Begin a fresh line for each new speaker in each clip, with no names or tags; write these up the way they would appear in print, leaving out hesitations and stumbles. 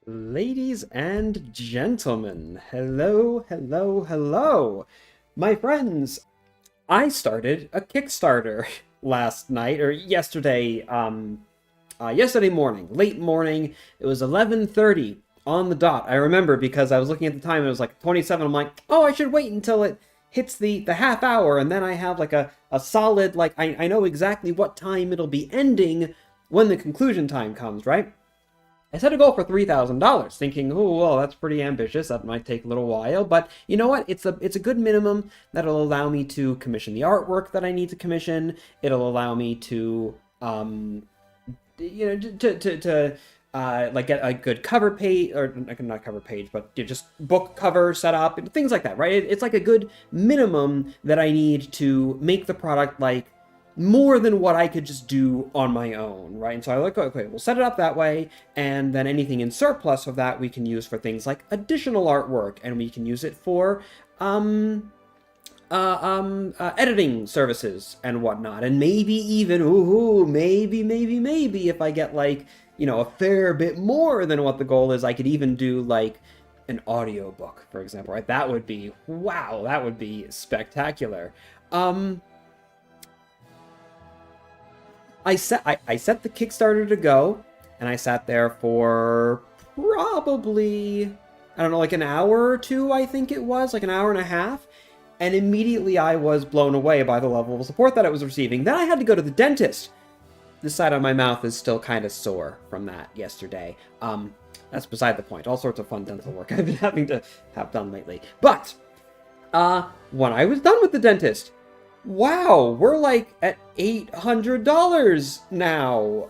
Ladies and gentlemen, hello, hello, hello. My friends, I started a Kickstarter last night or yesterday morning, late morning. It was 11:30 on the dot. I remember because I was looking at the time, it was like 27. I'm like, "Oh, I should wait until it hits the half hour and then I have like a solid I know exactly what time it'll be ending when the conclusion time comes, right?" I set a goal for $3,000, thinking, oh, well, that's pretty ambitious. That might take a little while, but you know what? It's a good minimum that'll allow me to commission the artwork that I need to commission. It'll allow me to, like get a good cover page, or not cover page, but just book cover set up and things like that, right? It's like a good minimum that I need to make the product like more than what I could just do on my own, right? And so I like, okay, we'll set it up that way, and then anything in surplus of that we can use for things like additional artwork, and we can use it for editing services and whatnot, and maybe even, maybe if I get like, a fair bit more than what the goal is, I could even do like an audiobook, for example, right? That would be, wow, that would be spectacular. Um, I set the Kickstarter to go, and I sat there for probably, I don't know, like an hour or two, I think it was, like an hour and a half, and immediately I was blown away by the level of support that it was receiving. Then I had to go to the dentist. This side of my mouth is still kind of sore from that yesterday. That's beside the point. All sorts of fun dental work I've been having to have done lately. But, when I was done with the dentist, wow, we're like at $800 now.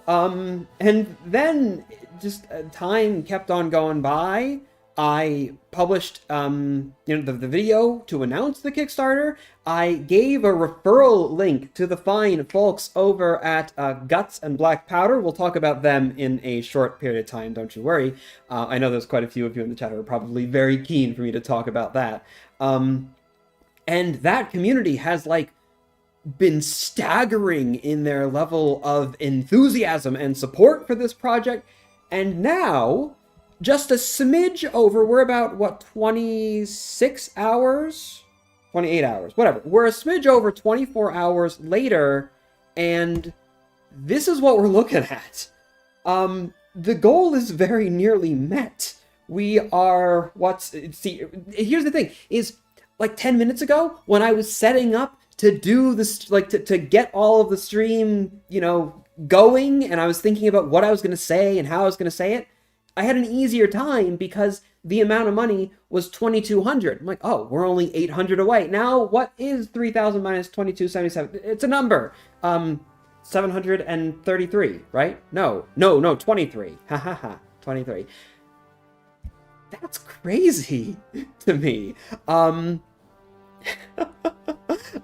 And then just time kept on going by. I published, the video to announce the Kickstarter. I gave a referral link to the fine folks over at Guts and Black Powder. We'll talk about them in a short period of time, don't you worry. I know there's quite a few of you in the chat who are probably very keen for me to talk about that. And that community has like been staggering in their level of enthusiasm and support for this project. And now, just a smidge over, we're about, what, 26 hours? 28 hours, whatever. We're a smidge over 24 hours later, and this is what we're looking at. The goal is very nearly met. We are, see, here's the thing, is like 10 minutes ago, when I was setting up to do this, like to get all of the stream, going, and I was thinking about what I was going to say and how I was going to say it, I had an easier time because the amount of money was 2,200. I'm like, oh, we're only 800 away. Now, what is 3,000 minus 2,277? It's a number. 733, right? No, 23. Ha ha ha, 23. That's crazy to me.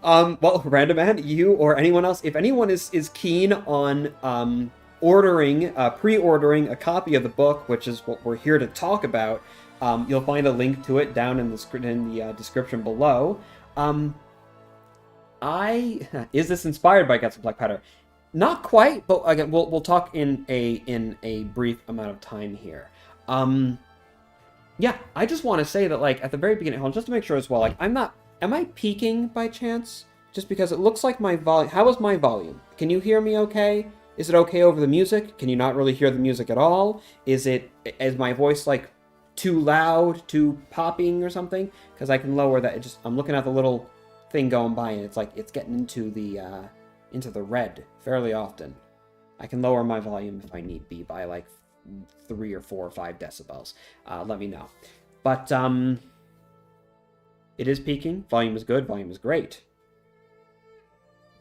Well, Random Man, you or anyone else, if anyone is keen on pre-ordering a copy of the book, which is what we're here to talk about, you'll find a link to it down in the description below. Is this inspired by Guts and Black Powder? Not quite, but again, we'll talk in a brief amount of time here. Yeah, I just want to say that, like, at the very beginning, hold on, just to make sure as well, like, am I peaking by chance? Just because it looks like my volume, how is my volume? Can you hear me okay? Is it okay over the music? Can you not really hear the music at all? Is my voice, like, too loud, too popping or something? Because I can lower that, I'm looking at the little thing going by, and it's like, it's getting into the red fairly often. I can lower my volume if I need be by, like, 3 or 4 or 5 decibels. Let me know. But it is peaking. Volume is good. Volume is great.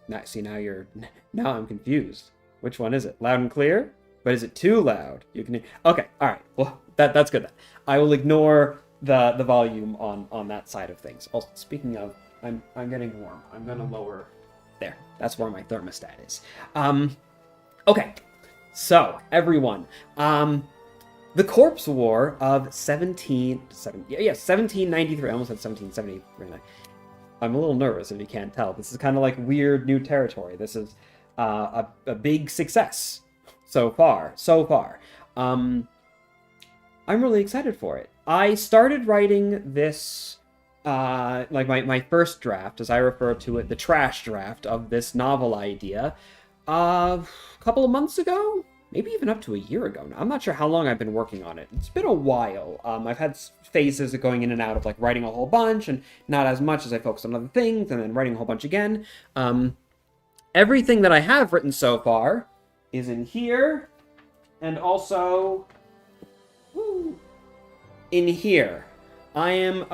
Now, see, now I'm confused. Which one is it? Loud and clear? But is it too loud? Okay, all right. Well, that's good then. I will ignore the volume on that side of things. Also, speaking of, I'm getting warm. I'm gonna lower. There. That's where my thermostat is. Okay. So, everyone, the Corpse War of 1793. I almost said 1773. I'm a little nervous if you can't tell. This is kind of like weird new territory. This is a big success so far. I'm really excited for it. I started writing this, like my first draft, as I refer to it, the trash draft of this novel idea, a couple of months ago, maybe even up to a year ago now. I'm not sure how long I've been working on it. It's been a while. I've had phases of going in and out of like writing a whole bunch and not as much as I focus on other things, and then writing a whole bunch again. Everything that I have written so far is in here, and also in here. I'm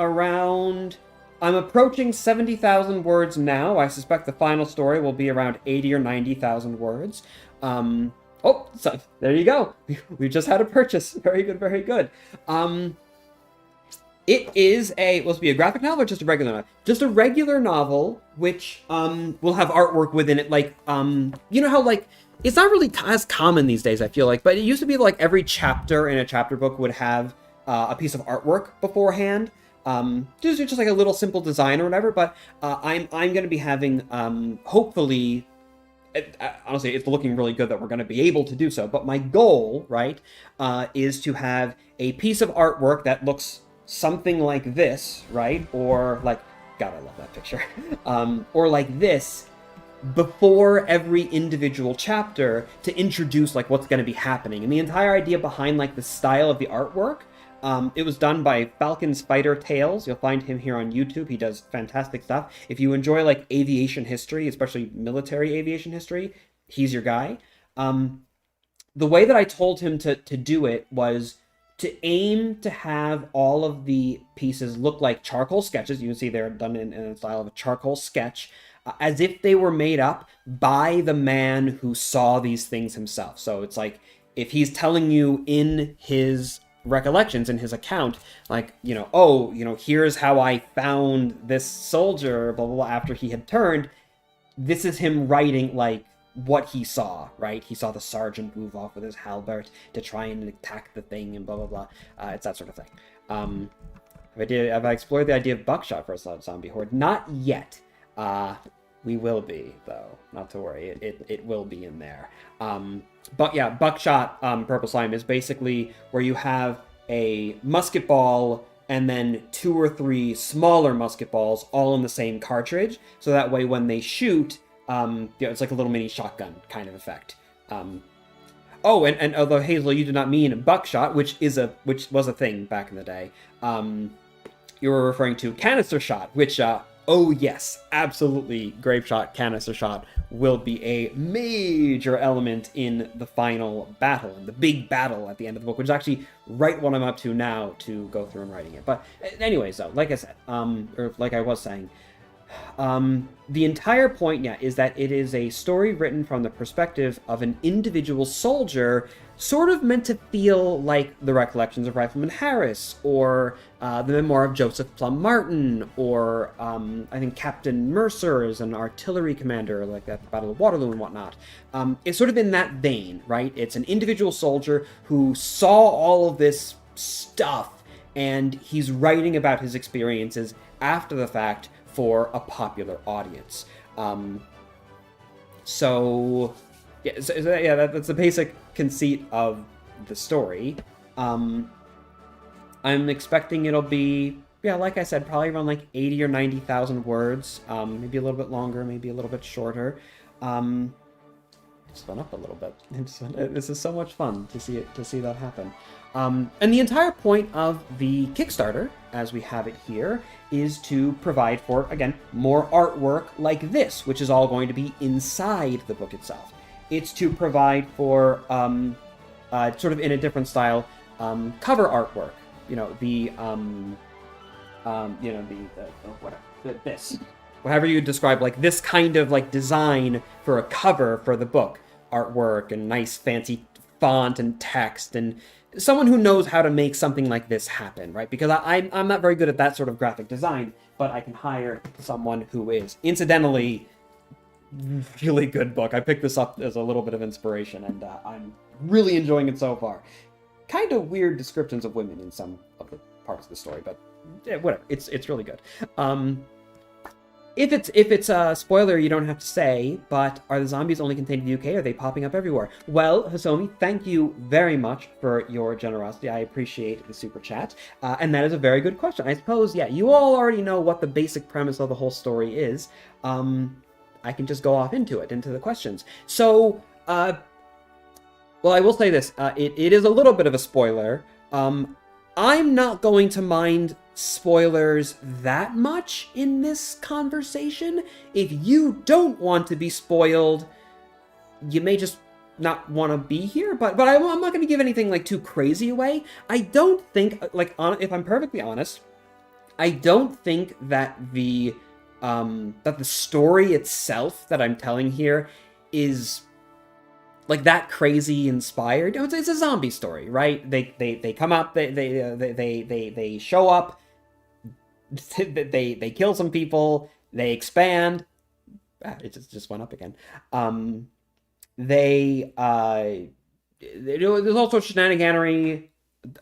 approaching 70,000 words now. I suspect the final story will be around 80 or 90,000 words. Oh, so there you go. We just had a purchase. Very good, very good. It is will it be a graphic novel or just a regular novel? Just a regular novel, which will have artwork within it. Like, you know how, like, it's not really as common these days, I feel like, but it used to be like every chapter in a chapter book would have a piece of artwork beforehand. Just like a little simple design or whatever, but I'm going to be having, hopefully, honestly, it's looking really good that we're going to be able to do so, but my goal, right, is to have a piece of artwork that looks something like this, right, or like, God, I love that picture, or like this, before every individual chapter to introduce like what's going to be happening. And the entire idea behind like the style of the artwork, it was done by Falcon's Fighter Tales. You'll find him here on YouTube. He does fantastic stuff. If you enjoy like aviation history, especially military aviation history, he's your guy. The way that I told him to do it was to aim to have all of the pieces look like charcoal sketches. You can see they're done in the style of a charcoal sketch, as if they were made up by the man who saw these things himself. So it's like, if he's telling you in his recollections, in his account, like, you know, oh, you know, here's how I found this soldier, blah, blah, blah, after he had turned, this is him writing, like, what he saw, right? He saw the sergeant move off with his halberd to try and attack the thing and blah, blah, blah. It's that sort of thing. Have I explored the idea of buckshot for a zombie horde? Not yet. We will be, though. Not to worry. It will be in there. But yeah, buckshot, purple slime is basically where you have a musket ball and then 2 or 3 smaller musket balls all in the same cartridge. So that way when they shoot, it's like a little mini shotgun kind of effect. Oh, and although Hazel, you did not mean buckshot, which was a thing back in the day. You were referring to canister shot, which, oh yes, absolutely, grape shot, canister shot will be a major element in the final battle, in the big battle at the end of the book, which is actually right what I'm up to now to go through and writing it. But anyways, though, like I said, or like I was saying, the entire point, yeah, is that it is a story written from the perspective of an individual soldier, sort of meant to feel like the Recollections of Rifleman Harris, or the memoir of Joseph Plum Martin, or I think Captain Mercer is an artillery commander, like at the Battle of Waterloo and whatnot. It's sort of in that vein, right? It's an individual soldier who saw all of this stuff, and he's writing about his experiences after the fact for a popular audience. So that's the basic conceit of the story. I'm expecting it'll be, like I said, probably around like 80 or 90,000 words, maybe a little bit longer, maybe a little bit shorter. It's fun up a little bit. This is so much fun to see that happen. And the entire point of the Kickstarter, as we have it here, is to provide for, again, more artwork like this, which is all going to be inside the book itself. It's to provide for, sort of in a different style, cover artwork. This. However you describe, like, this kind of, like, design for a cover for the book. Artwork and nice fancy font and text, and someone who knows how to make something like this happen, right? Because I'm not very good at that sort of graphic design, but I can hire someone who is. Incidentally, really good book. I picked this up as a little bit of inspiration, and I'm really enjoying it so far. Kind of weird descriptions of women in some of the parts of the story, but whatever. It's really good. If it's a spoiler, you don't have to say. But are the zombies only contained in the UK? Or are they popping up everywhere? Well, Hasomi, thank you very much for your generosity. I appreciate the super chat, and that is a very good question. I suppose, yeah, you all already know what the basic premise of the whole story is. I can just go off into the questions. So, well, I will say this: it is a little bit of a spoiler. I'm not going to mind spoilers that much in this conversation. If you don't want to be spoiled, you may just not want to be here. But I'm not going to give anything like too crazy away. I don't think, like, if I'm perfectly honest, I don't think that the story itself that I'm telling here is like that crazy inspired. It's a zombie story, right? They come up, they show up, they kill some people, they expand. It just went up again. There's also shenaniganery,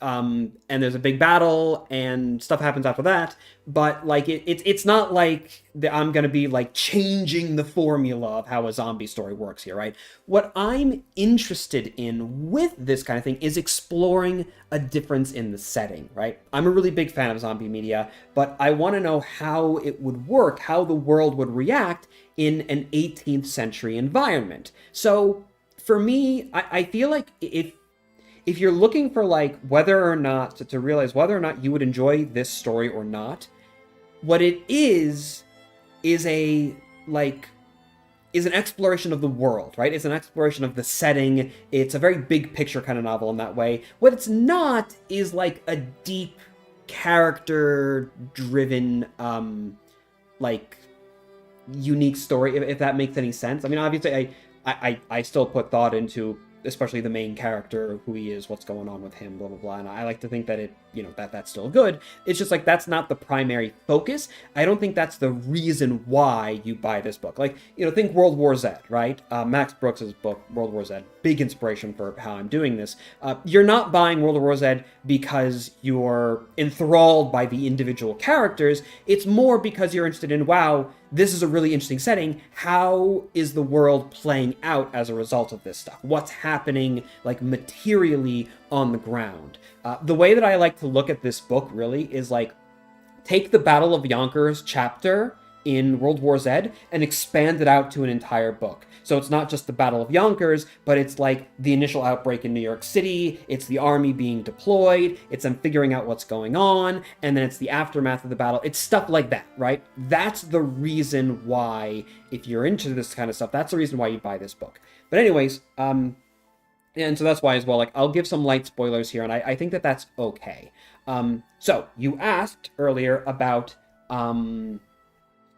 and there's a big battle and stuff happens after that, but like it's not like I'm gonna be like changing the formula of how a zombie story works here, right? What I'm interested in with this kind of thing is exploring a difference in the setting, right? I'm a really big fan of zombie media, but I want to know how it would work, how the world would react in an 18th century environment. So for me, I feel like if you're looking for like whether or not to realize whether or not you would enjoy this story or not, what it is a like is an exploration of the world, right? It's an exploration of the setting. It's a very big picture kind of novel in that way. What it's not is like a deep character driven like unique story, if that makes any sense. I mean, obviously I still put thought into especially the main character, who he is, what's going on with him, blah, blah, blah. And I like to think that that's still good. It's just like, that's not the primary focus. I don't think that's the reason why you buy this book. Like, think World War Z, right? Max Brooks' book, World War Z, big inspiration for how I'm doing this. You're not buying World War Z because you're enthralled by the individual characters. It's more because you're interested in, wow, this is a really interesting setting. How is the world playing out as a result of this stuff? What's happening, like, materially on the ground? The way that I like to look at this book, really, is, like, take the Battle of Yonkers chapter in World War Z and expand it out to an entire book. So it's not just the Battle of Yonkers, but it's like the initial outbreak in New York City, it's the army being deployed, it's them figuring out what's going on, and then it's the aftermath of the battle. It's stuff like that, right? That's the reason why, if you're into this kind of stuff, that's the reason why you buy this book. But anyways, and so that's why as well, like, I'll give some light spoilers here, and I think that that's okay. So you asked earlier about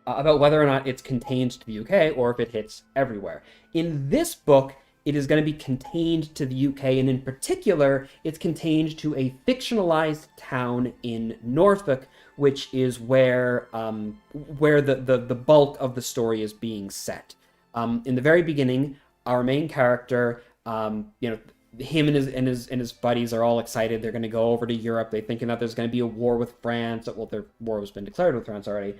whether or not it's contained to the UK or if it hits everywhere. In this book, it is going to be contained to the UK, and in particular, it's contained to a fictionalized town in Norfolk, which is where the bulk of the story is being set. In the very beginning, our main character, him and his buddies are all excited. They're going to go over to Europe. They're thinking that there's going to be a war with France. Well, their war has been declared with France already.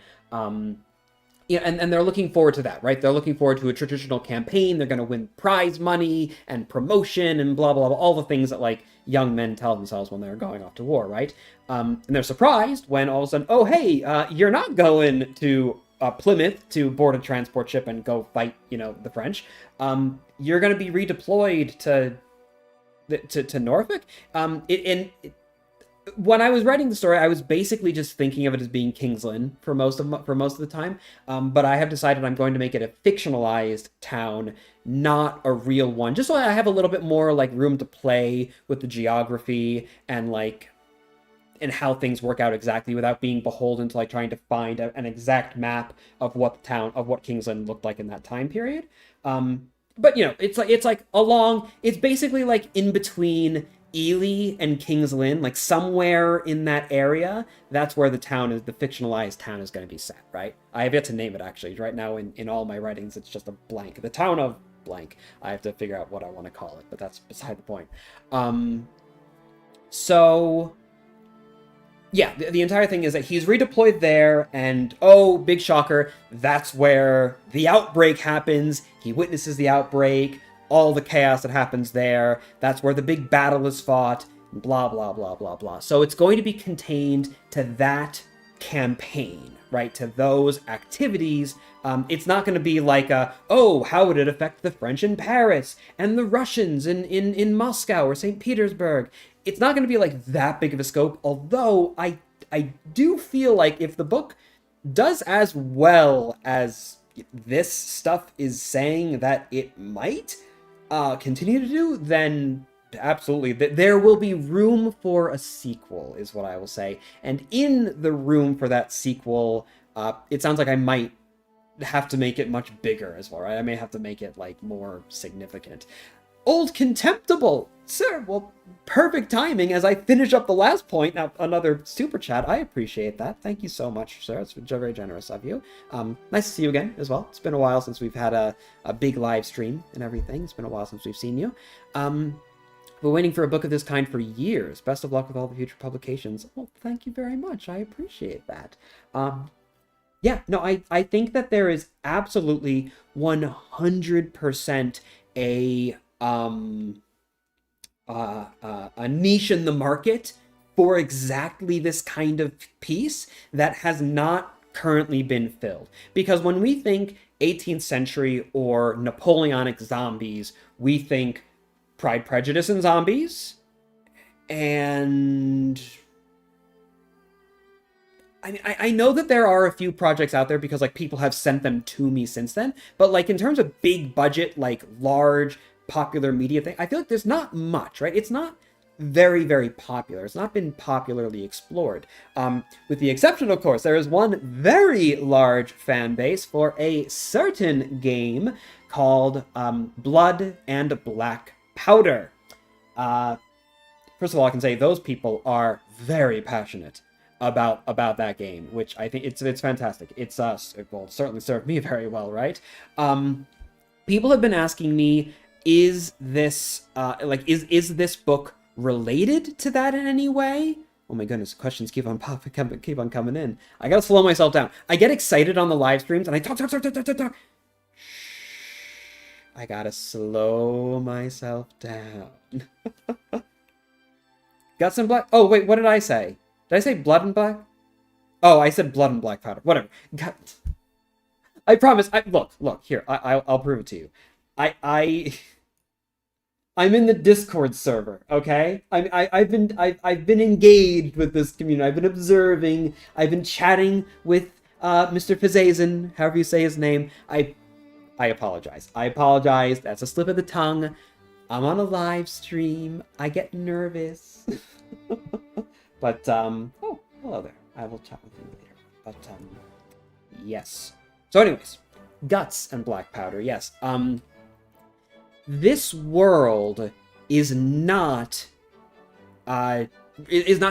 And they're looking forward to that, right? They're looking forward to a traditional campaign. They're going to win prize money and promotion and blah, blah, blah, all the things that, like, young men tell themselves when they're going off to war, right? And they're surprised when all of a sudden, oh, hey, you're not going to Plymouth to board a transport ship and go fight, the French. You're going to be redeployed to Norfolk. When I was writing the story, I was basically just thinking of it as being King's Lynn for most of the time. But I have decided I'm going to make it a fictionalized town, not a real one, just so I have a little bit more like room to play with the geography and how things work out exactly without being beholden to like trying to find an exact map of what King's Lynn looked like in that time period. But it's basically like in between Ely and King's Lynn, like somewhere in that area. That's where the fictionalized town is going to be set, right? I have yet to name it, actually. Right now in all my writings, it's just a blank. The town of blank. I have to figure out what I want to call it, but that's beside the point. So Yeah, the entire thing is that he's redeployed there, and oh, big shocker, that's where the outbreak happens. He witnesses the outbreak, all the chaos that happens there. That's where the big battle is fought, blah, blah, blah, blah, blah. So it's going to be contained to that campaign, right? To those activities. It's not going to be like oh, how would it affect the French in Paris and the Russians in Moscow or St. Petersburg? It's not going to be like that big of a scope, although I do feel like if the book does as well as this stuff is saying that it might continue to do, then absolutely there will be room for a sequel, is what I will say. And in the room for that sequel, it sounds like I might have to make it much bigger as well, right? I may have to make it like more significant. Old Contemptible! Sir, well, perfect timing as I finish up the last point. Now, another super chat. I appreciate that. Thank you so much, sir. It's very generous of you. Nice to see you again as well. It's been a while since we've had a big live stream and everything. It's been a while since we've seen you. We're waiting for a book of this kind for years. Best of luck with all the future publications. Well, thank you very much. I appreciate that. Yeah, no, I think that there is absolutely 100% a niche in the market for exactly this kind of piece that has not currently been filled. Because when we think 18th century or Napoleonic zombies, we think Pride, Prejudice, and Zombies, and I know that there are a few projects out there because like people have sent them to me since then, but like in terms of big budget, like large popular media thing, I feel like there's not much, right? It's not very, very popular. It's not been popularly explored. With the exception, of course, there is one very large fan base for a certain game called Blood and Black Powder. First of all, I can say those people are very passionate about that game, which I think it's fantastic. It's it will certainly serve me very well, right? People have been asking me, is this is this book related to that in any way? Oh my goodness, questions keep on coming in. I gotta slow myself down. I get excited on the live streams and I talk. I gotta slow myself down. Got some black. Oh wait, what did I say? Did I say blood and black? Oh, I said blood and black powder. Whatever. I promise. Look here. I'll prove it to you. I'm in the Discord server. Okay. I've been engaged with this community. I've been observing. I've been chatting with Mr. Fizzazen, however you say his name. I apologize. That's a slip of the tongue. I'm on a live stream. I get nervous. But, oh, hello there. I will chat with you later. But, yes. So anyways, Guts and Black Powder, yes. This world is not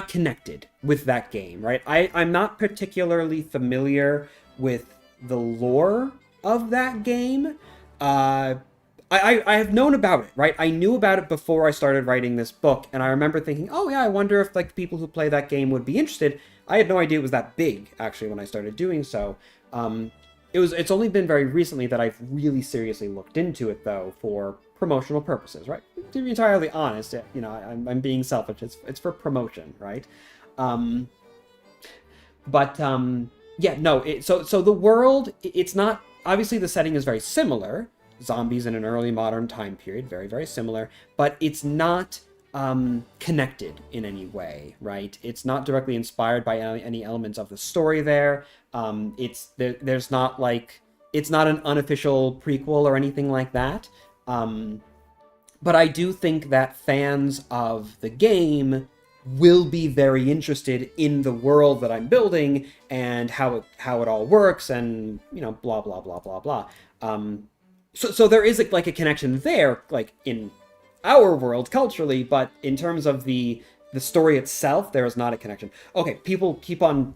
connected with that game, right? I'm not particularly familiar with the lore of that game. I have known about it, right? I knew about it before I started writing this book, and I remember thinking, oh yeah, I wonder if like people who play that game would be interested. I had no idea it was that big, actually, when I started doing so. It's only been very recently that I've really seriously looked into it, though, for promotional purposes, right? To be entirely honest, you know, I'm being selfish. It's for promotion, right? Yeah, no. So the world, it's not, obviously the setting is very similar. Zombies in an early modern time period, very, very similar, but it's not connected in any way, right? It's not directly inspired by any elements of the story there. There's not like, it's not an unofficial prequel or anything like that. But I do think that fans of the game will be very interested in the world that I'm building and how it all works, and you know, blah blah blah blah blah. So there is like a connection there, like in our world culturally, but in terms of the story itself, there is not a connection. Okay, people keep on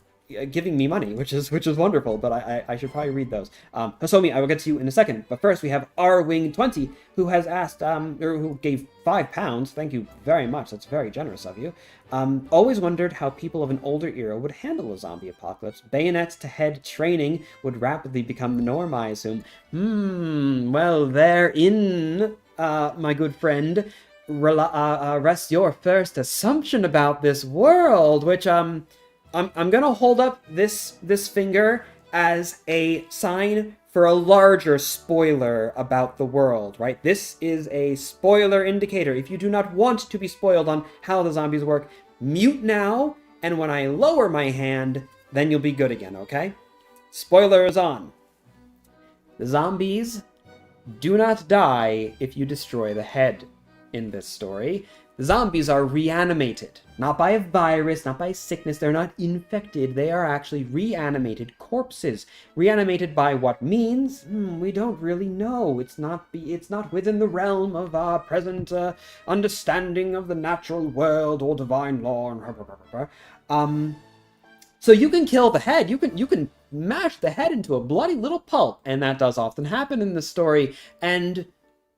giving me money, which is wonderful. But I should probably read those. Hosomi, I will get to you in a second. But first, we have R-Wing20, who has asked, or who gave £5. Thank you very much. That's very generous of you. Always wondered how people of an older era would handle a zombie apocalypse. Bayonets to head training would rapidly become the norm, I assume. Well, therein, my good friend, rests your first assumption about this world, which, I'm gonna hold up this finger as a sign for a larger spoiler about the world, right? This is a spoiler indicator. If you do not want to be spoiled on how the zombies work, mute now, and when I lower my hand, then you'll be good again, okay? Spoiler is on. The zombies do not die if you destroy the head in this story. The zombies are reanimated, not by a virus, not by sickness. They're not infected. They are actually reanimated corpses. Reanimated by what means? We don't really know. It's not within the realm of our present understanding of the natural world or divine law. So you can kill the head. You can mash the head into a bloody little pulp, and that does often happen in the story. And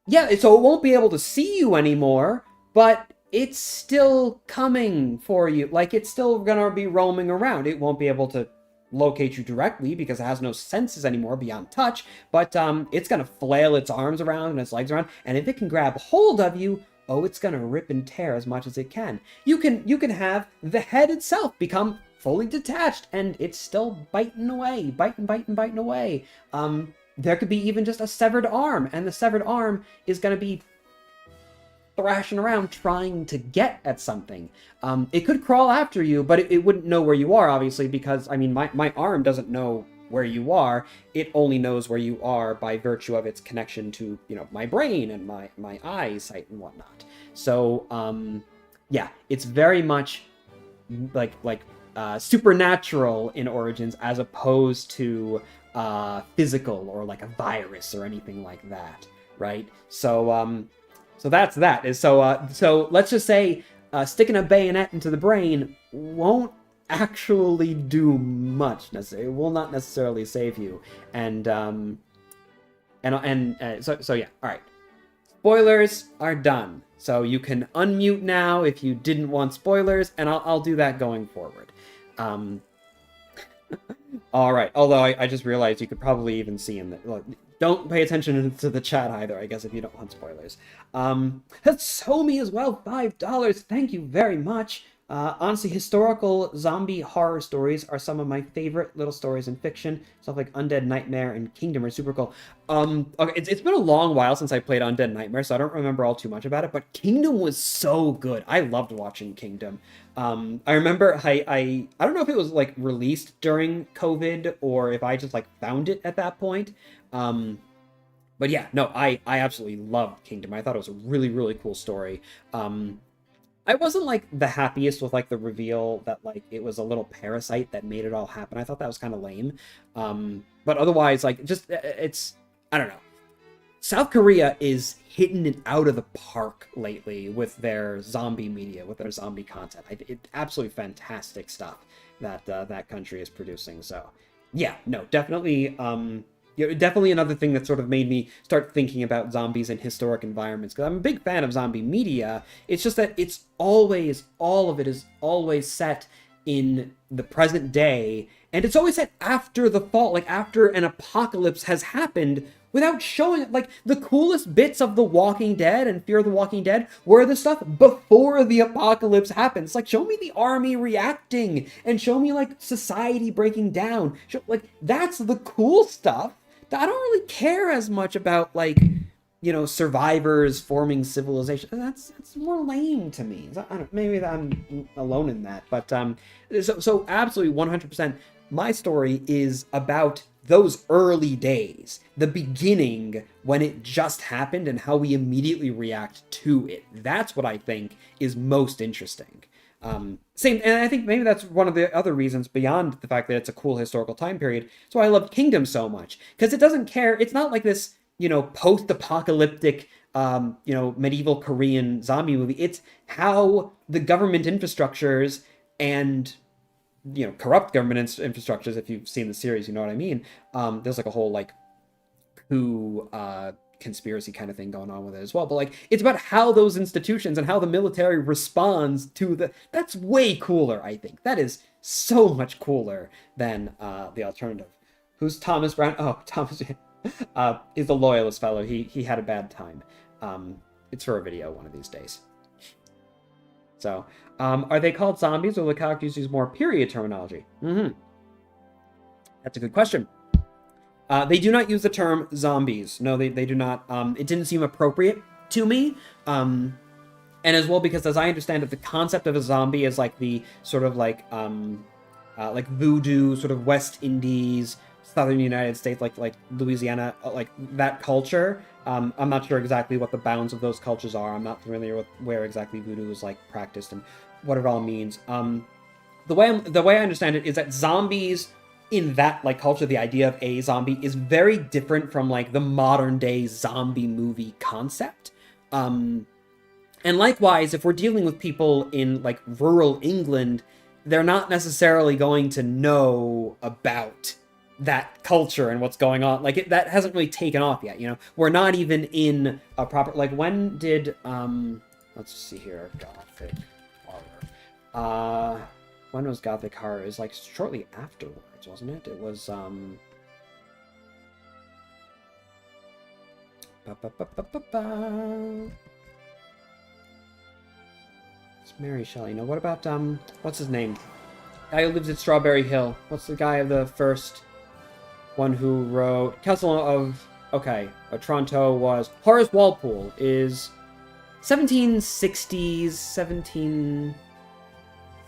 yeah, so it won't be able to see you anymore, but it's still coming for you. Like, it's still gonna be roaming around. It won't be able to locate you directly because it has no senses anymore beyond touch, but it's gonna flail its arms around and its legs around, and if it can grab hold of you, oh, it's gonna rip and tear as much as it can. You can have the head itself become fully detached, and it's still biting away, biting away. There could be even just a severed arm, and the severed arm is gonna be thrashing around trying to get at something. It could crawl after you, but it wouldn't know where you are, obviously, because, I mean, my arm doesn't know where you are. It only knows where you are by virtue of its connection to, my brain and my eyesight and whatnot. So, yeah, it's very much like supernatural in origins as opposed to physical or like a virus or anything like that, right? So that's that. So let's just say sticking a bayonet into the brain won't actually do much necessarily. It will not necessarily save you. And so yeah. All right. Spoilers are done. So you can unmute now if you didn't want spoilers, and I'll do that going forward. All right. Although I just realized you could probably even see in the. Look, don't pay attention to the chat either, I guess, if you don't want spoilers. Hosomi as well, $5. Thank you very much. Honestly, historical zombie horror stories are some of my favorite little stories in fiction. Stuff like Undead Nightmare and Kingdom are super cool. Okay, it's been a long while since I played Undead Nightmare, so I don't remember all too much about it, but Kingdom was so good. I loved watching Kingdom. I remember I don't know if it was like released during COVID or if I just like found it at that point. But yeah, no, I absolutely loved Kingdom. I thought it was a really, really cool story. I wasn't like the happiest with like the reveal that like it was a little parasite that made it all happen. I thought that was kind of lame. But otherwise, like, just it's, I don't know. South Korea is hitting it out of the park lately with their zombie media, with their zombie content. It's absolutely fantastic stuff that that country is producing. So yeah, no, definitely. Definitely another thing that sort of made me start thinking about zombies in historic environments, because I'm a big fan of zombie media. It's just that it's always, all of it is always set in the present day, and it's always set after the fall, like after an apocalypse has happened, without showing it. Like, the coolest bits of The Walking Dead and Fear of the Walking Dead were the stuff before the apocalypse happens. Like, show me the army reacting, and show me, like, society breaking down. That's the cool stuff. I don't really care as much about, like, survivors forming civilization. That's more lame to me. I don't, maybe I'm alone in that, but so absolutely 100%. My story is about those early days, the beginning when it just happened and how we immediately react to it. That's what I think is most interesting. And I think maybe that's one of the other reasons beyond the fact that it's a cool historical time period. That's why I love Kingdom so much, because it doesn't care. It's not like this, post-apocalyptic, medieval Korean zombie movie. It's how the government infrastructures and corrupt government infrastructures. If you've seen the series, you know what I mean. There's like a whole like coup conspiracy kind of thing going on with it as well. But like, it's about how those institutions and how the military responds to that's way cooler, I think. That is so much cooler than the alternative. Who's Thomas Brown? Oh, Thomas is a loyalist fellow. He had a bad time. It's for a video one of these days. So, are they called zombies, or the characters use more period terminology? That's a good question. They do not use the term zombies. No, they do not. It didn't seem appropriate to me. And as well, because as I understand it, the concept of a zombie is like the sort of like voodoo, sort of West Indies, Southern United States, like Louisiana, like that culture. I'm not sure exactly what the bounds of those cultures are. I'm not familiar with where exactly voodoo is like practiced and what it all means. The way I understand it is that zombies in that like culture, the idea of a zombie is very different from like the modern day zombie movie concept. And likewise, if we're dealing with people in like rural England, they're not necessarily going to know about that culture and what's going on. Like that hasn't really taken off yet. We're not even in a proper, like when did let's see here, Gothic horror. When was Gothic horror? It was like shortly afterwards, wasn't it? It was It's Mary Shelley. No, what about what's his name? Guy who lives at Strawberry Hill. What's the guy of the first one who wrote Castle of Toronto was Horace Walpole, is 1760s,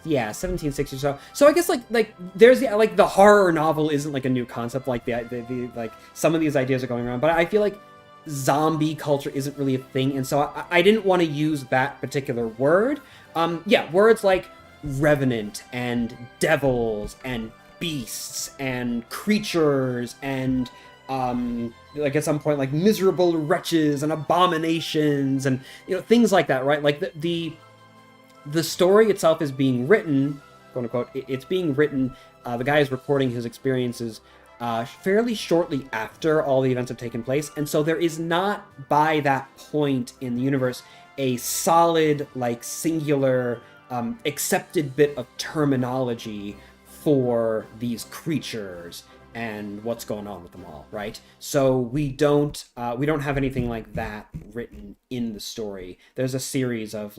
1760s. So I guess like there's like the horror novel isn't like a new concept, like the like some of these ideas are going around, but I feel like zombie culture isn't really a thing, and so I didn't want to use that particular word. Words like revenant and devils and beasts and creatures and like at some point like miserable wretches and abominations and things like that, right? Like the story itself is being written, quote unquote, it's being written, the guy is recording his experiences fairly shortly after all the events have taken place, and so there is not by that point in the universe a solid like singular accepted bit of terminology for these creatures and what's going on with them all, right? So we don't have anything like that written in the story. There's a series of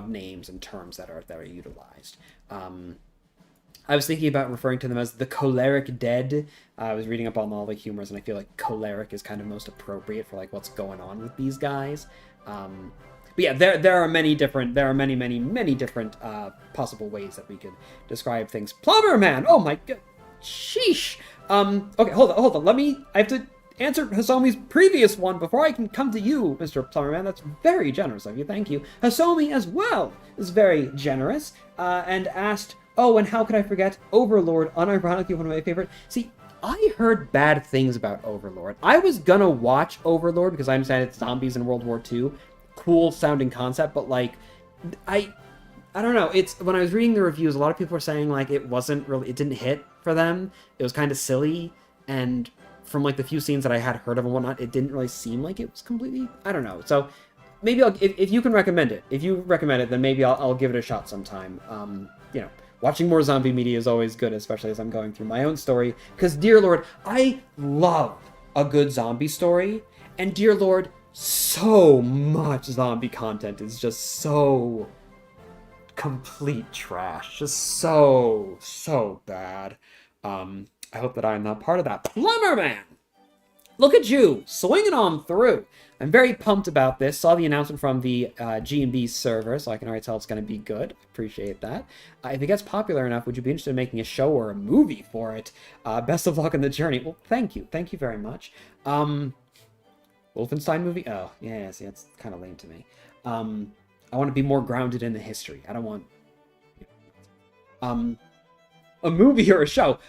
names and terms that are utilized. I was thinking about referring to them as the choleric dead. I was reading up on all the humors, and I feel like choleric is kind of most appropriate for like what's going on with these guys. But yeah, there are many different possible ways that we could describe things. Plumber Man! Oh my god. Sheesh. Okay, hold on. I have to answer Hasomi's previous one before I can come to you, Mr. Plumberman. That's very generous of you. Thank you. Hasomi as well is very generous, and asked, oh, and how could I forget Overlord, unironically one of my favorite. See, I heard bad things about Overlord. I was gonna watch Overlord because I understand it's zombies in World War II. Cool sounding concept, but like, I don't know. It's when I was reading the reviews, a lot of people were saying like it didn't hit for them. It was kind of silly, and from like the few scenes that I had heard of and whatnot, it didn't really seem like it was completely, I don't know. So maybe if you can recommend it, then maybe I'll give it a shot sometime. Watching more zombie media is always good, especially as I'm going through my own story, because dear Lord, I love a good zombie story, and dear Lord, so much zombie content is just so complete trash. Just so bad. I hope that I'm not part of that. Plumber Man! Look at you, swinging on through. I'm very pumped about this. Saw the announcement from the G&B server, so I can already tell it's going to be good. Appreciate that. If it gets popular enough, would you be interested in making a show or a movie for it? Best of luck on the journey. Well, thank you. Thank you very much. Wolfenstein movie? Oh, yeah, see, that's kind of lame to me. I want to be more grounded in the history. I don't want... a movie or a show.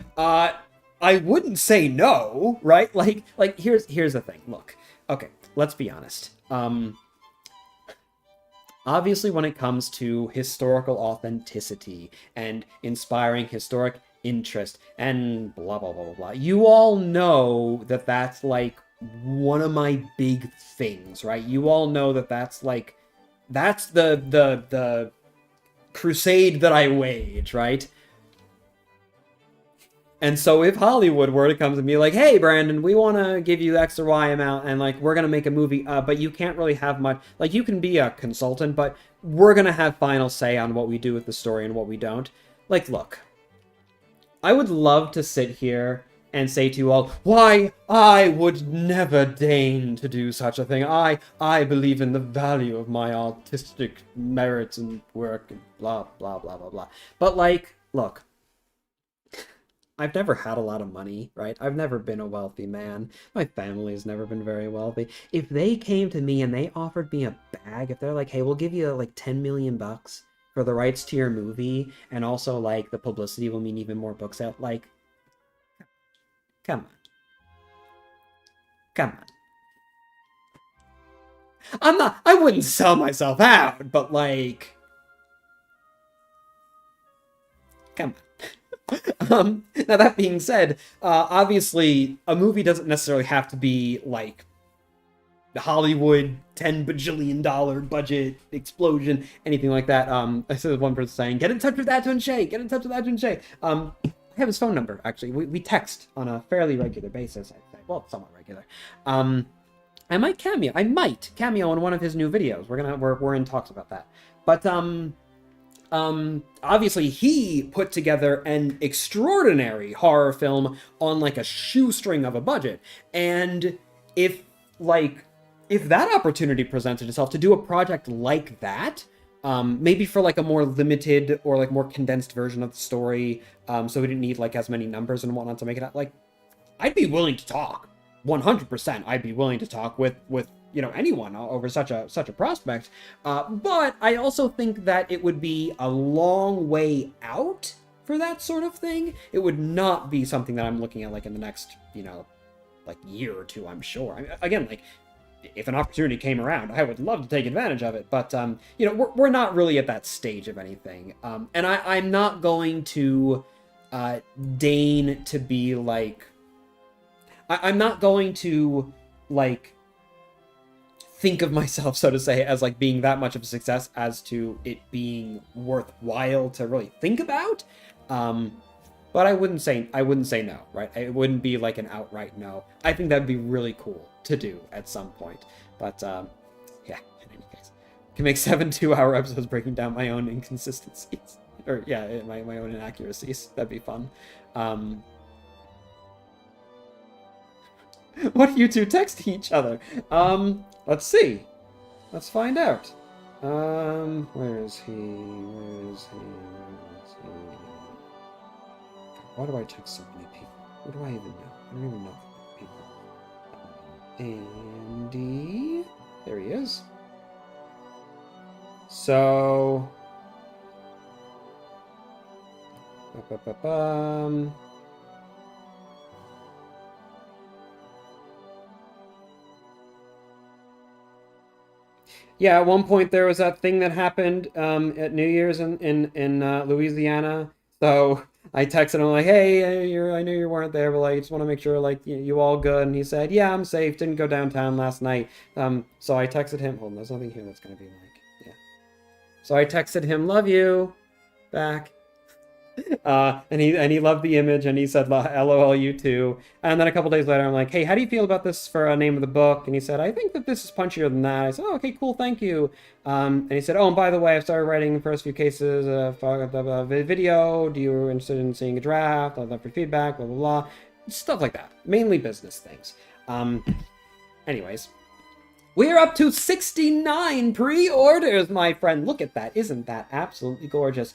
I wouldn't say no, right? Like here's the thing. Look, okay, let's be honest. Obviously, when it comes to historical authenticity and inspiring historic interest and blah blah blah blah blah, you all know that that's like one of my big things, right? You all know that that's like that's the crusade that I wage, right? And so if Hollywood were to come to me like, hey, Brandon, we want to give you X or Y amount and like we're going to make a movie, but you can't really have much, like you can be a consultant, but we're going to have final say on what we do with the story and what we don't. Like, look, I would love to sit here and say to you all, why, I would never deign to do such a thing. I believe in the value of my artistic merits and work and blah, blah, blah, blah, blah. But like, look, I've never had a lot of money, right? I've never been a wealthy man. My family's never been very wealthy. If they came to me and they offered me a bag, if they're like, hey, we'll give you like 10 million bucks for the rights to your movie, and also like the publicity will mean even more books out, like, come on. Come on. I wouldn't sell myself out, but like, come on. Now that being said, obviously a movie doesn't necessarily have to be like the Hollywood $10 bajillion budget explosion, anything like that. I saw one person saying, get in touch with Ajun Shay, get in touch with Ajun Shay. I have his phone number, actually. We text on a fairly regular basis, I'd say. Well, somewhat regular. I might cameo in one of his new videos. We're in talks about that. But obviously he put together an extraordinary horror film on like a shoestring of a budget. And if that opportunity presented itself to do a project like that, maybe for like a more limited or like more condensed version of the story, so we didn't need like as many numbers and whatnot to make it out, like, I'd be willing to talk. 100%, I'd be willing to talk with you know, anyone over such a prospect. But I also think that it would be a long way out for that sort of thing. It would not be something that I'm looking at like in the next, you know, like year or two, I'm sure. I mean, again, like, if an opportunity came around, I would love to take advantage of it. But, you know, we're not really at that stage of anything. And I'm not going to deign to be like... I'm not going to, like, think of myself, so to say, as like being that much of a success as to it being worthwhile to really think about. But I wouldn't say no, right? It wouldn't be like an outright no. I think that'd be really cool to do at some point. But yeah, in any case, I can make 7 2-hour episodes breaking down my own inconsistencies, or yeah, my own inaccuracies. That'd be fun. What are you two texting each other? Let's see. Let's find out. Where is he? Why do I text so many people? Who do I even know? I don't even know people. Andy. There he is. So... Yeah, at one point there was that thing that happened at New Year's in Louisiana. So I texted him like, "Hey, I knew you weren't there, but like, just want to make sure like you all good." And he said, "Yeah, I'm safe. Didn't go downtown last night." So I texted him. Hold on, there's nothing here that's gonna be like, yeah. So I texted him, "Love you," back. And he loved the image, and he said, "LOL, you too." And then a couple days later, I'm like, "Hey, how do you feel about this for a name of the book?" And he said, "I think that this is punchier than that." I said, "Oh, okay, cool, thank you." And he said, "Oh, and by the way, I started writing the first few cases of video. Do you interested in seeing a draft? I'd love for feedback, blah, blah, blah." Stuff like that. Mainly business things. Anyways. We're up to 69 pre-orders, my friend. Look at that. Isn't that absolutely gorgeous?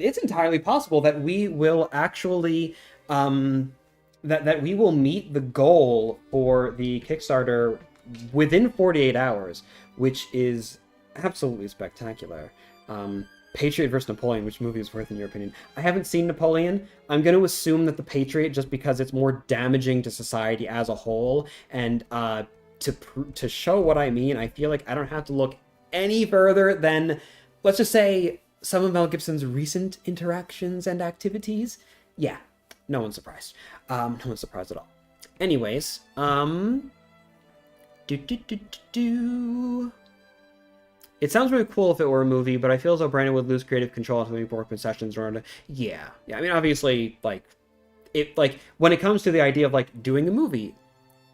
It's entirely possible that we will actually that we will meet the goal for the Kickstarter within 48 hours, which is absolutely spectacular. Patriot versus Napoleon, which movie is worth in your opinion? I haven't seen Napoleon. I'm going to assume that the Patriot, just because it's more damaging to society as a whole, and to show what I mean, I feel like I don't have to look any further than, let's just say, some of Mel Gibson's recent interactions and activities, yeah, no one's surprised. No one's surprised at all. Anyways, It sounds really cool if it were a movie, but I feel as though Brandon would lose creative control if movie more concessions in order to... Yeah. I mean, obviously, like, when it comes to the idea of, like, doing a movie,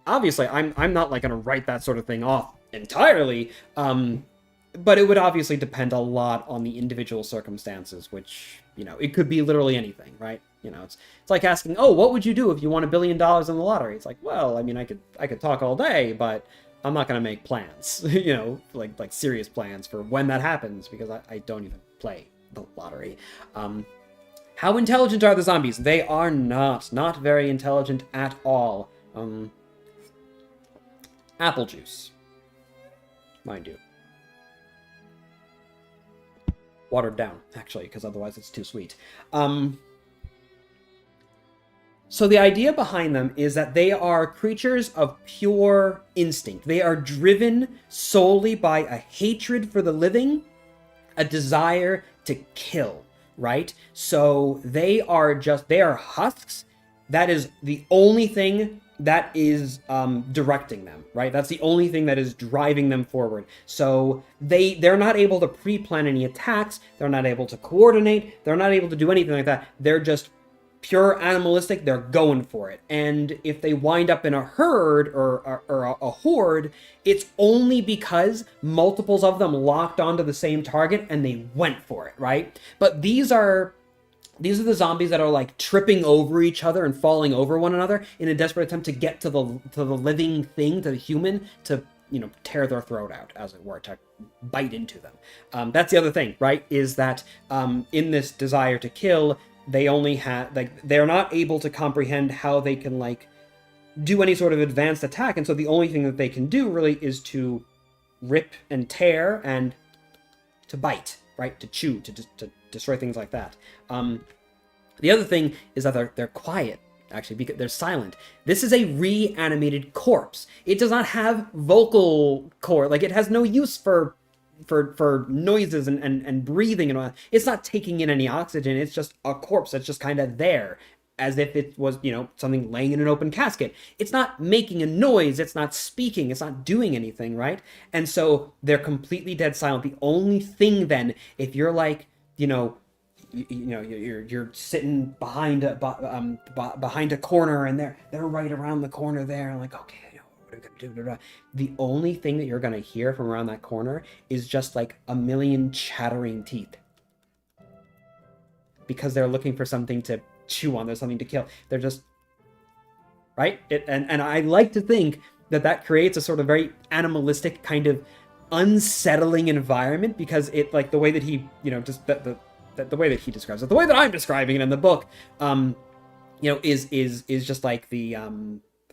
obviously, I'm not, like, gonna write that sort of thing off entirely, but it would obviously depend a lot on the individual circumstances, which, you know, it could be literally anything, right? You know, it's like asking, oh, what would you do if you won $1 billion in the lottery? It's like, well, I mean, I could talk all day, but I'm not going to make plans, you know, like serious plans for when that happens, because I don't even play the lottery. How intelligent are the zombies? They are not very intelligent at all. Apple juice, mind you. Watered down, actually, because otherwise it's too sweet. So the idea behind them is that they are creatures of pure instinct. They are driven solely by a hatred for the living, a desire to kill, right? So they are husks. That is the only thing that is directing them, right? That's the only thing that is driving them forward. So they're not able to pre-plan any attacks. They're not able to coordinate. They're not able to do anything like that. They're just pure animalistic. They're going for it. And if they wind up in a herd or a horde, it's only because multiples of them locked onto the same target and they went for it, right? But these are the zombies that are like tripping over each other and falling over one another in a desperate attempt to get to the living thing, to the human, to, you know, tear their throat out, as it were, to bite into them. That's the other thing, right? Is that in this desire to kill, they only have, like, they're not able to comprehend how they can, like, do any sort of advanced attack, and so the only thing that they can do really is to rip and tear and to bite, right? To chew, to destroy things like that. The other thing is that they're quiet, actually, because they're silent. This is a reanimated corpse. It does not have vocal cord, like, it has no use for noises and breathing and all that. It's not taking in any oxygen. It's just a corpse that's just kind of there, as if it was, you know, something laying in an open casket. It's not making a noise. It's not speaking. It's not doing anything, right? And so they're completely dead silent. The only thing then, if you're like, you know, you're sitting behind a corner, and they're right around the corner there, and like, okay, what are we gonna do? The only thing that you're gonna hear from around that corner is just like a million chattering teeth, because they're looking for something to chew on. There's something to kill. They're just right. And I like to think that creates a sort of very animalistic kind of unsettling environment, because it, like, the way that he, you know, just the way that he describes it, the way that I'm describing it in the book, you know, is just like the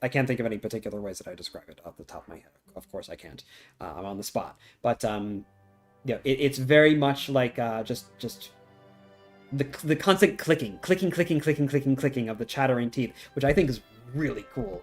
I can't think of any particular ways that I describe it off the top of my head. Of course I can't. I'm on the spot. But yeah, it's very much like just the constant clicking of the chattering teeth, which I think is really cool.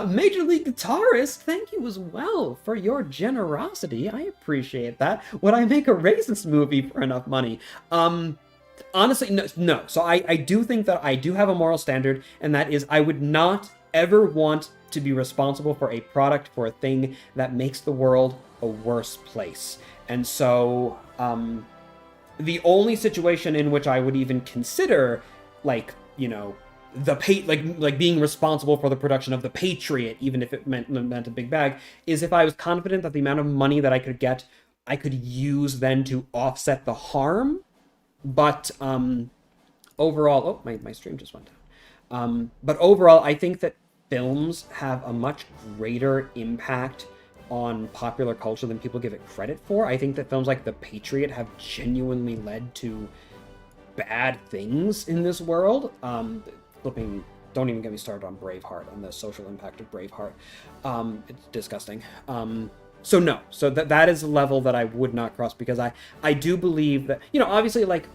Major League Guitarist, thank you as well for your generosity. I appreciate that. Would I make a racist movie for enough money? Honestly, no. So I do think that I do have a moral standard, and that is I would not ever want to be responsible for a product, for a thing that makes the world a worse place. And so the only situation in which I would even consider, like, you know, like being responsible for the production of The Patriot, even if it meant a big bag, is if I was confident that the amount of money that I could get, I could use then to offset the harm. But overall, oh, my stream just went down. But overall, I think that films have a much greater impact on popular culture than people give it credit for. I think that films like The Patriot have genuinely led to bad things in this world. Don't even get me started on Braveheart, on the social impact of Braveheart. It's disgusting. So no, so that is a level that I would not cross, because I do believe that, you know, obviously, like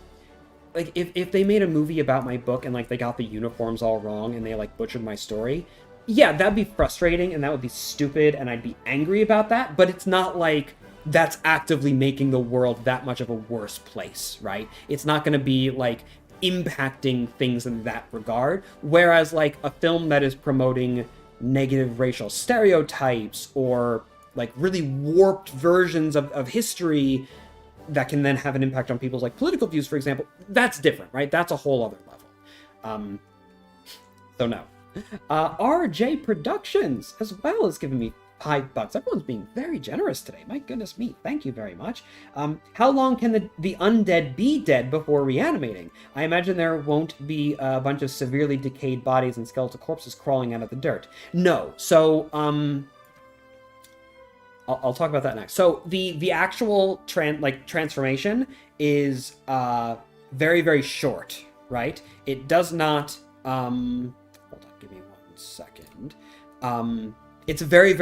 if they made a movie about my book and, like, they got the uniforms all wrong and they, like, butchered my story, yeah, that'd be frustrating and that would be stupid and I'd be angry about that. But it's not like that's actively making the world that much of a worse place, right? It's not going to be like impacting things in that regard. Whereas like a film that is promoting negative racial stereotypes or like really warped versions of history that can then have an impact on people's like political views, for example, that's different, right? That's a whole other level. So no. RJ Productions as well has given me $5. Everyone's being very generous today. My goodness me. Thank you very much. How long can the undead be dead before reanimating? I imagine there won't be a bunch of severely decayed bodies and skeletal corpses crawling out of the dirt. No. So, I'll talk about that next. So the actual transformation is very, very short, right? It does not hold on, give me 1 second. It's a very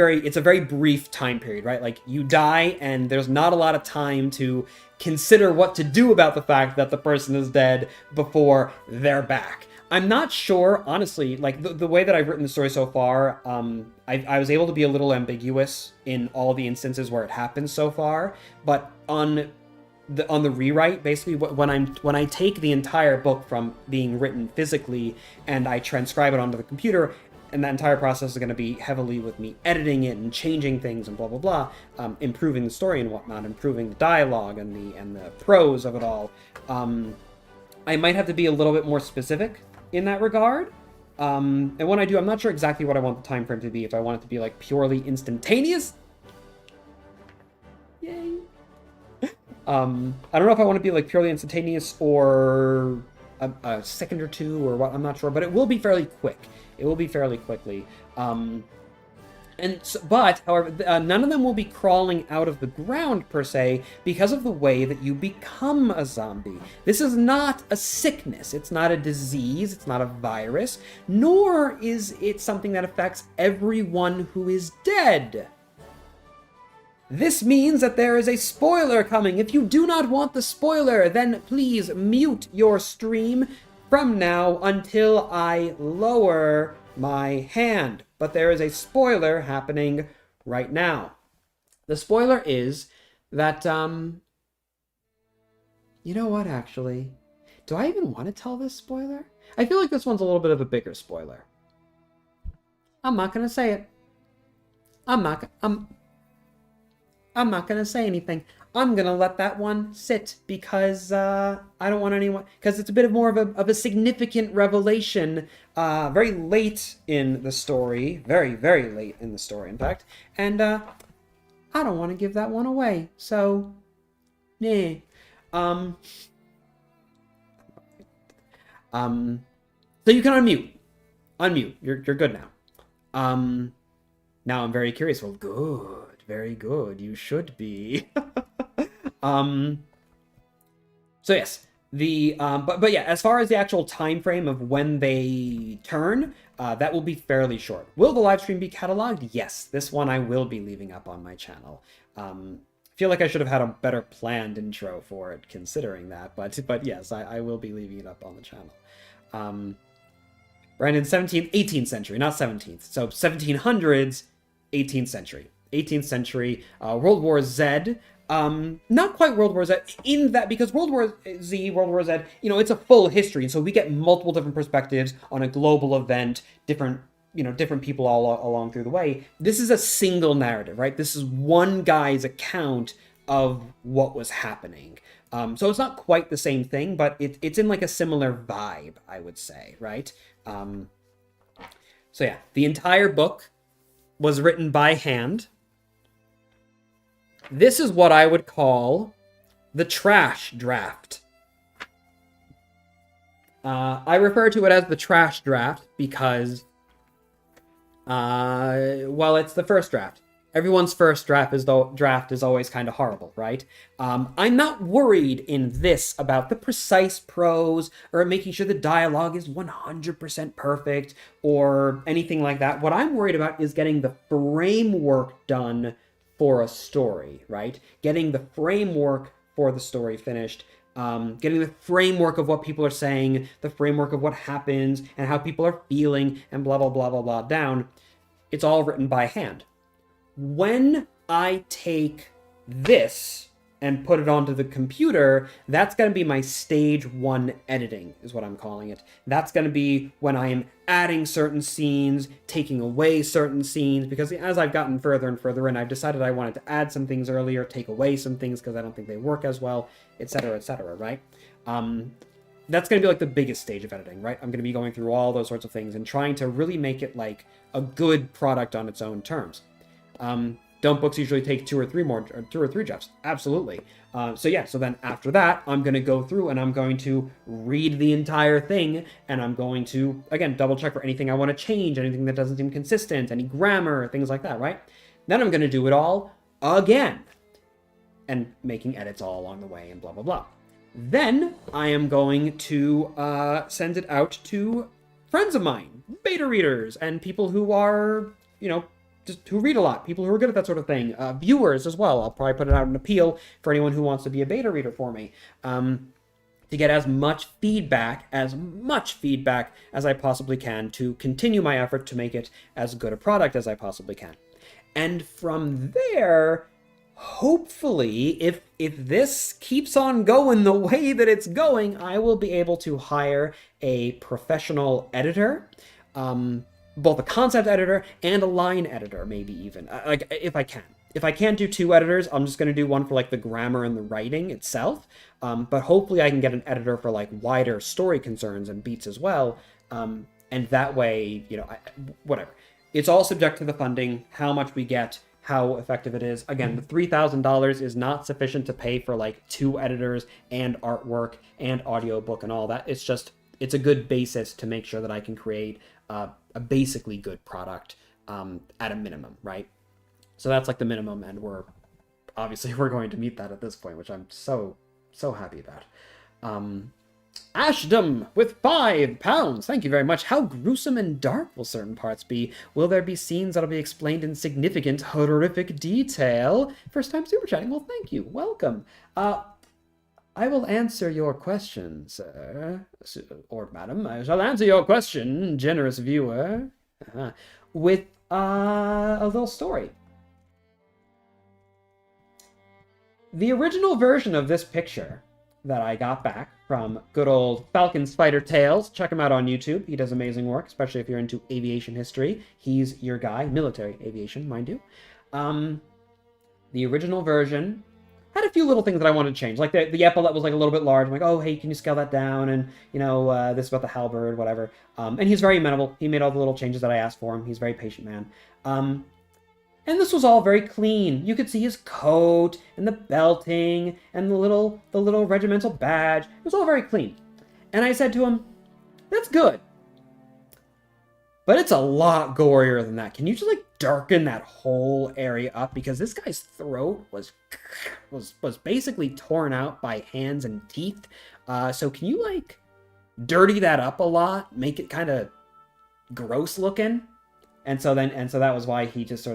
brief time period, right? Like you die and there's not a lot of time to consider what to do about the fact that the person is dead before they're back. I'm not sure, honestly, like the way that I've written the story so far, I was able to be a little ambiguous in all the instances where it happens so far, but on the rewrite, basically when I take the entire book from being written physically and I transcribe it onto the computer, and that entire process is going to be heavily with me editing it and changing things and blah blah blah, improving the story and whatnot, improving the dialogue and the prose of it all. I might have to be a little bit more specific in that regard. And when I do, I'm not sure exactly what I want the time frame to be. If I want it to be like purely instantaneous, yay. I don't know if I want to be like purely instantaneous or a second or two or what. I'm not sure, but it will be fairly quick. It will be fairly quickly. But, however, none of them will be crawling out of the ground, per se, because of the way that you become a zombie. This is not a sickness. It's not a disease. It's not a virus. Nor is it something that affects everyone who is dead. This means that there is a spoiler coming. If you do not want the spoiler, then please mute your stream from now until I lower my hand. But there is a spoiler happening right now. The spoiler is that, you know what, actually? Do I even want to tell this spoiler? I feel like this one's a little bit of a bigger spoiler. I'm not going to say it. I'm not going to say anything. I'm going to let that one sit because I don't want anyone... Because it's a bit more of a significant revelation very late in the story. Very, very late in the story, in fact. And I don't want to give that one away. So, yeah. So you can unmute. Unmute. You're good now. Now I'm very curious. Well, good. Very good. You should be. So yes, but yeah, as far as the actual time frame of when they turn, that will be fairly short. Will the live stream be cataloged? Yes, this one I will be leaving up on my channel. I feel like I should have had a better planned intro for it, considering that, but yes, I will be leaving it up on the channel. Brandon, 18th century, not 17th. So 1700s, 18th century. 18th century, World War Z. Not quite World War Z in that, because World War Z, it's a full history, so we get multiple different perspectives on a global event, different people all along through the way. This is a single narrative, right? This is one guy's account of what was happening. So it's not quite the same thing, but it's in like a similar vibe, I would say, right? So yeah, the entire book was written by hand. This is what I would call the trash draft. I refer to it as the trash draft because, well, it's the first draft. Everyone's first draft is always kind of horrible, right? I'm not worried in this about the precise prose or making sure the dialogue is 100% perfect or anything like that. What I'm worried about is getting the framework done for a story, right? Getting the framework for the story finished, getting the framework of what people are saying, the framework of what happens and how people are feeling and blah, blah, blah, blah, blah down. It's all written by hand. When I take this and put it onto the computer, that's going to be my stage 1 editing, is what I'm calling it. That's going to be when I am adding certain scenes, taking away certain scenes, because as I've gotten further and further in, I've decided I wanted to add some things earlier, take away some things because I don't think they work as well, etc., right? That's going to be like the biggest stage of editing, right? I'm going to be going through all those sorts of things and trying to really make it like a good product on its own terms. Don't books usually take two or three jobs? Absolutely. So then after that, I'm going to go through and I'm going to read the entire thing, and I'm going to, again, double check for anything I want to change, anything that doesn't seem consistent, any grammar, things like that, right? Then I'm going to do it all again and making edits all along the way and blah, blah, blah. Then I am going to send it out to friends of mine, beta readers, and people who are, just who read a lot, people who are good at that sort of thing, viewers as well. I'll probably put it out an appeal for anyone who wants to be a beta reader for me, to get as much feedback as I possibly can to continue my effort to make it as good a product as I possibly can. And from there, hopefully, if this keeps on going the way that it's going, I will be able to hire a professional editor, both a concept editor and a line editor, maybe even, like if I can. If I can't do 2 editors, I'm just going to do one for like the grammar and the writing itself. But hopefully I can get an editor for like wider story concerns and beats as well. And that way, whatever. It's all subject to the funding, how much we get, how effective it is. Again, the $3,000 is not sufficient to pay for like 2 editors and artwork and audiobook and all that. It's a good basis to make sure that I can create a basically good product at a minimum, right? So that's like the minimum, and we're going to meet that at this point, which I'm so happy about. Ashdom with £5. Thank you very much. How gruesome and dark will certain parts be? Will there be scenes that'll be explained in significant, horrific detail? First time super chatting. Well, thank you. Welcome. I will answer your question, sir, or madam. I shall answer your question, generous viewer, with a little story. The original version of this picture that I got back from good old Falcon Spider Tales. Check him out on YouTube. He does amazing work, especially if you're into aviation history. He's your guy. Military aviation, mind you. The original version had a few little things that I wanted to change, like the epaulet was like a little bit large. I'm like, oh, hey, can you scale that down? And this about the halberd, whatever. And he's very amenable. He made all the little changes that I asked for him. He's a very patient man. And this was all very clean. You could see his coat and the belting and the little regimental badge. It was all very clean. And I said to him, that's good. But it's a lot gorier than that. Can you just like darken that whole area up? Because this guy's throat was basically torn out by hands and teeth. So can you like dirty that up a lot? Make it kind of gross looking? And so that was why he just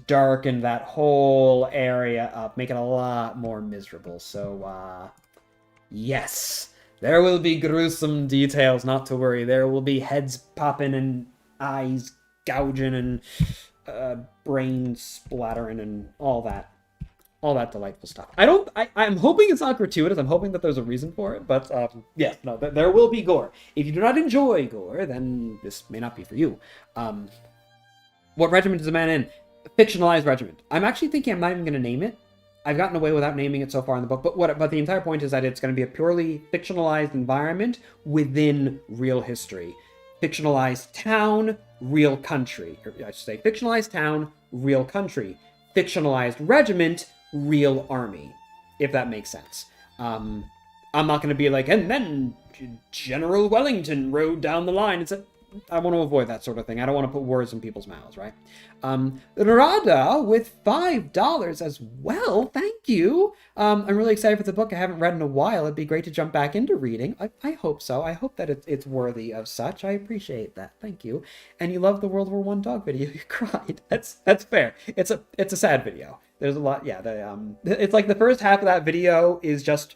darkened that whole area up, make it a lot more miserable. So, yes, there will be gruesome details, not to worry. There will be heads popping and eyes gouging and brain splattering and all that delightful stuff. I'm hoping it's not gratuitous. I'm hoping that there's a reason for it, but there will be gore. If you do not enjoy gore, then this may not be for you. What regiment is the man in? Fictionalized regiment. I'm actually thinking I'm not even going to name it. I've gotten away without naming it so far in the book, but the entire point is that it's going to be a purely fictionalized environment within real history. Fictionalized town, real country. Or I should say fictionalized town, real country. Fictionalized regiment, real army. If that makes sense. I'm not going to be like, and then General Wellington rode down the line. I want to avoid that sort of thing. I don't want to put words in people's mouths, right? Rada with $5 as well. Thank you. I'm really excited for the book. I haven't read in a while. It'd be great to jump back into reading. I hope so. I hope that it's worthy of such. I appreciate that. Thank you. And you love the World War I dog video. You cried. That's fair. It's a sad video. There's a lot. Yeah. It's like the first half of that video is just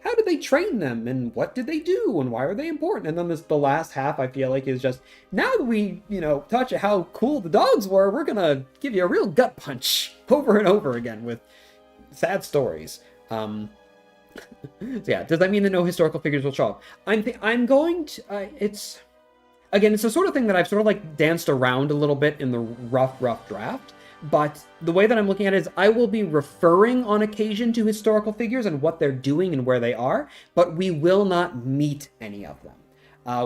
how did they train them, and what did they do, and why are they important? And then the last half, I feel like, is just, now that we, touch how cool the dogs were, we're gonna give you a real gut punch over and over again with sad stories. So yeah, does that mean that no historical figures will show up? I'm going to, it's the sort of thing that I've sort of like danced around a little bit in the rough draft. But the way that I'm looking at it is I will be referring on occasion to historical figures and what they're doing and where they are, but we will not meet any of them.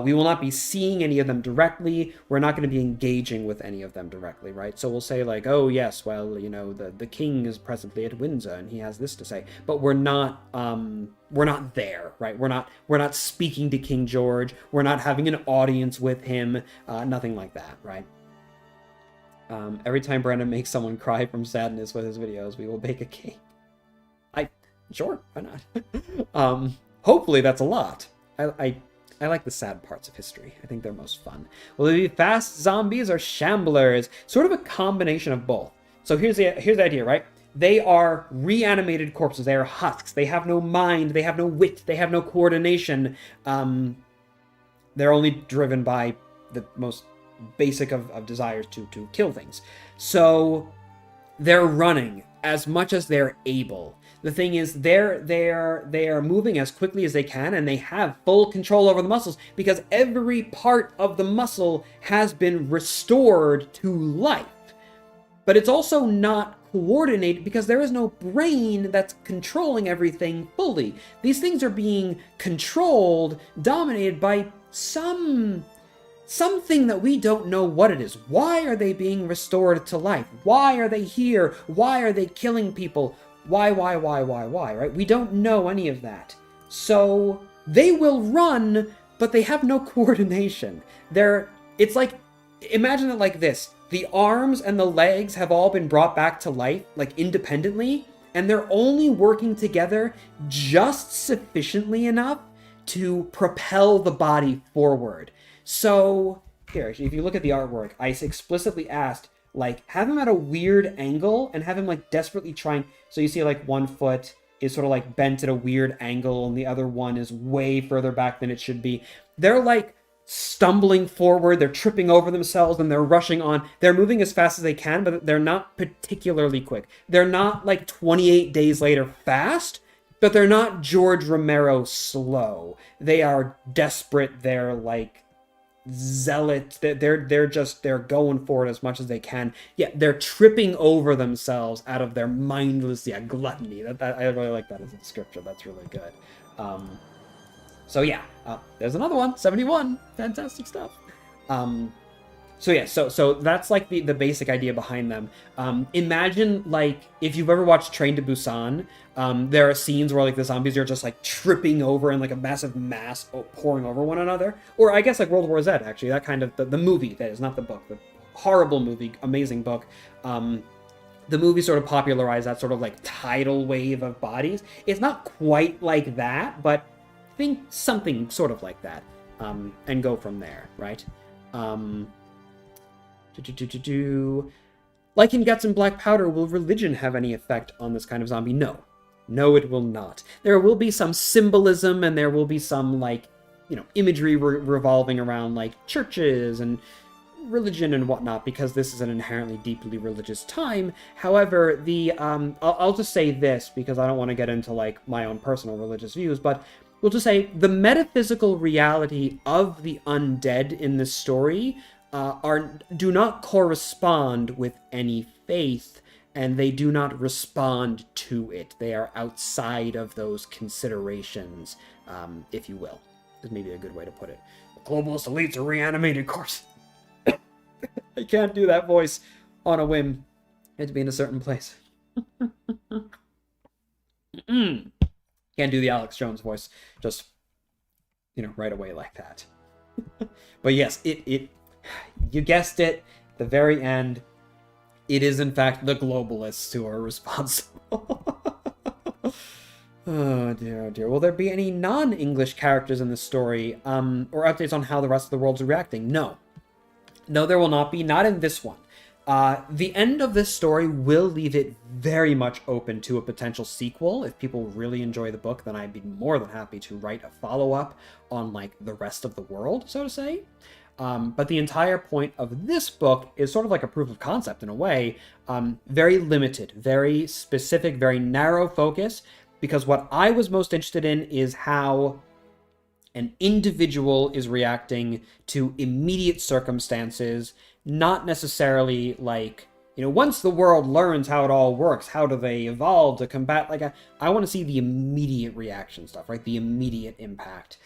We will not be seeing any of them directly. We're not going to be engaging with any of them directly, right? So we'll say like, oh yes, well, the king is presently at Windsor and he has this to say, but we're not there, right? We're not speaking to King George. We're not having an audience with him. Nothing like that, right? Every time Brandon makes someone cry from sadness with his videos, we will bake a cake. Sure, why not? Hopefully that's a lot. I like the sad parts of history. I think they're most fun. Will they be fast zombies or shamblers? Sort of a combination of both. So here's the idea, right? They are reanimated corpses. They are husks. They have no mind. They have no wit. They have no coordination. They're only driven by the most basic of desires to kill things. So they're running as much as they're able. The thing is, they are moving as quickly as they can, and they have full control over the muscles because every part of the muscle has been restored to life. But it's also not coordinated because there is no brain that's controlling everything fully. These things are being controlled, dominated by something that we don't know what it is. Why are they being restored to life? Why are they here? Why are they killing people? Why, right? We don't know any of that. So they will run, but they have no coordination. It's like, imagine it like this. The arms and the legs have all been brought back to life, like independently, and they're only working together just sufficiently enough to propel the body forward. So, here, if you look at the artwork, I explicitly asked, like, have him at a weird angle and have him, like, desperately trying. So you see, like, one foot is sort of, like, bent at a weird angle and the other one is way further back than it should be. They're, like, stumbling forward, they're tripping over themselves, and they're rushing on. They're moving as fast as they can, but they're not particularly quick. They're not, like, 28 days later fast, but they're not George Romero slow. They are desperate, they're, like, zealots. They're going for it as much as they can. Yeah, they're tripping over themselves out of their mindless gluttony. That I really like that as a description. That's really good. So yeah, there's another one, 71. Fantastic stuff. So that's like the basic idea behind them. Imagine, like, if you've ever watched Train to Busan, there are scenes where, like, the zombies are just, like, tripping over in, like, a massive mass pouring over one another. Or I guess, like, World War Z, actually. That kind of, the movie, that is, not the book. The horrible movie, amazing book. The movie sort of popularized that sort of, like, tidal wave of bodies. It's not quite like that, but think something sort of like that. And go from there, right? Like in Guts and Black Powder, will religion have any effect on this kind of zombie? No. No, it will not. There will be some symbolism, and there will be some, like, imagery revolving around, like, churches and religion and whatnot, because this is an inherently deeply religious time. However, I'll just say this, because I don't want to get into, like, my own personal religious views, but we'll just say the metaphysical reality of the undead in this story do not correspond with any faith, and they do not respond to it. They are outside of those considerations, if you will. Is maybe a good way to put it. The globalist elites are reanimated corpses. I can't do that voice on a whim. I had to be in a certain place. Can't do the Alex Jones voice just, right away like that. But yes, you guessed it, the very end, it is in fact the globalists who are responsible. Oh dear, oh dear. Will there be any non-English characters in this story, or updates on how the rest of the world's reacting? No. No, there will not be. Not in this one. The end of this story will leave it very much open to a potential sequel. If people really enjoy the book, then I'd be more than happy to write a follow-up on, like, the rest of the world, so to say. But the entire point of this book is sort of like a proof of concept in a way. Very limited, very specific, very narrow focus, because what I was most interested in is how an individual is reacting to immediate circumstances, not necessarily like, once the world learns how it all works, how do they evolve to combat, like, I want to see the immediate reaction stuff, right? The immediate impact.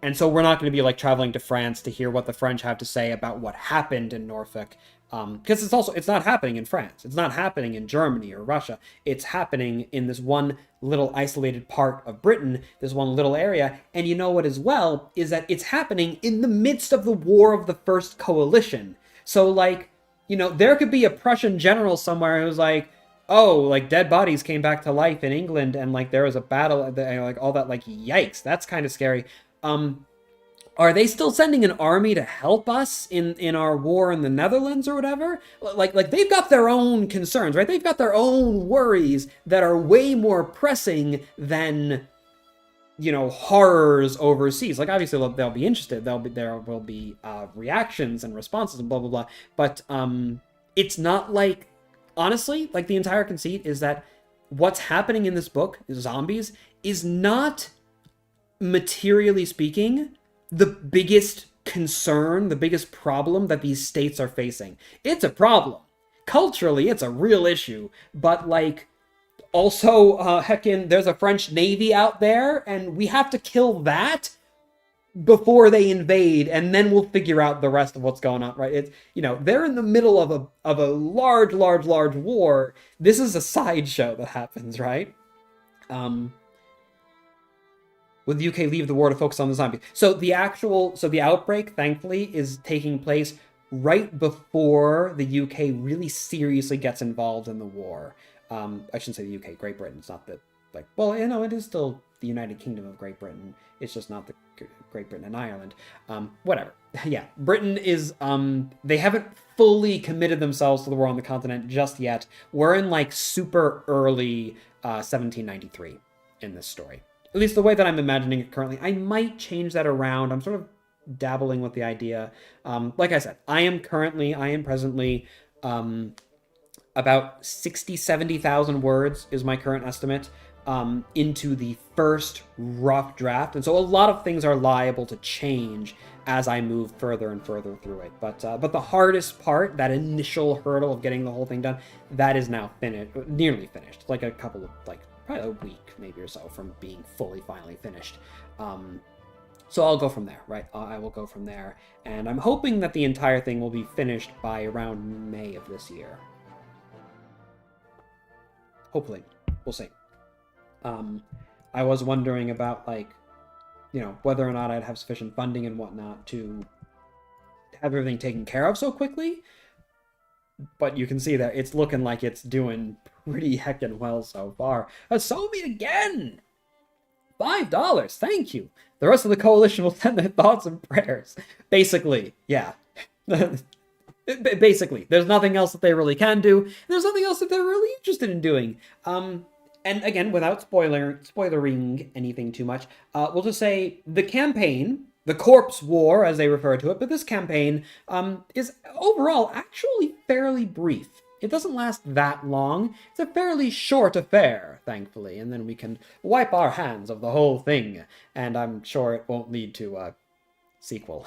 And so we're not going to be like traveling to France to hear what the French have to say about what happened in Norfolk. Because it's not happening in France. It's not happening in Germany or Russia. It's happening in this one little isolated part of Britain, this one little area. And you know what as well is that it's happening in the midst of the War of the First Coalition. So, like, there could be a Prussian general somewhere who's like, oh, like, dead bodies came back to life in England, and, like, there was a battle, like, all that, like, yikes, that's kind of scary. Are they still sending an army to help us in our war in the Netherlands or whatever? Like they've got their own concerns, right? They've got their own worries that are way more pressing than, horrors overseas. Like, obviously they'll be interested. There will be reactions and responses and blah blah blah. But it's not like, honestly, like, the entire conceit is that what's happening in this book, zombies, is not, materially speaking, the biggest concern, the biggest problem that these states are facing. It's a problem. Culturally, it's a real issue. But, like, also, heckin', there's a French Navy out there, and we have to kill that before they invade, and then we'll figure out the rest of what's going on, right? It's, they're in the middle of a large war. This is a sideshow that happens, right? Would the UK leave the war to focus on the zombies? So the outbreak, thankfully, is taking place right before the UK really seriously gets involved in the war. I shouldn't say the UK, Great Britain. It's not the, like, well, it is still the United Kingdom of Great Britain. It's just not the Great Britain and Ireland. Whatever. Yeah, Britain is, they haven't fully committed themselves to the war on the continent just yet. We're in, like, super early 1793 in this story. At least the way that I'm imagining it currently. I might change that around. I'm sort of dabbling with the idea. Like I said, I am presently about 70,000 words is my current estimate into the first rough draft. And so a lot of things are liable to change as I move further and further through it. But the hardest part, that initial hurdle of getting the whole thing done, that is now finished, nearly finished. Like a couple of, like, probably a week maybe or so from being finally finished. So I'll go from there, right? I will go from there. And I'm hoping that the entire thing will be finished by around May of this year. Hopefully. We'll see. I was wondering about, like, whether or not I'd have sufficient funding and whatnot to have everything taken care of so quickly. But you can see that it's looking like it's doing pretty heckin' well so far. So me again! $5, thank you! The rest of the coalition will send their thoughts and prayers. Basically, yeah. Basically, there's nothing else that they really can do. There's nothing else that they're really interested in doing. And again, without spoilering anything too much, we'll just say the campaign, the Corpse War, as they refer to it, but this campaign is overall actually fairly brief. It doesn't last that long. It's a fairly short affair, thankfully, and then we can wipe our hands of the whole thing, and I'm sure it won't lead to a sequel.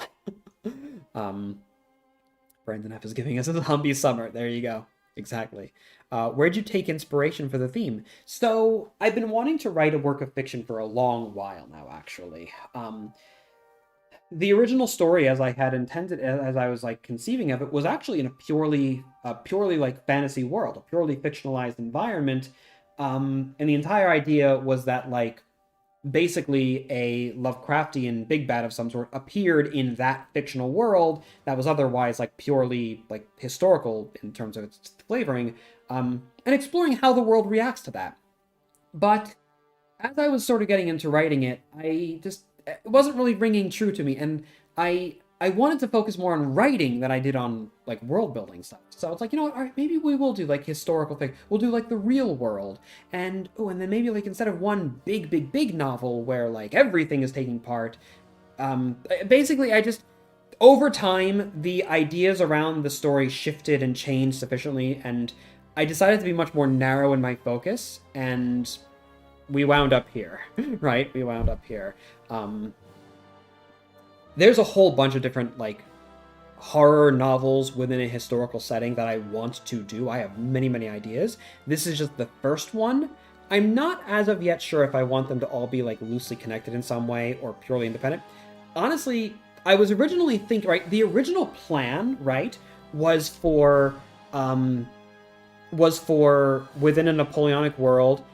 Brandon F. is giving us a zombie summer. There you go. Exactly. Where'd you take inspiration for the theme? So, I've been wanting to write a work of fiction for a long while now, actually. The original story, as I had intended, as I was, like, conceiving of it, was actually in a purely like fantasy world, a purely fictionalized environment. And the entire idea was that, like, basically a Lovecraftian big bad of some sort appeared in that fictional world that was otherwise, like, purely, like, historical in terms of its flavoring, and exploring how the world reacts to that. But as I was sort of getting into writing it, it wasn't really ringing true to me, and I I wanted to focus more on writing than I did on like world building stuff. So it's like, you know what, all right, maybe we will do like historical thing. We'll do like the real world. And and then maybe like instead of one big novel where like everything is taking part, basically I just over time the ideas around the story shifted and changed sufficiently, and I decided to be much more narrow in my focus, and we wound up here. Right? We wound up here. There's a whole bunch of different like horror novels within a historical setting that I want to do. I have many ideas. This is just the first one. I'm not as of yet sure if I want them to all be like loosely connected in some way or purely independent. Honestly, I was originally thinking, right, the original plan, right, was for within a Napoleonic world,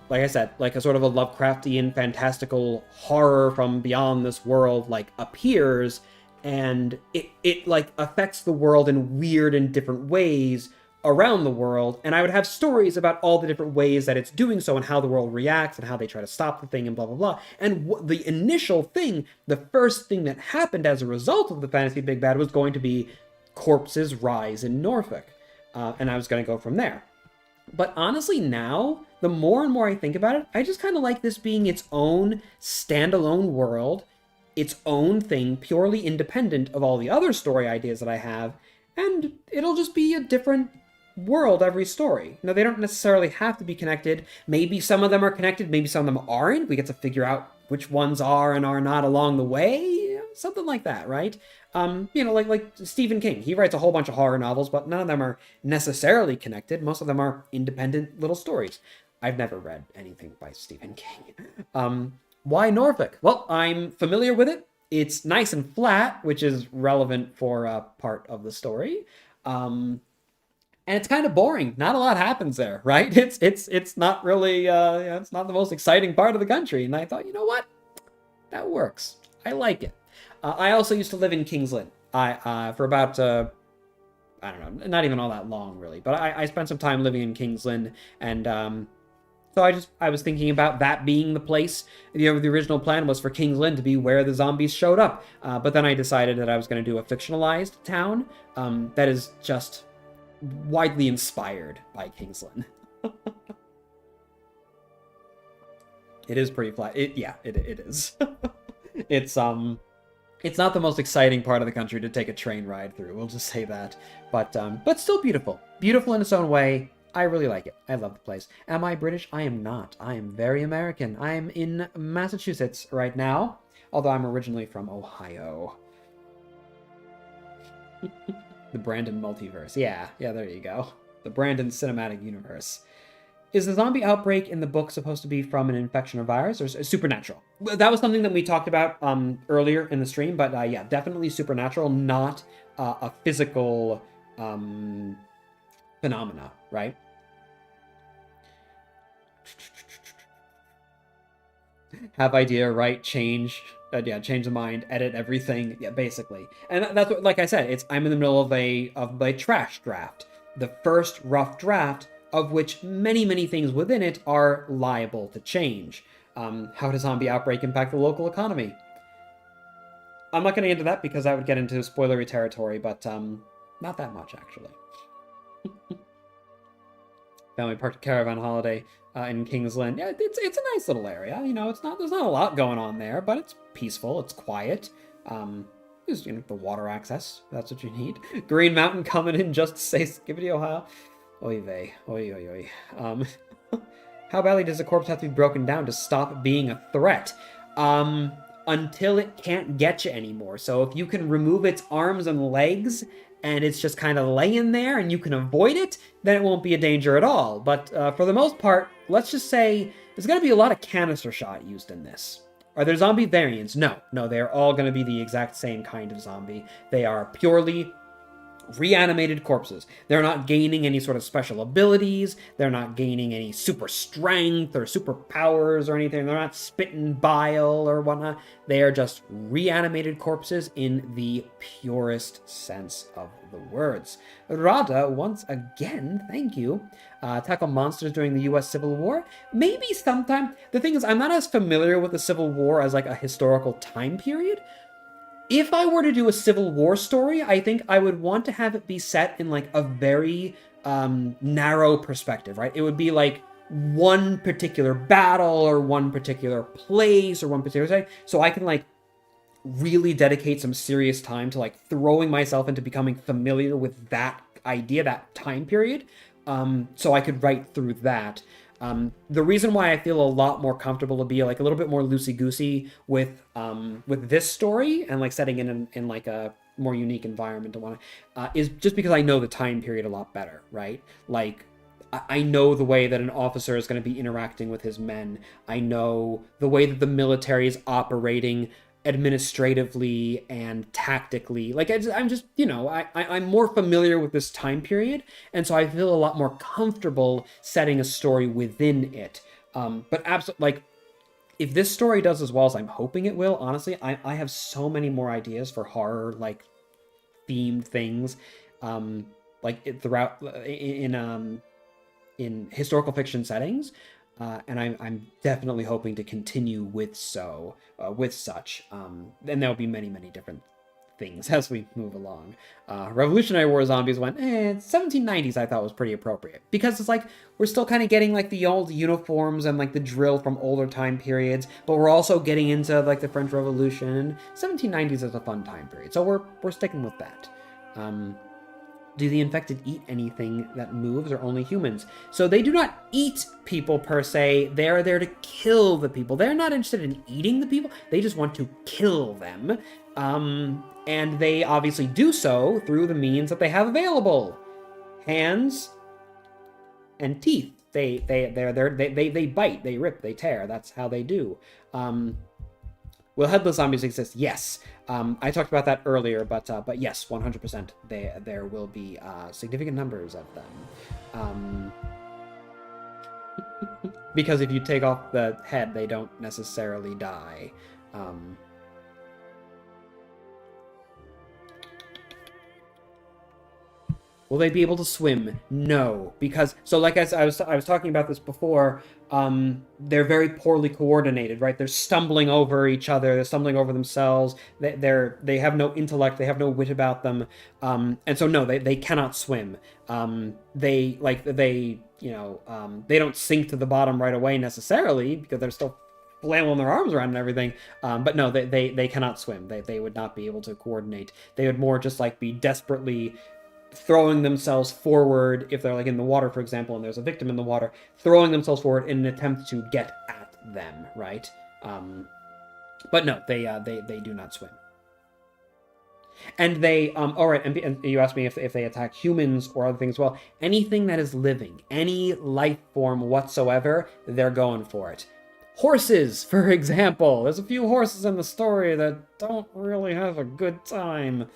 like I said, like a sort of a Lovecraftian fantastical horror from beyond this world like appears, and it like affects the world in weird and different ways around the world, and I would have stories about all the different ways that it's doing so and how the world reacts and how they try to stop the thing and blah blah blah. And the initial thing, the first thing that happened as a result of the Fantasy Big Bad was going to be corpses rise in Norfolk, and I was going to go from there. But honestly, now, the more and more I think about it, I just kind of like this being its own standalone world, its own thing, purely independent of all the other story ideas that I have, and it'll just be a different world every story. Now, they don't necessarily have to be connected. Maybe some of them are connected, maybe some of them aren't. We get to figure out which ones are and are not along the way. Something like that, right? Like Stephen King. He writes a whole bunch of horror novels, but none of them are necessarily connected. Most of them are independent little stories. I've never read anything by Stephen King. Why Norfolk? Well, I'm familiar with it. It's nice and flat, which is relevant for a part of the story. And it's kind of boring. Not a lot happens there, right? It's not really it's not the most exciting part of the country. And I thought, you know what? That works. I like it. I also used to live in King's Lynn. For about I don't know, not even all that long really, but I spent some time living in King's Lynn, and so I was thinking about that being the place. The original plan was for King's Lynn to be where the zombies showed up, but then I decided that I was going to do a fictionalized town that is just widely inspired by King's Lynn. It is pretty flat. It is. It's not the most exciting part of the country to take a train ride through. We'll just say that. But still beautiful. Beautiful in its own way. I really like it. I love the place. Am I British? I am not. I am very American. I am in Massachusetts right now, although I'm originally from Ohio. The Brandon multiverse. Yeah, there you go. The Brandon cinematic universe. Is the zombie outbreak in the book supposed to be from an infection or virus, or supernatural? That was something that we talked about earlier in the stream, but yeah, definitely supernatural, not a physical phenomena, right? Have idea, right? Change the mind, edit everything, yeah, basically. And that's what, like I said, I'm in the middle of a trash draft, the first rough draft, of which many things within it are liable to change. How does zombie outbreak impact the local economy? I'm not going to get into that because that would get into spoilery territory, but not that much, actually. Family parked caravan holiday in King's Lynn. Yeah, it's a nice little area. You know, there's not a lot going on there, but it's peaceful, it's quiet. There's the water access. That's what you need. Green Mountain coming in just to say Skibbity, Ohio. Oy vey. Oy. How badly does a corpse have to be broken down to stop being a threat? Until it can't get you anymore. So if you can remove its arms and legs, and it's just kind of laying there, and you can avoid it, then it won't be a danger at all. But for the most part, let's just say there's going to be a lot of canister shot used in this. Are there zombie variants? No, they're all going to be the exact same kind of zombie. They are purely reanimated corpses. They're not gaining any sort of special abilities. They're not gaining any super strength or superpowers or anything. They're not spitting bile or whatnot. They are just reanimated corpses in the purest sense of the words. Rada, once again, thank you. Tackle monsters during the U.S. Civil War. Maybe sometime. The thing is, I'm not as familiar with the Civil War as like a historical time period. If I were to do a Civil War story, I think I would want to have it be set in like a very narrow perspective, right? It would be like one particular battle or one particular place or one particular thing, so I can like really dedicate some serious time to like throwing myself into becoming familiar with that idea, that time period, so I could write through that. The reason why I feel a lot more comfortable to be like a little bit more loosey-goosey with this story and like setting in like a more unique environment to want to is just because I know the time period a lot better, right? Like I know the way that an officer is going to be interacting with his men. I know the way that the military is operating administratively and tactically. Like I'm just, you know, I'm more familiar with this time period, and so I feel a lot more comfortable setting a story within it. But absolutely, like if this story does as well as I'm hoping it will, honestly, I have so many more ideas for horror like themed things, throughout in historical fiction settings. And I'm definitely hoping to continue with such. And there'll be many, many different things as we move along. Revolutionary War Zombies went, 1790s I thought was pretty appropriate. Because it's like, we're still kind of getting like the old uniforms and like the drill from older time periods, but we're also getting into like the French Revolution. 1790s is a fun time period, so we're sticking with that. Do the infected eat anything that moves or only humans? So they do not eat people per se. They are there to kill the people. They're not interested in eating the people. They just want to kill them. And they obviously do so through the means that they have available. Hands and teeth. They bite, they rip, they tear. That's how they do. Will headless zombies exist? Yes. I talked about that earlier, but yes, 100%. There will be significant numbers of them. Because if you take off the head, they don't necessarily die. Will they be able to swim? No, because so like I was talking about this before. They're very poorly coordinated, right? They're stumbling over each other. They're stumbling over themselves. They have no intellect. They have no wit about them. And so no, they cannot swim. They don't sink to the bottom right away necessarily because they're still flailing their arms around and everything. But no, they cannot swim. They would not be able to coordinate. They would more just like be desperately throwing themselves forward if they're like in the water, for example, and there's a victim in the water, throwing themselves forward in an attempt to get at them, right? But no, they do not swim. And they all right, and you asked me if they attack humans or other things. Well, anything that is living, any life form whatsoever, they're going for it. Horses, for example. There's a few horses in the story that don't really have a good time.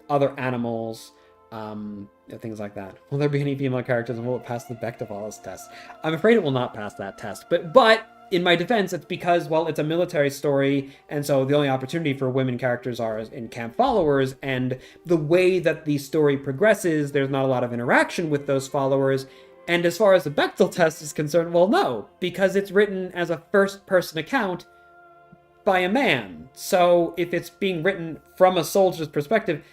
Other animals, things like that. Will there be any female characters and will it pass the Bechdel test? I'm afraid it will not pass that test. But in my defense, it's because, well, it's a military story, and so the only opportunity for women characters are in camp followers, and the way that the story progresses, there's not a lot of interaction with those followers. And as far as the Bechdel test is concerned, well, no, because it's written as a first-person account by a man. So if it's being written from a soldier's perspective,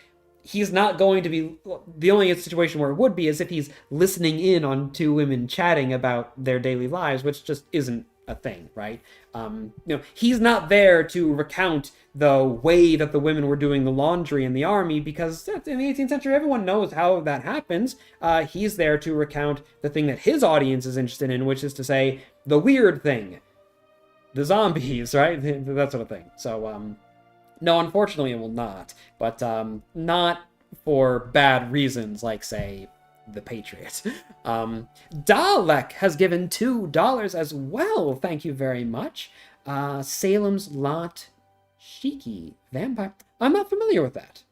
he's not going to be... The only situation where it would be is if he's listening in on two women chatting about their daily lives, which just isn't a thing, right? He's not there to recount the way that the women were doing the laundry in the army, because in the 18th century, everyone knows how that happens. He's there to recount the thing that his audience is interested in, which is to say, the weird thing. The zombies, right? That sort of thing. So, no, unfortunately it will not. But not for bad reasons, like, say, the Patriot. Dalek has given $2 as well. Thank you very much. Salem's Lot Shiki Vampire. I'm not familiar with that.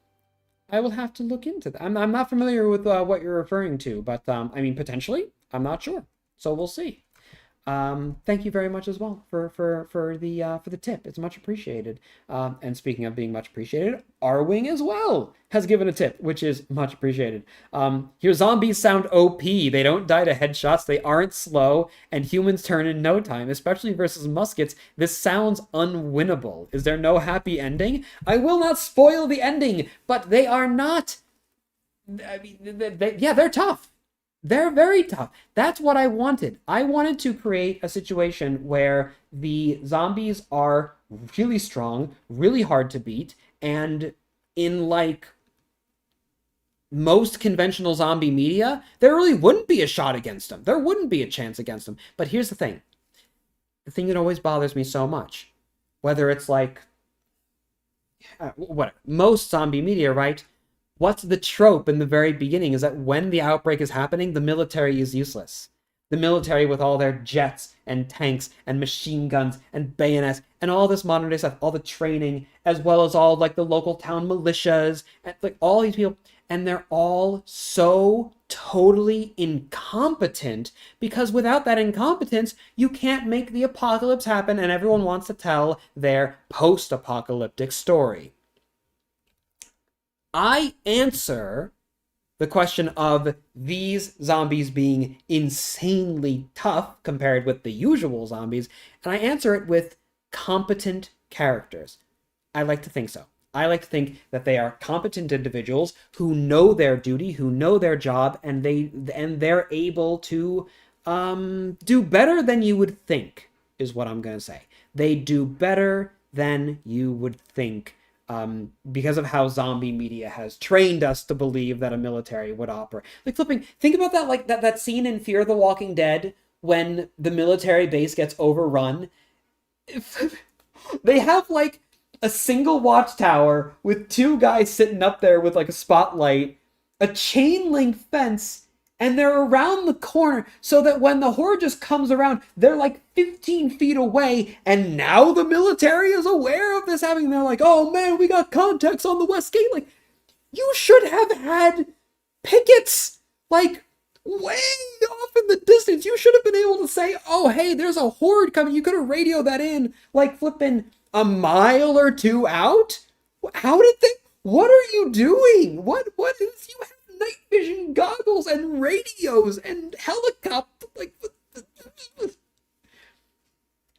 I will have to look into that. I'm not familiar with what you're referring to, but I mean, potentially. I'm not sure. So we'll see. Thank you very much as well for the tip. It's much appreciated. And speaking of being much appreciated, Arwing as well has given a tip, which is much appreciated. Your zombies sound OP. They don't die to headshots. They aren't slow, and humans turn in no time, especially versus muskets. This sounds unwinnable. Is there no happy ending? I will not spoil the ending, but they are not. I mean, yeah, they're tough. They're very tough. That's what I wanted. I wanted to create a situation where the zombies are really strong, really hard to beat, and in like most conventional zombie media, there really wouldn't be a shot against them. There wouldn't be a chance against them. But here's the thing. The thing that always bothers me so much, whether it's like what most zombie media, right? What's the trope in the very beginning is that when the outbreak is happening, the military is useless. The military with all their jets and tanks and machine guns and bayonets and all this modern day stuff, all the training, as well as all like the local town militias and like all these people, and they're all so totally incompetent because without that incompetence, you can't make the apocalypse happen and everyone wants to tell their post-apocalyptic story. I answer the question of these zombies being insanely tough compared with the usual zombies, and I answer it with competent characters. I like to think so. I like to think that they are competent individuals who know their duty, who know their job, and they're able to do better than you would think, is what I'm gonna say. They do better than you would think because of how zombie media has trained us to believe that a military would operate. Like flipping, think about that, like that scene in Fear the Walking Dead when the military base gets overrun. They have like a single watchtower with two guys sitting up there with like a spotlight, a chain link fence, and they're around the corner so that when the horde just comes around, they're like 15 feet away, and now the military is aware of this happening. They're like, oh man, we got contacts on the West Gate. Like, you should have had pickets, like, way off in the distance. You should have been able to say, oh, hey, there's a horde coming. You could have radioed that in, like, flipping a mile or two out. How did they? What are you doing? What is you have night vision goggles and radios and helicopter like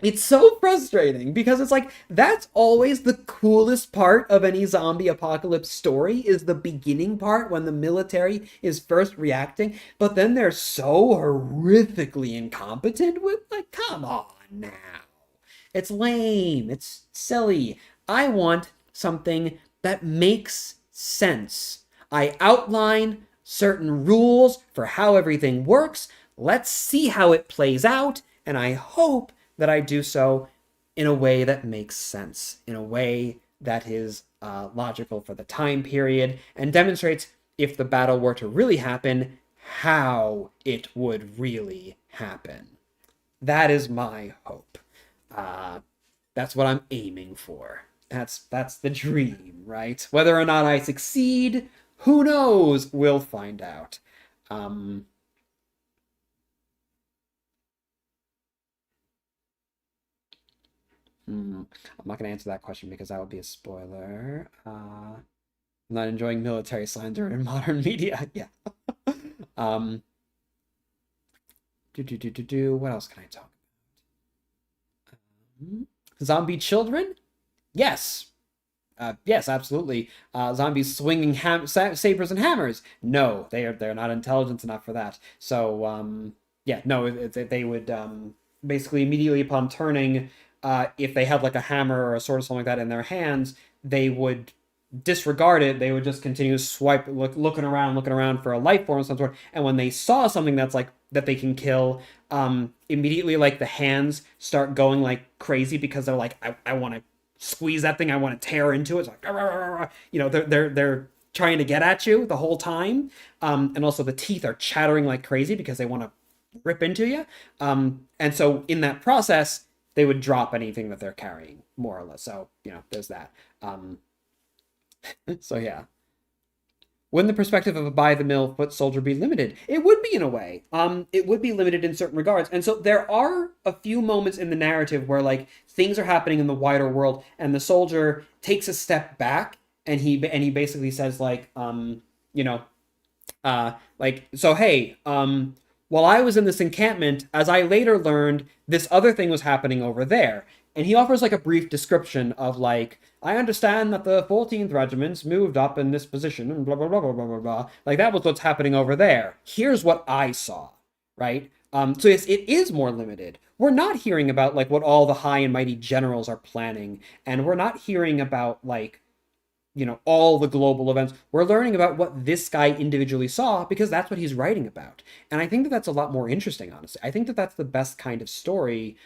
it's so frustrating because it's like that's always the coolest part of any zombie apocalypse story is the beginning part when the military is first reacting, but then they're so horrifically incompetent with like come on now. It's lame, it's silly. I want something that makes sense. I outline certain rules for how everything works. Let's see how it plays out, and I hope that I do so in a way that makes sense, in a way that is logical for the time period, and demonstrates if the battle were to really happen, how it would really happen. That is my hope. That's what I'm aiming for. That's the dream, right? Whether or not I succeed, who knows? We'll find out. I'm not going to answer that question because that would be a spoiler. I'm not enjoying military slander in modern media. Yeah. um. What else can I talk about? Zombie children? Yes. Yes, absolutely. Zombies swinging sabers and hammers. No, they're not intelligent enough for that. So yeah, no, they would basically immediately upon turning, if they had like a hammer or a sword or something like that in their hands, they would disregard it. They would just continue looking around for a life form of some sort. And when they saw something that's like that they can kill, immediately like the hands start going like crazy because they're like, I want to squeeze that thing. I want to tear into it. It's like, you know, they're trying to get at you the whole time. And also the teeth are chattering like crazy because they want to rip into you. And so in that process, they would drop anything that they're carrying, more or less. So, you know, there's that. So yeah. Wouldn't the perspective of a by-the-mill foot soldier be limited? It would be in a way. It would be limited in certain regards. And so there are a few moments in the narrative where like things are happening in the wider world and the soldier takes a step back and he basically says like you know, like, so hey, while I was in this encampment, as I later learned, this other thing was happening over there. And he offers like a brief description of like, I understand that the 14th regiments moved up in this position and blah blah blah blah blah blah blah. Like that was what's happening over there. Here's what I saw, right? So yes, it is more limited. We're not hearing about like what all the high and mighty generals are planning, and we're not hearing about like all the global events. We're learning about what this guy individually saw because that's what he's writing about. And I think that that's a lot more interesting, honestly. I think that that's the best kind of story,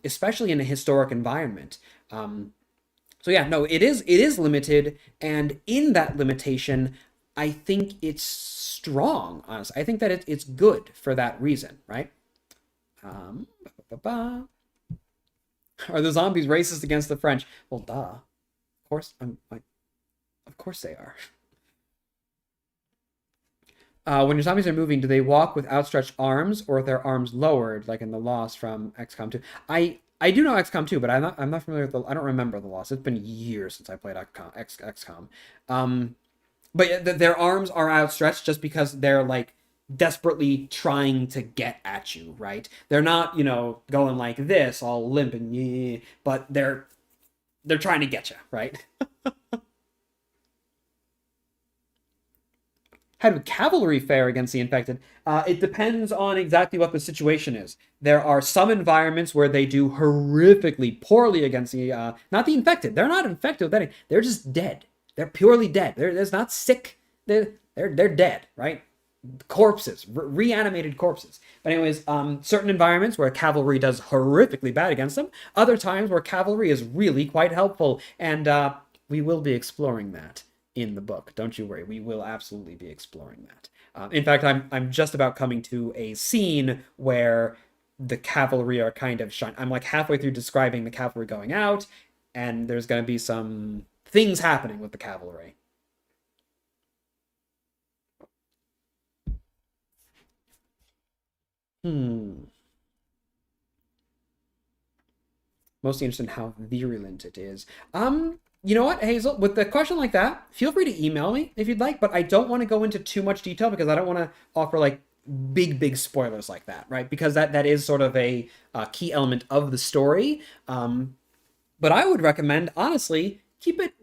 especially in a historic environment. So yeah, no, it is limited, and in that limitation, I think it's strong, honestly. I think that it's good for that reason, right? Um, Are the zombies racist against the French? Well, duh. Of course, of course they are. When your zombies are moving, do they walk with outstretched arms or with their arms lowered, like in the Lost from XCOM 2? I do know XCOM 2, but I'm not familiar with I don't remember the Lost. It's been years since I played XCOM. But their arms are outstretched just because they're like desperately trying to get at you, right? They're not, going like this, all limp and yeah, but they're trying to get you, right? How do cavalry fare against the infected? It depends on exactly what the situation is. There are some environments where they do horrifically poorly against the not the infected. They're not infected with anything. They're just dead. They're purely dead. They're not sick. They're dead, right? Corpses, reanimated corpses. But anyways, certain environments where cavalry does horrifically bad against them. Other times where cavalry is really quite helpful, and we will be exploring that in the book. Don't you worry. We will absolutely be exploring that. In fact, I'm just about coming to a scene where the cavalry are kind of I'm like halfway through describing the cavalry going out, and there's going to be some things happening with the cavalry. Mostly interested in how virulent it is. You know what, Hazel? With a question like that, feel free to email me if you'd like, but I don't want to go into too much detail because I don't want to offer like big spoilers like that, right? Because that is sort of a key element of the story. But I would recommend, honestly, keep it,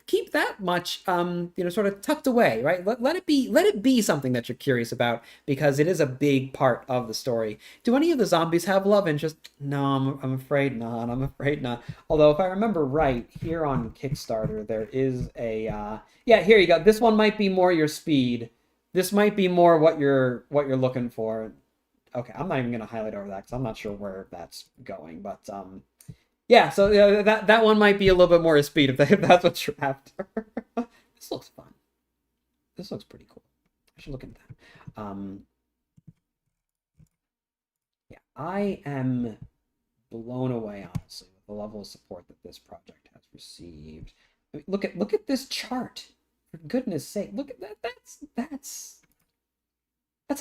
keep that much, sort of tucked away, right? Let it be something that you're curious about because it is a big part of the story. Do any of the zombies have love interest? No, I'm afraid not. I'm afraid not. Although if I remember right, here on Kickstarter there is a, yeah, here you go. This one might be more your speed. This might be more what you're looking for. Okay, I'm not even gonna highlight over that because I'm not sure where that's going, but yeah, so that one might be a little bit more speed if that's what you're after. This looks fun. This looks pretty cool. I should look into that. Yeah, I am blown away, honestly, with the level of support that this project has received. I mean, look at this chart. For goodness sake, look at that. That's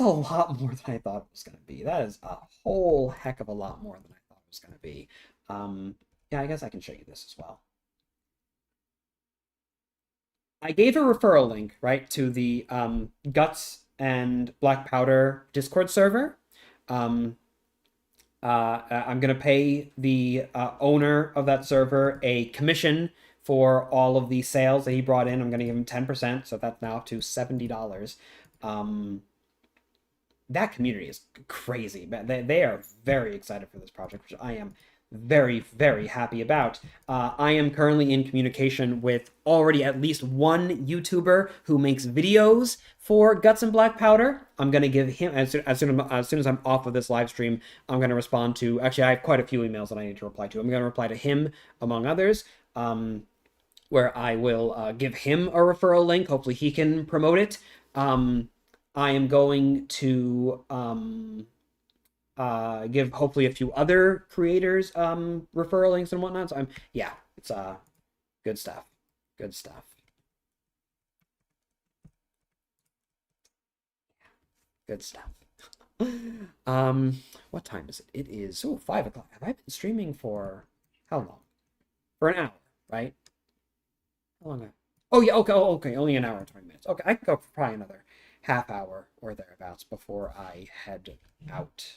a lot more than I thought it was going to be. That is a whole heck of a lot more than I thought it was going to be. Yeah, I guess I can show you this as well. I gave a referral link, right, to the Guts and Black Powder Discord server. I'm going to pay the owner of that server a commission for all of the sales that he brought in. I'm going to give him 10%, so that's now up to $70. That community is crazy. They are very excited for this project, which I am very happy about. I am currently in communication with already at least one YouTuber who makes videos for Guts and Black Powder. I'm going to give him, as soon as I'm off of this live stream, I'm going to respond to, actually I have quite a few emails that I need to reply to. I'm going to reply to him, among others, where I will give him a referral link. Hopefully he can promote it. I am going to give hopefully a few other creators referral links and whatnot. So yeah, it's good stuff. Good stuff. Good stuff. What time is it? It is 5 o'clock. Have I been streaming for how long? For an hour, right? How long? Oh yeah, okay, okay, only an hour and 20 minutes. Okay, I can go for probably another half hour or thereabouts before I head out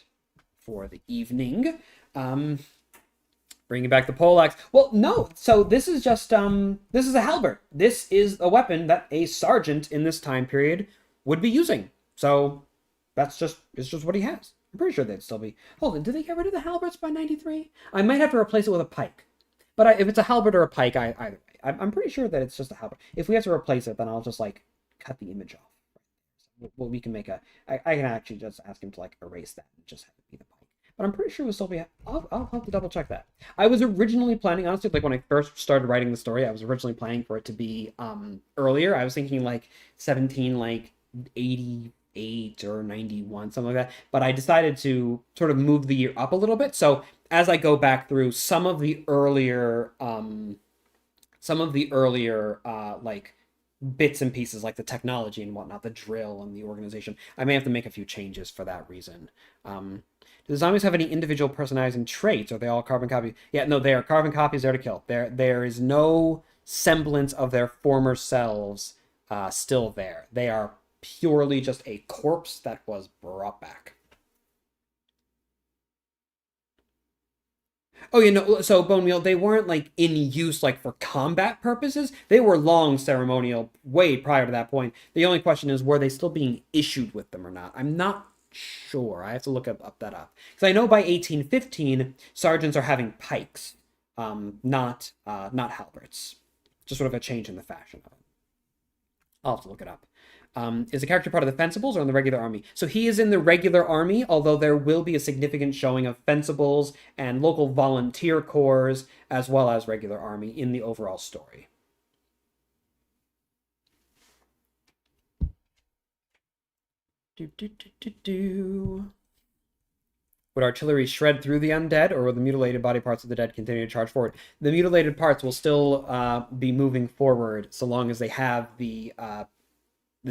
for the evening. Bringing back the poleaxe. Well, no. So this is just this is a halberd. This is a weapon that a sergeant in this time period would be using. So it's just what he has. I'm pretty sure they'd still be. Hold on, did they get rid of the halberds by 93? I might have to replace it with a pike. But if it's a halberd or a pike, either way, I'm pretty sure that it's just a halberd. If we have to replace it, then I'll just like cut the image off. Well, we can make a. I can actually just ask him to like erase that and just have it be the pike. But I'm pretty sure we'll still be. I'll have to double check that. I was originally planning, honestly, like when I first started writing the story, I was originally planning for it to be earlier. I was thinking like 17, like 88 or 91, something like that. But I decided to sort of move the year up a little bit. So as I go back through some of the earlier like bits and pieces, like the technology and whatnot, the drill and the organization, I may have to make a few changes for that reason. Do the zombies have any individual personalizing traits? Are they all carbon copies? Yeah, no, they are carbon copies there to kill. There is no semblance of their former selves still there. They are purely just a corpse that was brought back. Oh, you know, so bone meal, they weren't like in use like for combat purposes. They were long ceremonial way prior to that point. The only question is, were they still being issued with them or not? I'm not sure. I have to look up that up. Because I know by 1815, sergeants are having pikes, not halberds. Just sort of a change in the fashion of it. I'll have to look it up. Is the character part of the Fencibles or in the regular army? So he is in the regular army, although there will be a significant showing of Fencibles and local volunteer corps, as well as regular army in the overall story. Would artillery shred through the undead, or will the mutilated body parts of the dead continue to charge forward? The mutilated parts will still be moving forward so long as they have the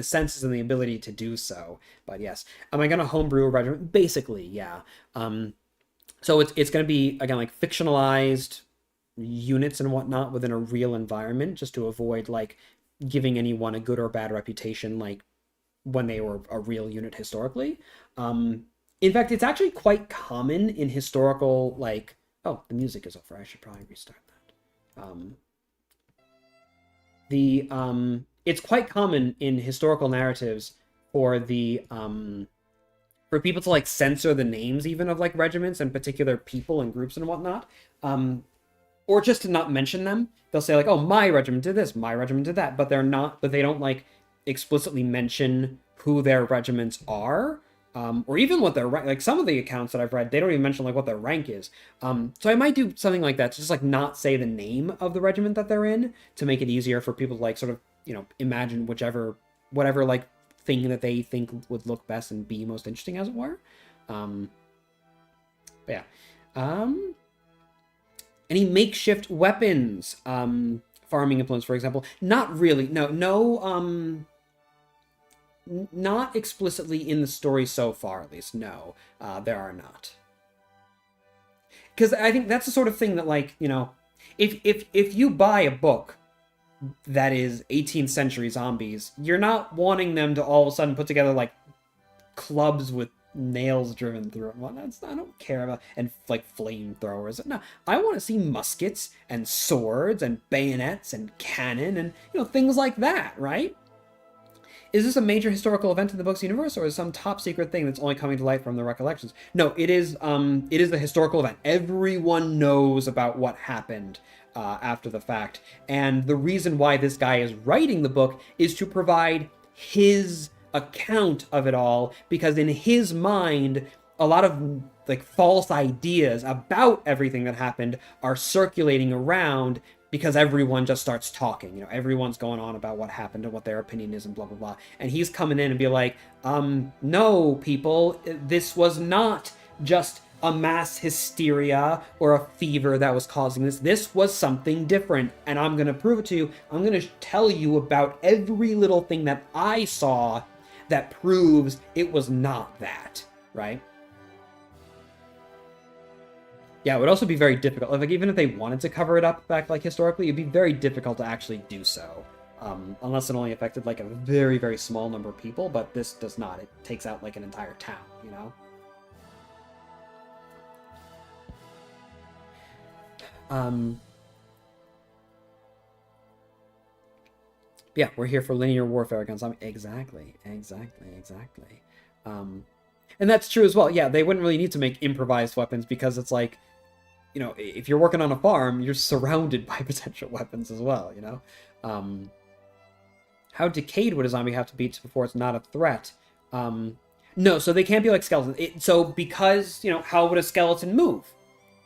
senses and the ability to do so. But yes, am I going to homebrew a regiment? Basically, yeah. So it's going to be, again, like fictionalized units and whatnot within a real environment, just to avoid like giving anyone a good or bad reputation, like when they were a real unit historically. In fact, it's actually quite common in historical, like, oh, the music is over. I should probably restart that. It's quite common in historical narratives for for people to like censor the names even of like regiments and particular people and groups and whatnot, or just to not mention them. They'll say like, oh, my regiment did this, my regiment did that, but they don't like explicitly mention who their regiments are. Or even what their rank, like some of the accounts that I've read, they don't even mention like what their rank is. So I might do something like that, to just like not say the name of the regiment that they're in, to make it easier for people to like sort of, you know, imagine whatever like thing that they think would look best and be most interesting, as it were. But yeah. Any makeshift weapons, farming implements, for example? Not really. No. Not explicitly in the story so far, at least. No, there are not. Because I think that's the sort of thing that, like, you know, if you buy a book that is 18th century zombies, you're not wanting them to all of a sudden put together like clubs with nails driven through them. I don't care about, and like flamethrowers. No, I want to see muskets and swords and bayonets and cannon and, you know, things like that, right? Is this a major historical event in the book's universe, or is some top secret thing that's only coming to light from the recollections? No, it is the historical event. Everyone knows about what happened after the fact. And the reason why this guy is writing the book is to provide his account of it all, because in his mind, a lot of like false ideas about everything that happened are circulating around, because everyone just starts talking. You know, everyone's going on about what happened and what their opinion is and blah, blah, blah. And he's coming in and be like, no, people, this was not just a mass hysteria or a fever that was causing this. This was something different, and I'm going to prove it to you. I'm going to tell you about every little thing that I saw that proves it was not that, right? Yeah, it would also be very difficult. Like, even if they wanted to cover it up back, like, historically, it'd be very difficult to actually do so. Unless it only affected, like, a very, very small number of people, but this does not. It takes out, like, an entire town, you know? Yeah, we're here for linear warfare against zombies. Exactly. And that's true as well. Yeah, they wouldn't really need to make improvised weapons because it's like, you know, if you're working on a farm, you're surrounded by potential weapons as well, you know? How decayed would a zombie have to be before it's not a threat? No, so they can't be like skeletons. So because, you know, how would a skeleton move?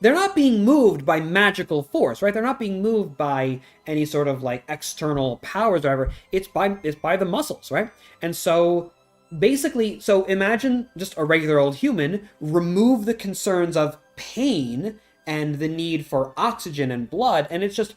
They're not being moved by magical force, right? They're not being moved by any sort of like external powers or whatever. It's by the muscles, right? And so basically, so imagine just a regular old human, remove the concerns of pain and the need for oxygen and blood, and it's just,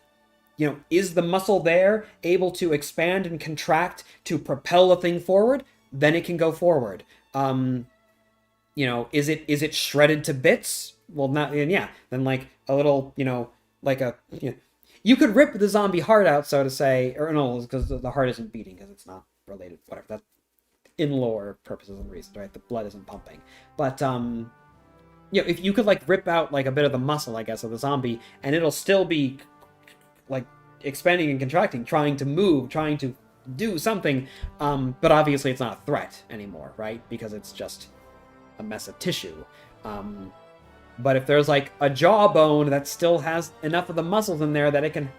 you know, is the muscle there able to expand and contract to propel a thing forward? Then it can go forward. You know, is it shredded to bits? Well, not, and yeah, then like a little, you know, like a, you know, you could rip the zombie heart out, so to say, or no, because the heart isn't beating because it's not related, whatever. That's in lore purposes and reasons, right? The blood isn't pumping, but you know, if you could like rip out like a bit of the muscle, I guess, of the zombie, and it'll still be like expanding and contracting, trying to move, trying to do something, but obviously it's not a threat anymore, right? Because it's just a mess of tissue. But if there's like a jawbone that still has enough of the muscles in there that it can,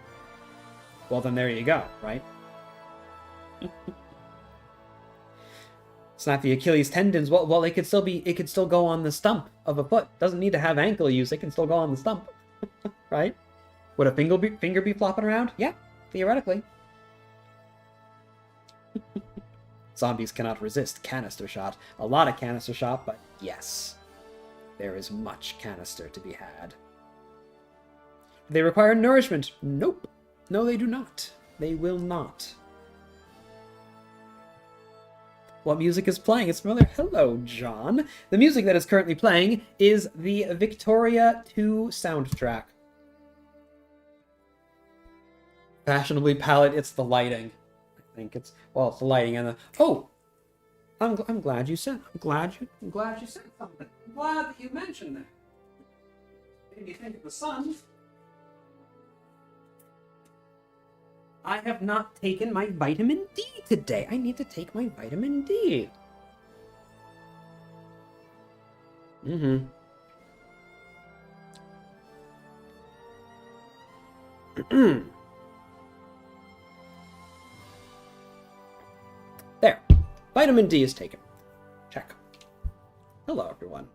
well, then there you go, right? Snap the Achilles tendons. Well, it could still go on the stump of a foot. Doesn't need to have ankle use. It can still go on the stump, right? Would a finger be flopping around? Yeah, theoretically. Zombies cannot resist canister shot. A lot of canister shot, but yes. There is much canister to be had. They require nourishment. Nope. No, they do not. They will not. What music is playing? It's familiar. Hello, John. The music that is currently playing is the Victoria 2 soundtrack. Fashionably pallid. It's the lighting. I think it's, well, it's the lighting and the, oh! I'm glad you said. I'm glad you said something. I'm glad that you mentioned that. Made me think of the sun. I have not taken my vitamin D today. I need to take my vitamin D. Mm-hmm. There. Vitamin D is taken. Check. Hello, everyone.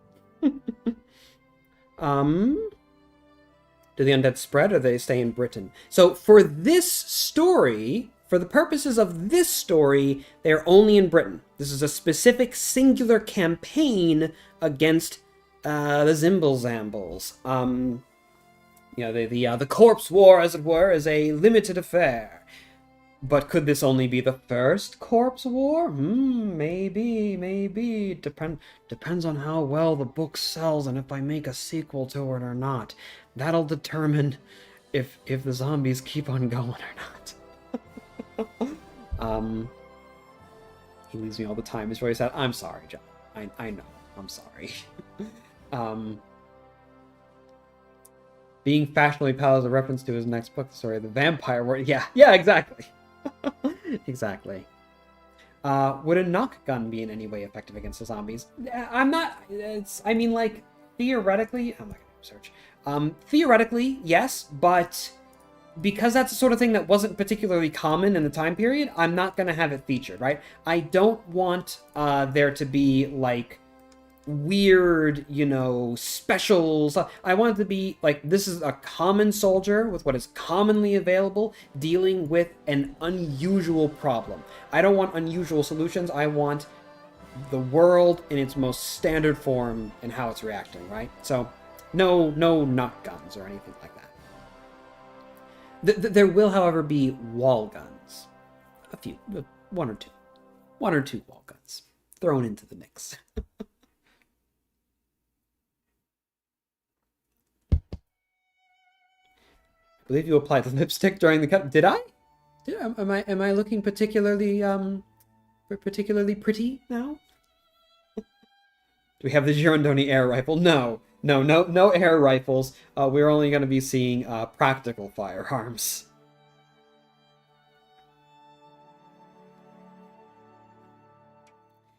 Do the undead spread or do they stay in Britain? So for this story, for the purposes of this story, they're only in Britain. This is a specific singular campaign against the Zimblezambles. You know, the Corpse War, as it were, is a limited affair. But could this only be the first Corpse War? Maybe. Depends on how well the book sells and if I make a sequel to it or not. That'll determine if the zombies keep on going or not. He leaves me all the time. He's very sad. I'm sorry, John. I know. I'm sorry. Being fashionably pale is a reference to his next book, the story of the vampire war. Yeah, exactly. Exactly. Would a knock gun be in any way effective against the zombies? I'm not. I mean, like, theoretically, I'm not gonna search. Theoretically, yes, but because that's the sort of thing that wasn't particularly common in the time period, I'm not gonna have it featured, right? I don't want there to be like weird, you know, specials. I want it to be like, this is a common soldier with what is commonly available dealing with an unusual problem. I don't want unusual solutions. I want the world in its most standard form and how it's reacting, right? So no knock guns or anything like that. There will, however, be wall guns. A few, one or two. one or two wall guns thrown into the mix. I believe you applied the lipstick during the cut. Did I? Am I looking particularly pretty now? Do we have the Girondoni air rifle? No air rifles. We're only going to be seeing practical firearms.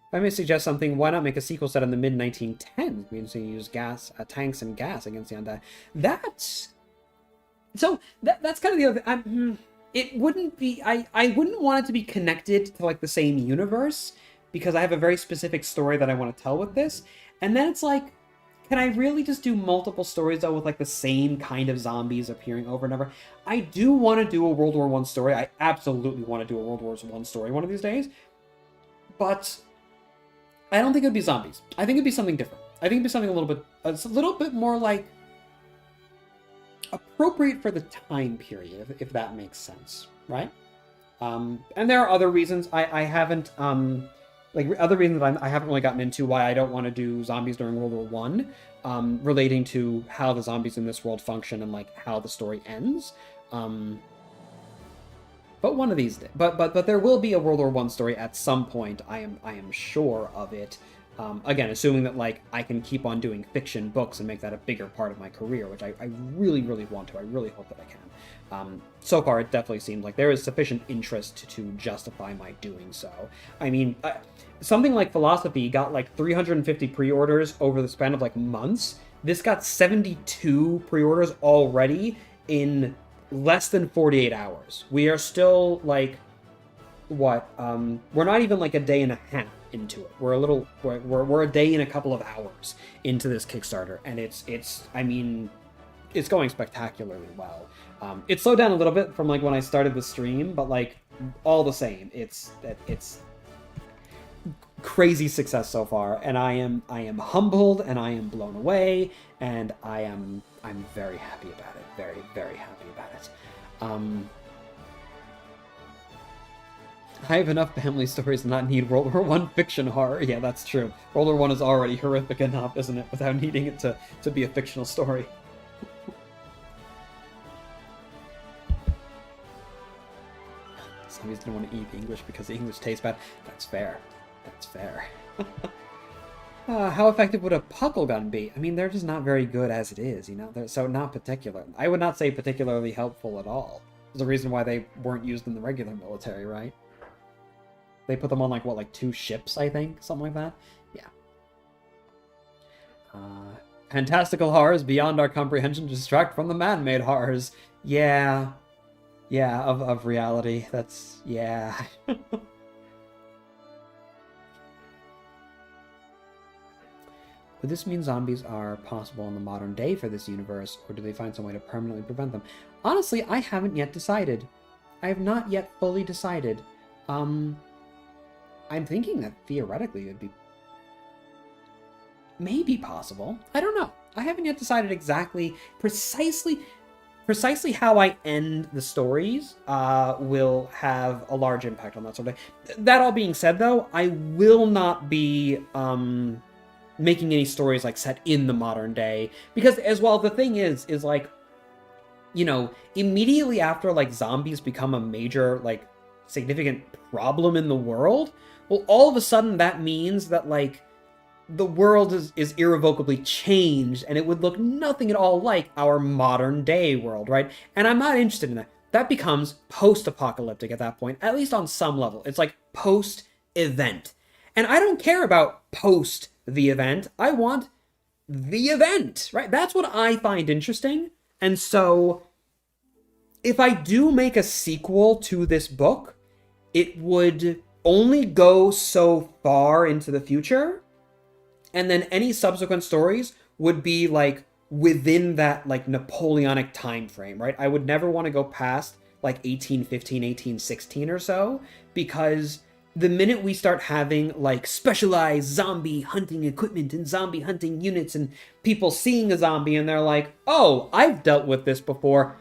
If I may suggest something, why not make a sequel set in the mid-1910s? We can use gas, tanks and gas against the undead. That's kind of the other thing. It wouldn't be... I wouldn't want it to be connected to, like, the same universe, because I have a very specific story that I want to tell with this. And then it's like, can I really just do multiple stories, though, with, like, the same kind of zombies appearing over and over? I do want to do a World War I story. I absolutely want to do a World War I story one of these days. But I don't think it would be zombies. I think it'd be something different. I think it'd be something a little bit more, like, appropriate for the time period, if that makes sense, right? And there are other reasons I haven't, other reasons that I haven't really gotten into why I don't want to do zombies during World War One, relating to how the zombies in this world function and, like, how the story ends. But one of these, but there will be a World War I story at some point. I am sure of it. Again, assuming that, like, I can keep on doing fiction books and make that a bigger part of my career, which I really, really want to. I really hope that I can. So far, it definitely seems like there is sufficient interest to justify my doing so. I mean, something like Philosophy got, like, 350 pre-orders over the span of, like, months. This got 72 pre-orders already in less than 48 hours. We are still, like, what? We're not even, like, a day and a half into it. We're a day and a couple of hours into this Kickstarter, and I mean, it's going spectacularly well. It slowed down a little bit from, like, when I started the stream, but, like, all the same, it's crazy success so far, and I am humbled, and I am blown away, and I'm very happy about it. Very, very happy about it. I have enough family stories to not need World War I fiction horror. Yeah, that's true. World War I is already horrific enough, isn't it, without needing it to be a fictional story. Zombies didn't want to eat English because the English tastes bad. That's fair. That's fair. How effective would a puckle gun be? I mean, they're just not very good as it is, you know? So not particular. I would not say particularly helpful at all. There's a reason why they weren't used in the regular military, right? They put them on, like, what, like 2 ships, I think? Something like that? Yeah. Fantastical horrors beyond our comprehension distract from the man-made horrors. Yeah. Yeah, of reality. That's... yeah. Would this mean zombies are possible in the modern day for this universe, or do they find some way to permanently prevent them? Honestly, I haven't yet decided. I have not yet fully decided. I'm thinking that theoretically it would be maybe possible. I don't know. I haven't yet decided exactly, precisely how I end the stories will have a large impact on that sort of thing. That all being said, though, I will not be making any stories, like, set in the modern day, because as well, the thing is like, you know, immediately after, like, zombies become a major, like, significant problem in the world, well, all of a sudden that means that, like, the world is irrevocably changed, and it would look nothing at all like our modern day world, right? And I'm not interested in that. That becomes post-apocalyptic at that point, at least on some level. It's like post-event. And I don't care about post the event. I want the event, right? That's what I find interesting. And so if I do make a sequel to this book, it would only go so far into the future, and then any subsequent stories would be, like, within that, like, Napoleonic time frame, right? I would never want to go past, like, 1815, 1816 or so, because the minute we start having, like, specialized zombie hunting equipment and zombie hunting units and people seeing a zombie and they're like, oh, I've dealt with this before,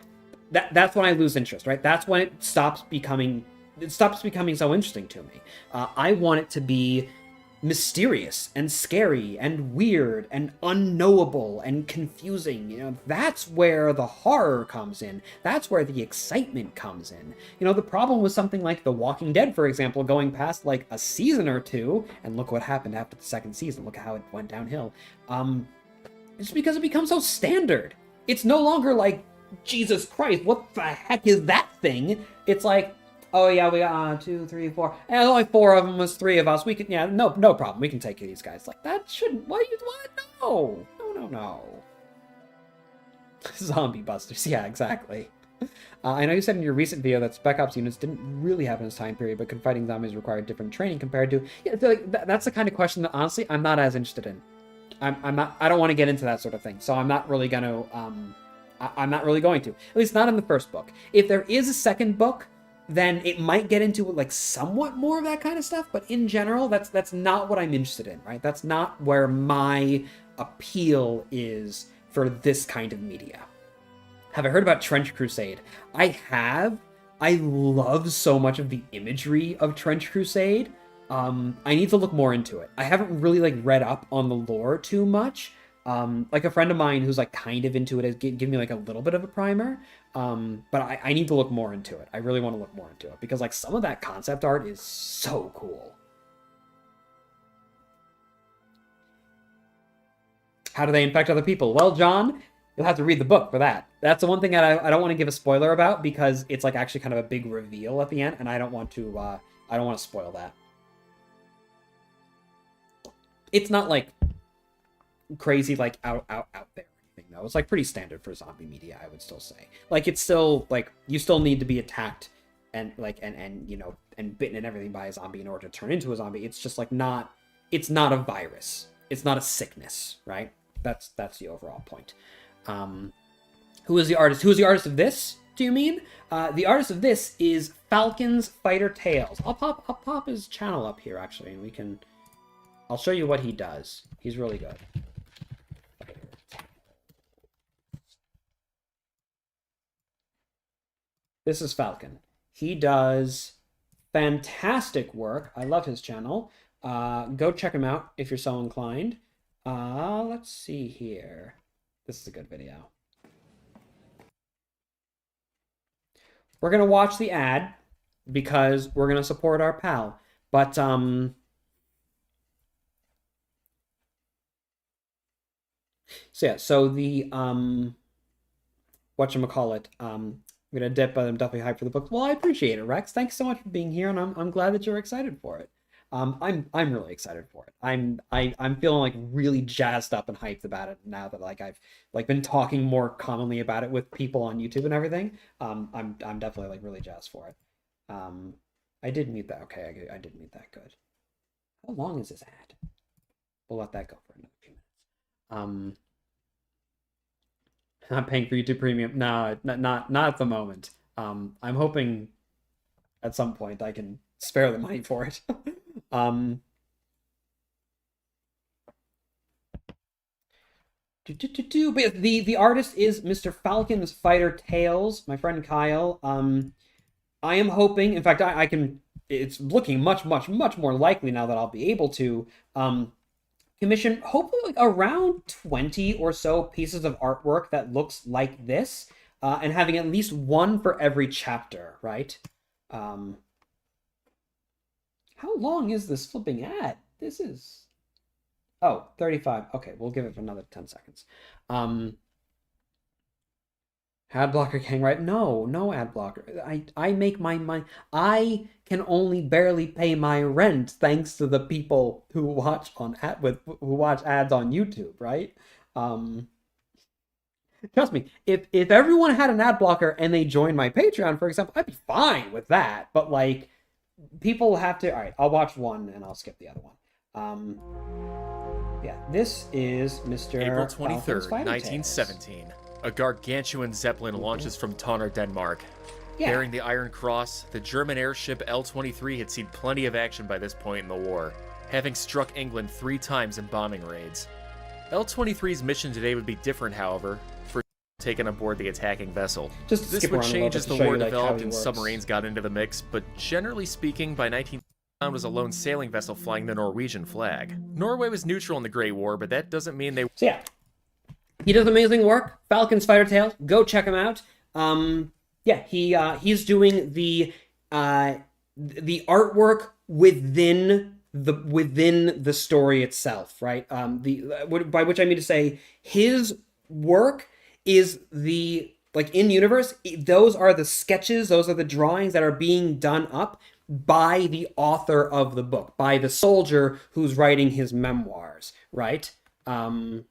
that's when I lose interest, right? That's when it stops becoming it stops becoming so interesting to me. I want it to be mysterious and scary and weird and unknowable and confusing. You know, that's where the horror comes in. That's where the excitement comes in. You know, the problem with something like The Walking Dead, for example, going past like a season or two, and look what happened after the second season. Look how it went downhill. It's because it becomes so standard. It's no longer like, Jesus Christ, what the heck is that thing? It's like, oh yeah, we got 2, 3, 4. And only 4 of them was 3 of us. We can, yeah, no problem. We can take these guys. Like that shouldn't. What? No. Zombie busters. Yeah, exactly. I know you said in your recent video that Spec Ops units didn't really happen in this time period, but fighting zombies required different training compared to. Yeah, so like that's the kind of question that honestly I'm not as interested in. I'm not. I don't want to get into that sort of thing. So I'm not really gonna. I'm not really going to. At least not in the first book. If there is a second book, then it might get into like somewhat more of that kind of stuff, but in general, that's not what I'm interested in, right? That's not where my appeal is for this kind of media. Have I heard about Trench Crusade? I have. I love so much of the imagery of Trench Crusade. I need to look more into it. I haven't really like read up on the lore too much. Like a friend of mine who's like kind of into it has given me like a little bit of a primer. But I need to look more into it. I really want to look more into it because like some of that concept art is so cool. How do they infect other people? Well, John, you'll have to read the book for that. That's the one thing that I don't want to give a spoiler about because it's like actually kind of a big reveal at the end, and I don't want to spoil that. It's not like crazy like out there or anything though. It's like pretty standard for zombie media, I would still say. Like it's still like you still need to be attacked and like and you know and bitten and everything by a zombie in order to turn into a zombie. It's just like not a virus. It's not a sickness, right? That's the overall point. Who is the artist? Who is the artist of this? Do you mean? The artist of this is Falcon's Fighter Tales. I'll pop his channel up here actually, and we can. I'll show you what he does. He's really good. This is Falcon. He does fantastic work. I love his channel. Go check him out if you're so inclined. Let's see here. This is a good video. We're going to watch the ad because we're going to support our pal. But, so yeah, so the, whatchamacallit, I'm gonna dip, but I'm definitely hyped for the book. Well, I appreciate it, Rex. Thanks so much for being here, and I'm glad that you're excited for it. I'm really excited for it. I'm feeling like really jazzed up and hyped about it now that like I've like been talking more commonly about it with people on YouTube and everything. I'm definitely like really jazzed for it. I did mute that. Okay, I did mute that. Good. How long is this ad? We'll let that go for another few minutes. I'm paying for YouTube Premium. No, not at the moment. I'm hoping at some point I can spare the money for it. But the artist is Mr. Falcon's Fighter Tales, my friend Kyle. I am hoping, in fact, I can. It's looking much more likely now that I'll be able to commission hopefully like around 20 or so pieces of artwork that looks like this, and having at least one for every chapter, right? How long is this flipping ad? This is... Oh, 35. Okay, we'll give it another 10 seconds. Ad blocker king, right? No ad blocker. I make my money. I can only barely pay my rent thanks to the people who watch who watch ads on YouTube, right? Trust me, if everyone had an ad blocker and they joined my Patreon, for example, I'd be fine with that. But like, people have to. All right, I'll watch one and I'll skip the other one. Yeah, this is Mr.
April 23rd, 1917. A gargantuan Zeppelin launches from Tonner, Denmark. Yeah. Bearing the Iron Cross, the German airship L-23 had seen plenty of action by this point in the war, having struck England 3 times in bombing raids. L-23's mission today would be different, however, for taken aboard the attacking vessel.
Just
This
skip
would
around a
change
little
as
bit
the
to show
war
you, like, how
developed
he
and
works.
submarines got into the mix, but generally speaking, by 19 was a lone sailing vessel flying the Norwegian flag. Norway was neutral in the Great War, but that doesn't mean they...
So yeah, he does amazing work. Falcon's Fighter Tale, go check him out. Yeah, he's doing the artwork within the story itself, right? By which I mean to say, his work is the, like, in universe, those are the sketches, those are the drawings that are being done up by the author of the book, by the soldier who's writing his memoirs, right? Wow.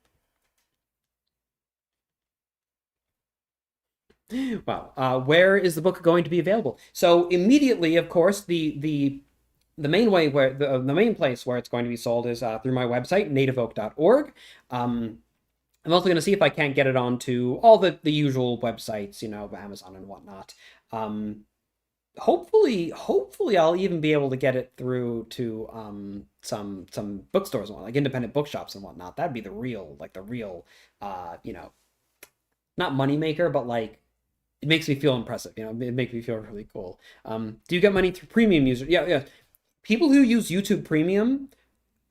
Where is the book going to be available? So immediately, of course, the main way where the main place where it's going to be sold is through my website, nativeoak.org. I'm also going to see if I can't get it onto all the usual websites, you know, Amazon and whatnot. Hopefully I'll even be able to get it through to some bookstores and whatnot, like independent bookshops and whatnot. That'd be the real you know, not moneymaker, but like it makes me feel impressive. You know, it makes me feel really cool. Do you get money through premium users? Yeah. People who use YouTube Premium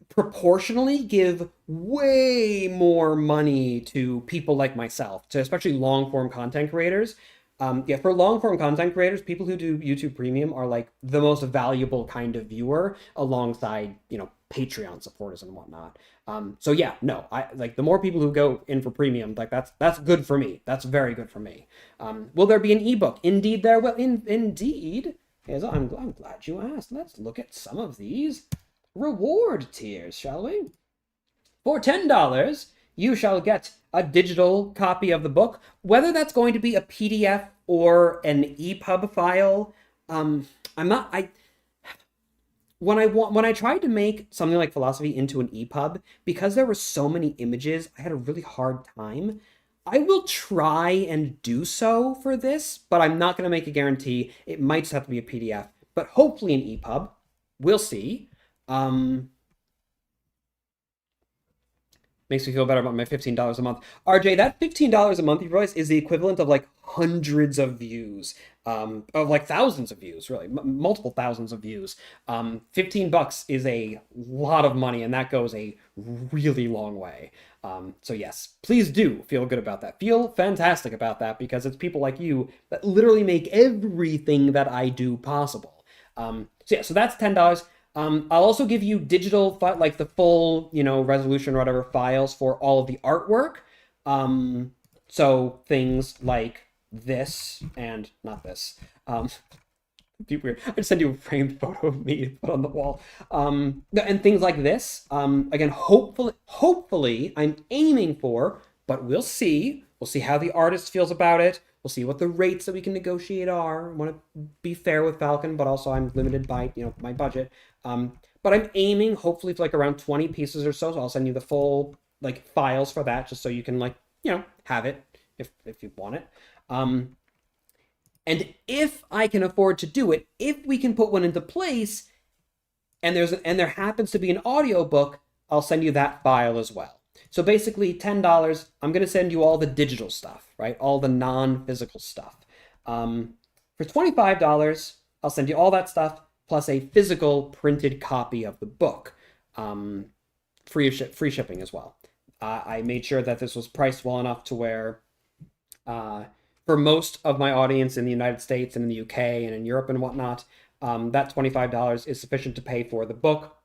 proportionally give way more money to people like myself, to especially long form content creators. Yeah, for long form content creators, people who do YouTube Premium are like the most valuable kind of viewer alongside, you know, Patreon supporters and whatnot. So yeah, no, I like the more people who go in for premium, like that's good for me. That's very good for me. Will there be an ebook? Indeed, there will. Indeed. Yes, I'm glad you asked. Let's look at some of these reward tiers, shall we? For $10, you shall get a digital copy of the book, whether that's going to be a PDF or an EPUB file. When I tried to make something like philosophy into an EPUB, because there were so many images, I had a really hard time. I will try and do so for this, but I'm not going to make a guarantee. It might just have to be a PDF, but hopefully an EPUB. We'll see. Makes me feel better about my $15 a month. RJ, that $15 a month you realize is the equivalent of like hundreds of views, of like thousands of views, really, multiple thousands of views. $15 is a lot of money, and that goes a really long way. So yes, please do feel good about that. Feel fantastic about that, because it's people like you that literally make everything that I do possible. So yeah, so that's $10. I'll also give you digital, like the full, you know, resolution or whatever files for all of the artwork. So things like this and not this. It'd be weird. I'd send you a framed photo of me to put on the wall. And things like this. Again, hopefully I'm aiming for, but we'll see. We'll see how the artist feels about it. We'll see what the rates that we can negotiate are. I want to be fair with Falcon, but also I'm limited by, you know, my budget. But I'm aiming hopefully for like around 20 pieces or so. So I'll send you the full like files for that, just so you can, like, you know, have it if you want it. And if I can afford to do it, if we can put one into place, and there happens to be an audiobook, I'll send you that file as well. So basically $10, I'm going to send you all the digital stuff, right? All the non-physical stuff. For $25, I'll send you all that stuff, plus a physical printed copy of the book. Free shipping as well. I made sure that this was priced well enough to where, for most of my audience in the United States and in the UK and in Europe and whatnot, that $25 is sufficient to pay for the book,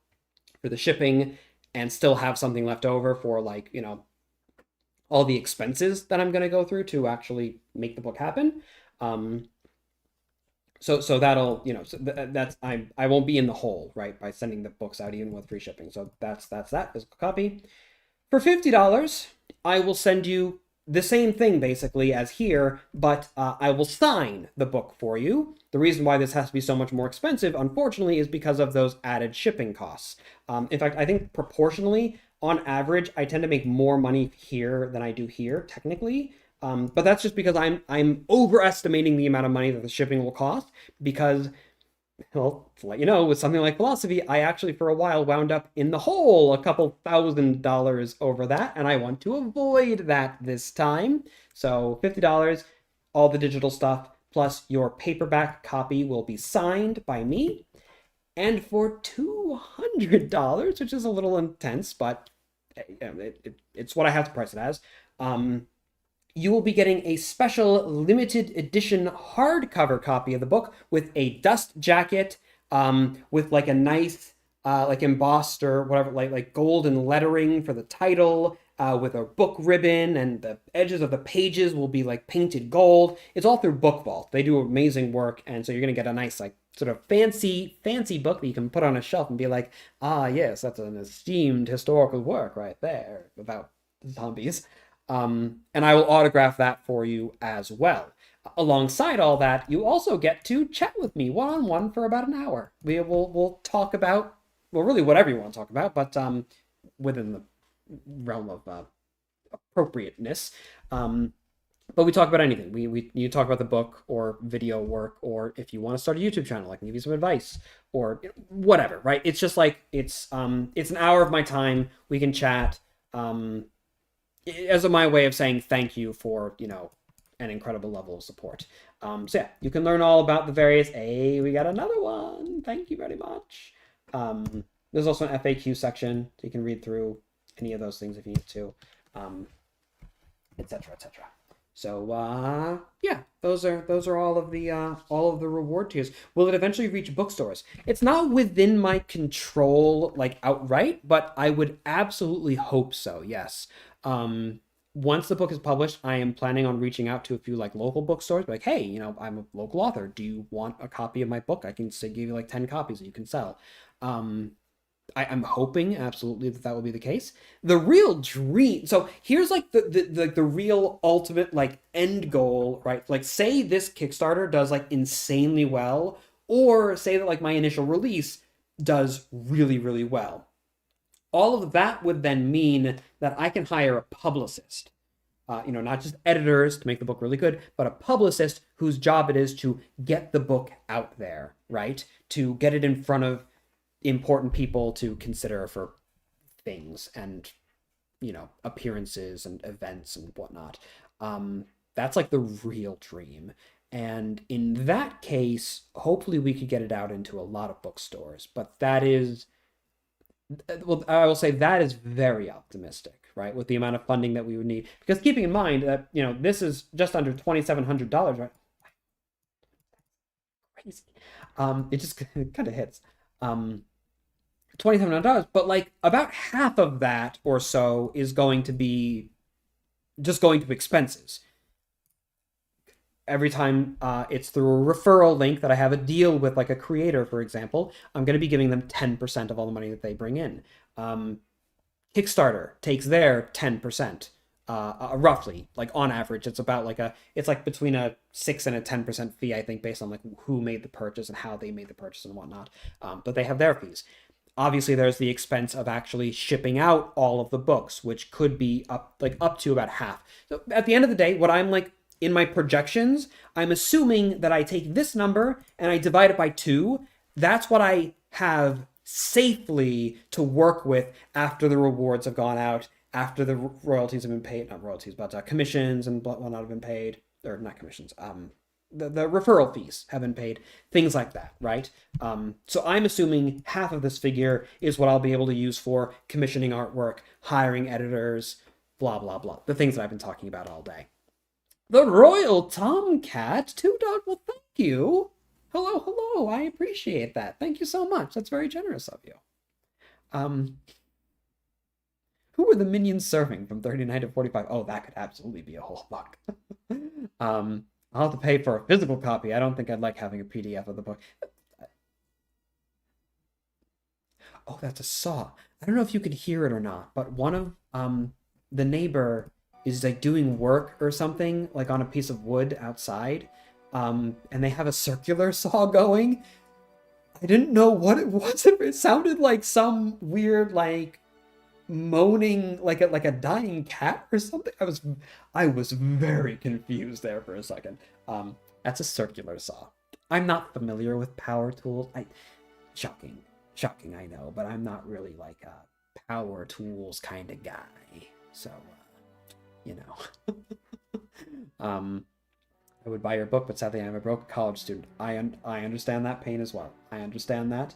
for the shipping, and still have something left over for, like, you know, all the expenses that I'm going to go through to actually make the book happen. So that'll, you know, that's I won't be in the hole, right, by sending the books out even with free shipping. So that's that physical copy. For $50, I will send you the same thing basically as here, but I will sign the book for you. The reason why this has to be so much more expensive, unfortunately, is because of those added shipping costs. In fact, I think proportionally, on average, I tend to make more money here than I do here, technically. But that's just because I'm overestimating the amount of money that the shipping will cost, because well, to let you know, with something like philosophy, I actually for a while wound up in the hole a couple $1,000 over that, and I want to avoid that this time. So $50, all the digital stuff, plus your paperback copy will be signed by me. And for $200, which is a little intense, but it's what I have to price it as, you will be getting a special limited edition hardcover copy of the book with a dust jacket, with like a nice, like embossed or whatever, like golden lettering for the title, with a book ribbon, and the edges of the pages will be like painted gold. It's all through Book Vault. They do amazing work, and so you're gonna get a nice like sort of fancy book that you can put on a shelf and be like, ah, yes, that's an esteemed historical work right there about zombies. And I will autograph that for you as well. Alongside all that, you also get to chat with me one-on-one for about an hour. We'll talk about, well, really whatever you want to talk about, but within the realm of appropriateness. But we talk about anything. You talk about the book or video work, or if you want to start a YouTube channel, I can give you some advice, or whatever, right? It's just like it's an hour of my time. We can chat. As my way of saying thank you for, an incredible level of support. So yeah, you can learn all about the various, hey, we got another one. Thank you very much. There's also an FAQ section, so you can read through any of those things if you need to, etc., etc. So yeah, those are all of the reward tiers. Will it eventually reach bookstores? It's not within my control, like outright, but I would absolutely hope so. Yes. Once the book is published, I am planning on reaching out to a few like local bookstores, like, hey, I'm a local author. Do you want a copy of my book? I can say give you like 10 copies that you can sell. I'm hoping absolutely that will be the case. The real dream. So here's like the real ultimate like end goal, right? Like say this Kickstarter does like insanely well, or say that like my initial release does really, really well. All of that would then mean that I can hire a publicist, not just editors to make the book really good, but a publicist whose job it is to get the book out there, right? To get it in front of important people to consider for things and, appearances and events and whatnot. That's like the real dream. And in that case, hopefully we could get it out into a lot of bookstores, but that is... Well, I will say that is very optimistic, right? With the amount of funding that we would need, because keeping in mind that this is just under $2,700, right? Crazy. It just kind of hits. $2,700, but like about half of that or so is going to be just going to expenses. Every time it's through a referral link that I have a deal with, like a creator, for example, I'm going to be giving them 10% of all the money that they bring in. Kickstarter takes their 10%, roughly, like on average. It's about it's like between a 6 and a 10% fee, I think, based on like who made the purchase and how they made the purchase and whatnot. But they have their fees. Obviously, there's the expense of actually shipping out all of the books, which could be up to about half. So at the end of the day, what I'm like, in my projections, I'm assuming that I take this number and I divide it by 2. That's what I have safely to work with after the rewards have gone out, after the royalties have been paid, not royalties, but commissions and whatnot have been paid, or not commissions, the referral fees have been paid, things like that, right? So I'm assuming half of this figure is what I'll be able to use for commissioning artwork, hiring editors, blah, blah, blah. The things that I've been talking about all day. The Royal Tomcat, $2. Well, thank you. Hello. I appreciate that. Thank you so much. That's very generous of you. Who were the minions serving from 39 to 45? Oh, that could absolutely be a whole book. I'll have to pay for a physical copy. I don't think I'd like having a PDF of the book. Oh, that's a saw. I don't know if you could hear it or not, but one of the neighbor is like doing work or something like on a piece of wood outside, and they have a circular saw going. I didn't know what it was. It sounded like some weird like moaning, like a dying cat or something. I was very confused there for a second. That's a circular saw. I'm not familiar with power tools. Shocking, I know, but I'm not really like a power tools kind of guy. So, you know, I would buy your book, but sadly I'm a broke college student. I understand that pain as well. I understand that.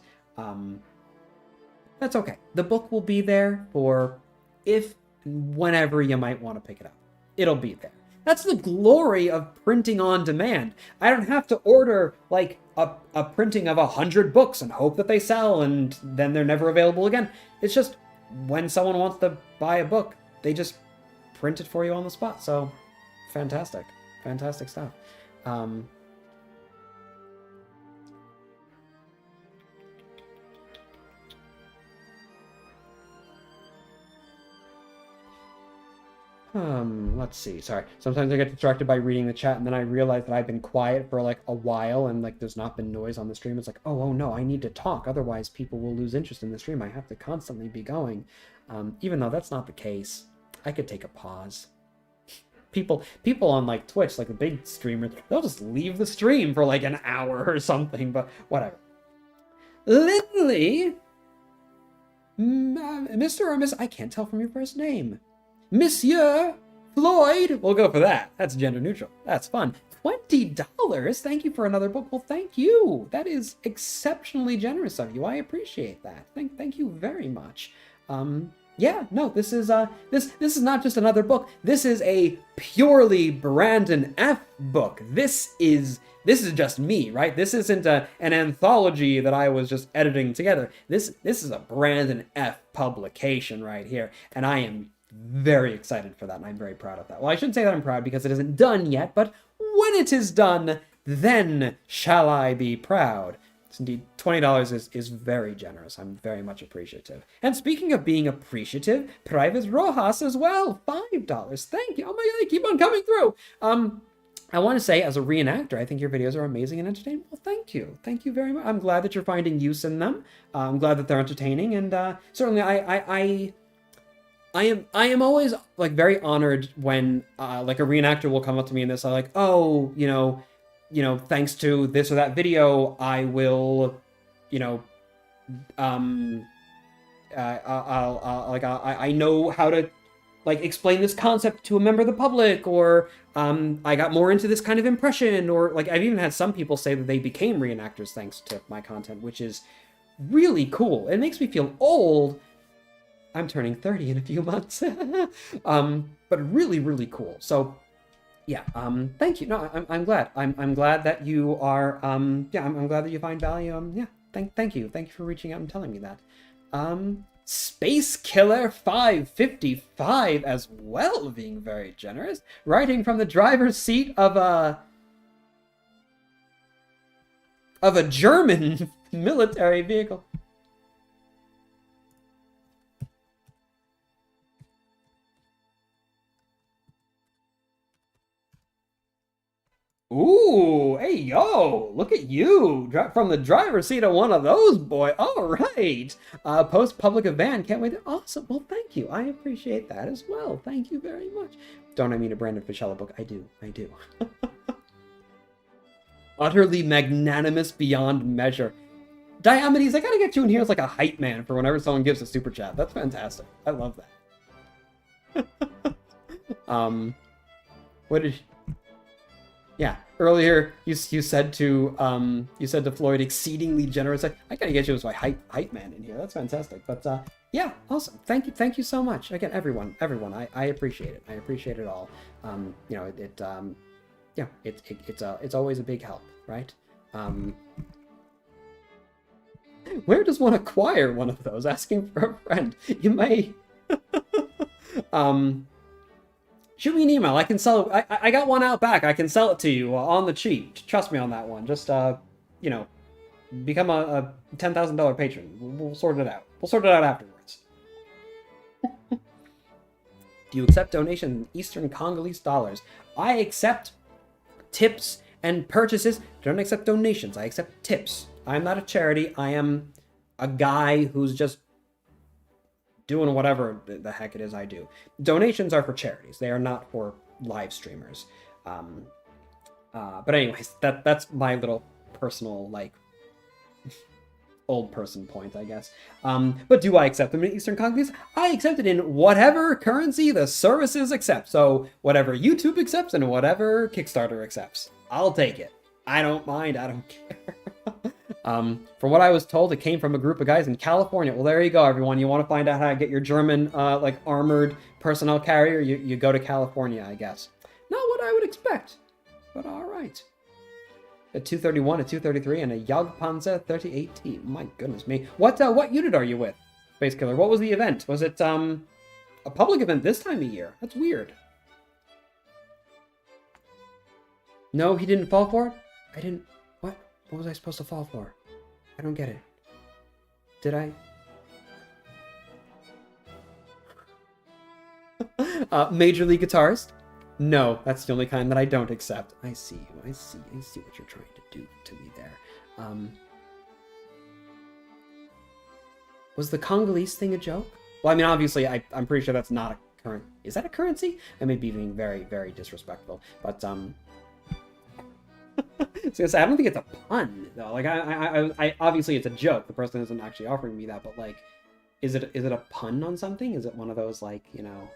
That's okay. The book will be there for whenever you might want to pick it up. It'll be there. That's the glory of printing on demand. I don't have to order like a printing of 100 books and hope that they sell and then they're never available again. It's just when someone wants to buy a book, they just print it for you on the spot. So fantastic. Fantastic stuff. Let's see. Sorry. Sometimes I get distracted by reading the chat and then I realize that I've been quiet for like a while and like there's not been noise on the stream. It's like, oh no, I need to talk. Otherwise people will lose interest in the stream. I have to constantly be going. Even though that's not the case, I could take a pause. People on like Twitch, like the big streamers, they'll just leave the stream for like an hour or something, but whatever. Lindley? Mr. or Miss, I can't tell from your first name. Monsieur Floyd. We'll go for that. That's gender neutral. That's fun. $20. Thank you for another book. Well, thank you. That is exceptionally generous of you. I appreciate that. Thank you very much. Yeah, no, this is this is not just another book. This is a purely Brandon F book. This is just me, right? This isn't an anthology that I was just editing together. This is a Brandon F publication right here, and I am very excited for that, and I'm very proud of that. Well, I shouldn't say that I'm proud because it isn't done yet, but when it is done, then shall I be proud. It's indeed, $20 is very generous. I'm very much appreciative. And speaking of being appreciative, Private Rojas as well, $5. Thank you. Oh my God, they keep on coming through. I want to say, as a reenactor, I think your videos are amazing and entertaining. Well, thank you. Thank you very much. I'm glad that you're finding use in them. I'm glad that they're entertaining, and certainly I am always like very honored when like a reenactor will come up to me and they're like, oh, you know, thanks to this or that video, I will, you know, I know how to like explain this concept to a member of the public, or I got more into this kind of impression, or like I've even had some people say that they became reenactors thanks to my content, which is really cool. It makes me feel old. I'm turning 30 in a few months. But really, really cool. So yeah, thank you. No, I'm glad. I'm glad that you are, yeah, I'm glad that you find value. Yeah, thank you. Thank you for reaching out and telling me that. Space Killer 555 as well, being very generous. Writing from the driver's seat of a German military vehicle. Ooh, hey, yo, look at you. From the driver's seat of one of those, boy. All right. Post-public event. Can't wait. Awesome. Well, thank you. I appreciate that as well. Thank you very much. Don't I mean a Brandon Fischella book? I do. Utterly magnanimous beyond measure. Diomedes, I gotta get you in here as like a hype man for whenever someone gives a super chat. That's fantastic. I love that. What did... Yeah, earlier you said to Floyd, exceedingly generous. I gotta get you as my hype man in here. That's fantastic. But yeah, awesome. Thank you so much. Again, everyone. I appreciate it. I appreciate it all. You know, yeah, it's always a big help, right? Where does one acquire one of those? Asking for a friend. You may. Shoot me an email. I can sell it. I got one out back. I can sell it to you on the cheap. Trust me on that one. Just, you know, become a $10,000 patron. We'll sort it out. We'll sort it out afterwards. Do you accept donations in Eastern Congolese dollars? I accept tips and purchases. Don't accept donations. I accept tips. I'm not a charity. I am a guy who's just doing whatever the heck it is I do. Donations are for charities. They are not for live streamers. But anyways, that's my little personal, like, old person point, I guess. But do I accept them in Eastern Congolese? I accept it in whatever currency the services accept. So whatever YouTube accepts and whatever Kickstarter accepts. I'll take it. I don't mind. I don't care. From what I was told, it came from a group of guys in California. Well, there you go, everyone. You want to find out how to get your German, like, armored personnel carrier? You go to California, I guess. Not what I would expect, but all right. A 231, a 233, and a Jagdpanzer 30AT. My goodness me. What unit are you with, Space Killer? What was the event? Was it a public event this time of year? That's weird. No, he didn't fall for it? I didn't... What? What was I supposed to fall for? I don't get it. Did I? Major League Guitarist? No, that's the only kind that I don't accept. I see you. I see what you're trying to do to me there. Was the Congolese thing a joke? Well, I mean, obviously, I'm pretty sure that's not a current... Is that a currency? I may be being very, very disrespectful, but, so I don't think it's a pun, though. Like, I obviously it's a joke. The person isn't actually offering me that, but, like, is it a pun on something? Is it one of those, like, you know...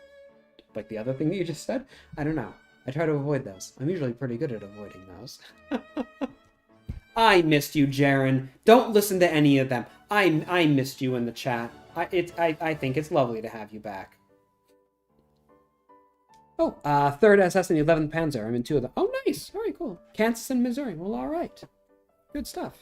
like the other thing that you just said? I don't know. I try to avoid those. I'm usually pretty good at avoiding those. I missed you, Jaren. Don't listen to any of them. I missed you in the chat. I think it's lovely to have you back. Oh, 3rd SS and the 11th Panzer. I'm in 2 of them. Oh, nice. All right, cool. Kansas and Missouri. Well, all right. Good stuff.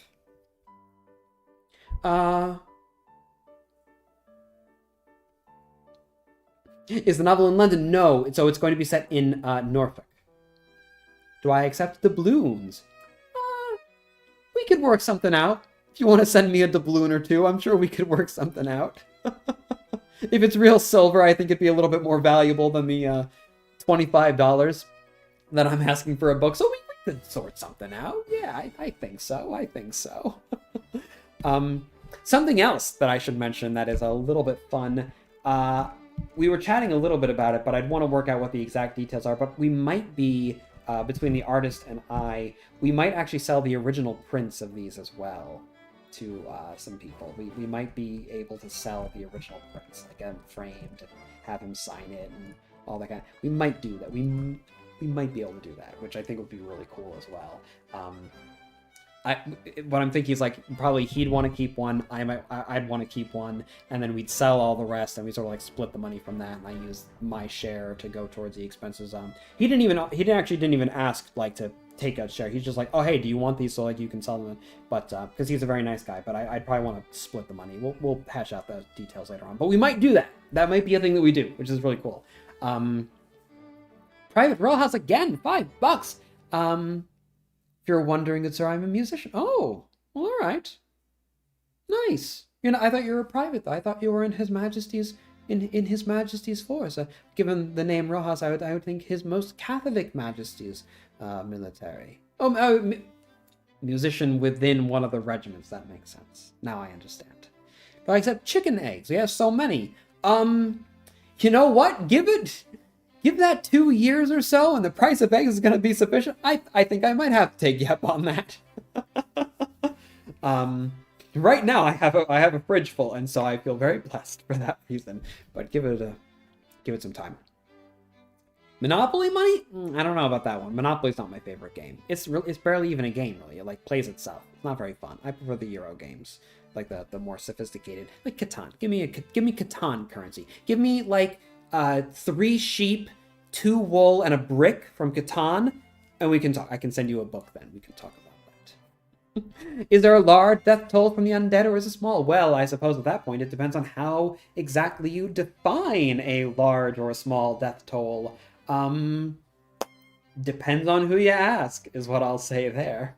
Is the novel in London? No. So it's going to be set in Norfolk. Do I accept doubloons? We could work something out. If you want to send me a doubloon or two, I'm sure we could work something out. If it's real silver, I think it'd be a little bit more valuable than the $25 that I'm asking for a book. So we could sort something out. Yeah, I think so. I think so. Something else that I should mention that is a little bit fun. We were chatting a little bit about it, but I'd want to work out what the exact details are. But we might be, between the artist and I, we might actually sell the original prints of these as well to some people. We might be able to sell the original prints, like get them framed and have him sign it and all that kind of... We might do that. We might be able to do that, which I think would be really cool as well. What I'm thinking is, like, probably he'd want to keep one, I'd want to keep one, and then we'd sell all the rest, and we sort of like split the money from that, and I use my share to go towards the expenses. He didn't even ask, like, to take a share. He's just like, oh, hey, do you want these so, like, you can sell them? But because he's a very nice guy, but I'd probably want to split the money. We'll hash out the details later on, but we might do that. That might be a thing that we do, which is really cool. Private Rojas again, $5. If you're wondering, good sir, I'm a musician. Oh, well, all right. Nice. You know, I thought you were a private, though. I thought you were in His Majesty's in His Majesty's force. Given the name Rojas, I would think His Most Catholic Majesty's military. Musician within one of the regiments. That makes sense. Now I understand. But I accept chicken eggs. We have so many. You know what? Give that 2 years or so, and the price of eggs is going to be sufficient. I think I might have to take you up on that. Right now, I have a fridge full, and so I feel very blessed for that reason. But give it some time. Monopoly money? I don't know about that one. Monopoly's not my favorite game. It's barely even a game, really. It, like, plays itself. It's not very fun. I prefer the Euro games, like the more sophisticated, like Catan. Give me Catan currency. Give me, like, 3 sheep, 2 wool, and a brick from Catan, and we can talk. I can send you a book then. We can talk about that. Is there a large death toll from the undead, or is it small? Well, I suppose at that point it depends on how exactly you define a large or a small death toll. Depends on who you ask, is what I'll say there.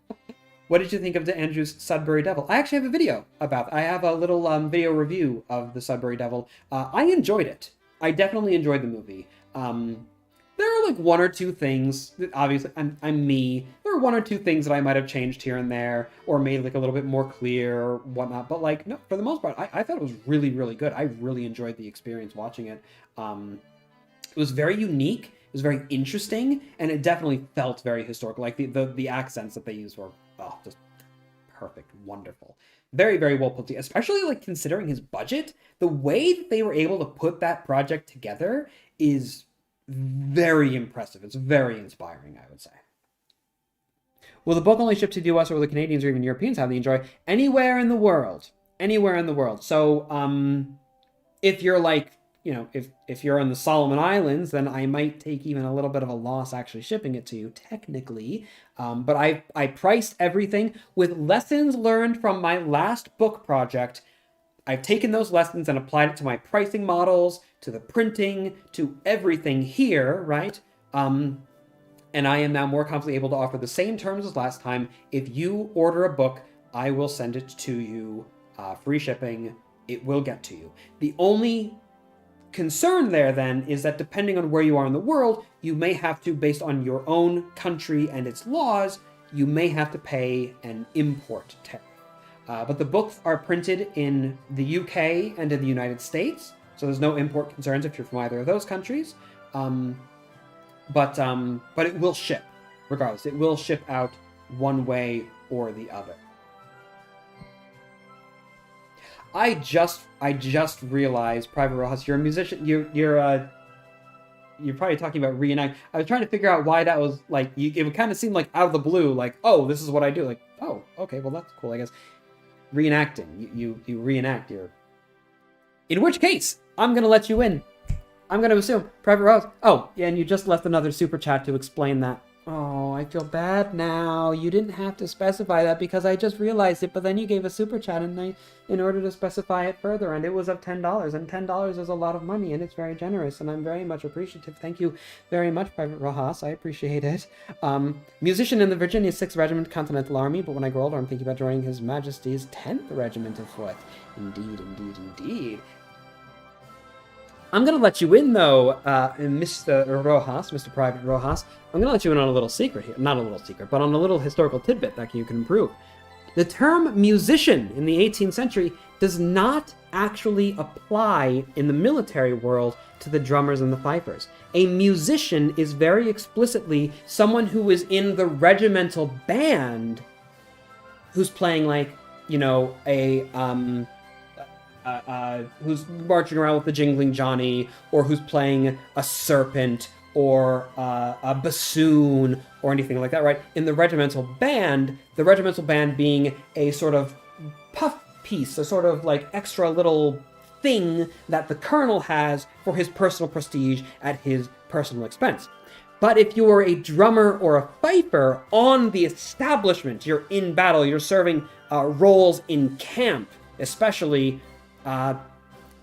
What did you think of the Andrews Sudbury Devil? I actually have a video about it. I have a little video review of the Sudbury Devil. I enjoyed it. I definitely enjoyed the movie. There are like 1 or 2 things that, obviously, I'm me. There are 1 or 2 things that I might have changed here and there, or made like a little bit more clear or whatnot. But like, no, for the most part, I thought it was really, really good. I really enjoyed the experience watching it. It was very unique. It was very interesting, and it definitely felt very historical. Like the accents that they used were just perfect, wonderful. Very, very well put together, especially like considering his budget. The way that they were able to put that project together is very impressive. It's very inspiring, I would say. Will the book only ship to the US, or will the Canadians or even Europeans have the enjoy? Anywhere in the world. Anywhere in the world. So, if you're like, if you're in the Solomon Islands, then I might take even a little bit of a loss actually shipping it to you, technically. But I priced everything with lessons learned from my last book project. I've taken those lessons and applied it to my pricing models, to the printing, to everything here, right? And I am now more confidently able to offer the same terms as last time. If you order a book, I will send it to you, free shipping. It will get to you. The only concern there then is that depending on where you are in the world, you may have to, based on your own country and its laws, you may have to pay an import tariff. But the books are printed in the UK and in the United States, so there's no import concerns if you're from either of those countries. But it will ship, regardless. It will ship out one way or the other. I just realized, Private Rojas, you're a musician. You're probably talking about reenact. I was trying to figure out why that was like. It would kind of seem like out of the blue, like, oh, this is what I do. Like, oh, okay, well that's cool, I guess. Reenacting. You reenact your. In which case, I'm gonna let you in. I'm going to assume. Private Rose. Oh, yeah, and you just left another super chat to explain that. Oh, I feel bad now. You didn't have to specify that because I just realized it, but then you gave a super chat in order to specify it further, and it was of $10, and $10 is a lot of money, and it's very generous, and I'm very much appreciative. Thank you very much, Private Rojas. I appreciate it. Musician in the Virginia 6th Regiment Continental Army, but when I grow older, I'm thinking about joining His Majesty's 10th Regiment of Foot. Indeed, indeed, indeed. I'm going to let you in, though, Mr. Rojas, Mr. Private Rojas. I'm going to let you in on a little secret here. Not a little secret, but on a little historical tidbit that you can improve. The term musician in the 18th century does not actually apply in the military world to the drummers and the fifers. A musician is very explicitly someone who is in the regimental band who's playing, like, who's marching around with the jingling Johnny, or who's playing a serpent, or a bassoon, or anything like that, right? In the regimental band being a sort of puff piece, a sort of like extra little thing that the colonel has for his personal prestige at his personal expense. But if you are a drummer or a fifer on the establishment, you're in battle, you're serving roles in camp, especially,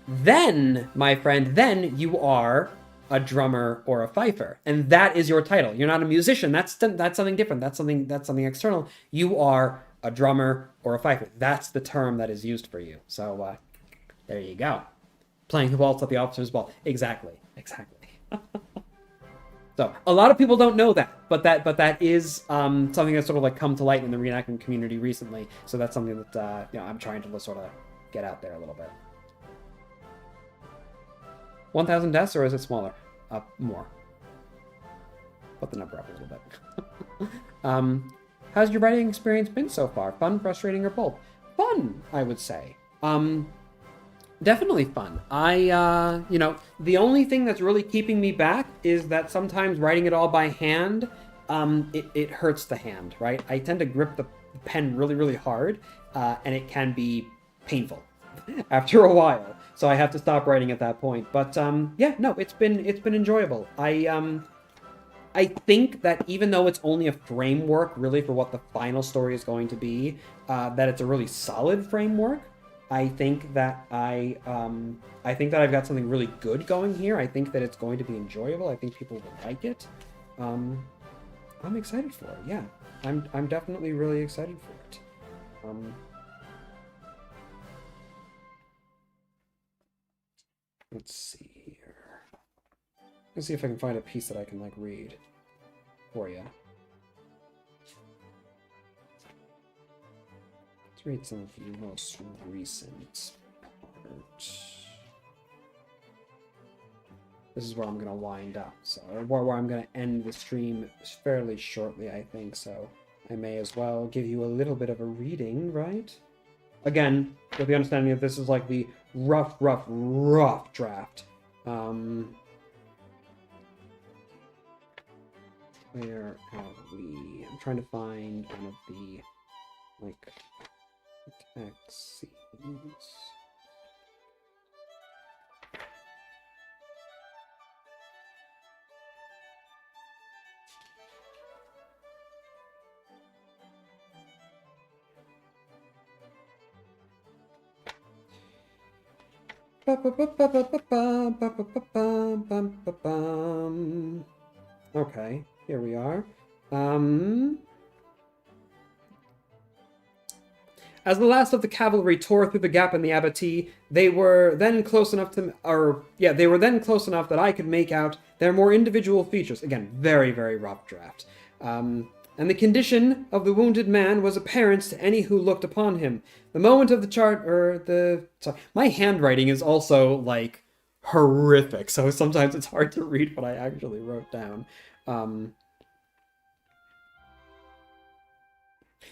then, my friend, then you are a drummer or a fifer, and that is your title. You're not a musician. That's something different. That's something external. You are a drummer or a fifer. That's the term that is used for you. So there you go. Playing the waltz at the officer's ball. Exactly. So a lot of people don't know that, but that is something that's sort of like come to light in the reenactment community recently. So that's something that I'm trying to sort of get out there a little bit. 1,000 deaths, or is it smaller? More. Put the number up a little bit. How's your writing experience been so far? Fun, frustrating, or both? Fun, I would say. Definitely fun. The only thing that's really keeping me back is that sometimes writing it all by hand, it hurts the hand, right? I tend to grip the pen really, really hard, and it can be painful after a while. So I have to stop writing at that point. But it's been enjoyable. I think that even though it's only a framework really for what the final story is going to be, that it's a really solid framework. I think that I've got something really good going here. I think that it's going to be enjoyable. I think people will like it. I'm excited for it. Yeah, I'm definitely really excited for it. Let's see here. Let's see if I can find a piece that I can read for you. Let's read some of the most recent part. This is where I'm going to wind up, so or where I'm going to end the stream fairly shortly, I think. So I may as well give you a little bit of a reading, right? Again, with the understanding that this is like the rough draft. Where are we? I'm trying to find one of the, like, text scenes. Okay, here we are. As the last of the cavalry tore through the gap in the abattis, they were then close enough that I could make out their more individual features. Again, very, very rough draft. And the condition of the wounded man was apparent to any who looked upon him. The moment of my handwriting is also, like, horrific, so sometimes it's hard to read what I actually wrote down.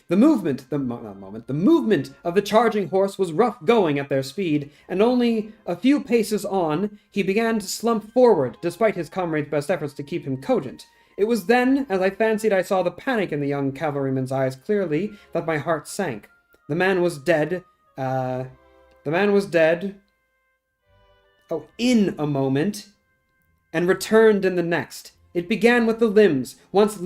The movement of the charging horse was rough going at their speed, and only a few paces on, he began to slump forward, despite his comrades' best efforts to keep him cogent. It was then, as I fancied I saw the panic in the young cavalryman's eyes clearly, that my heart sank. The man was dead. In a moment, and returned in the next. It began with the limbs, limbs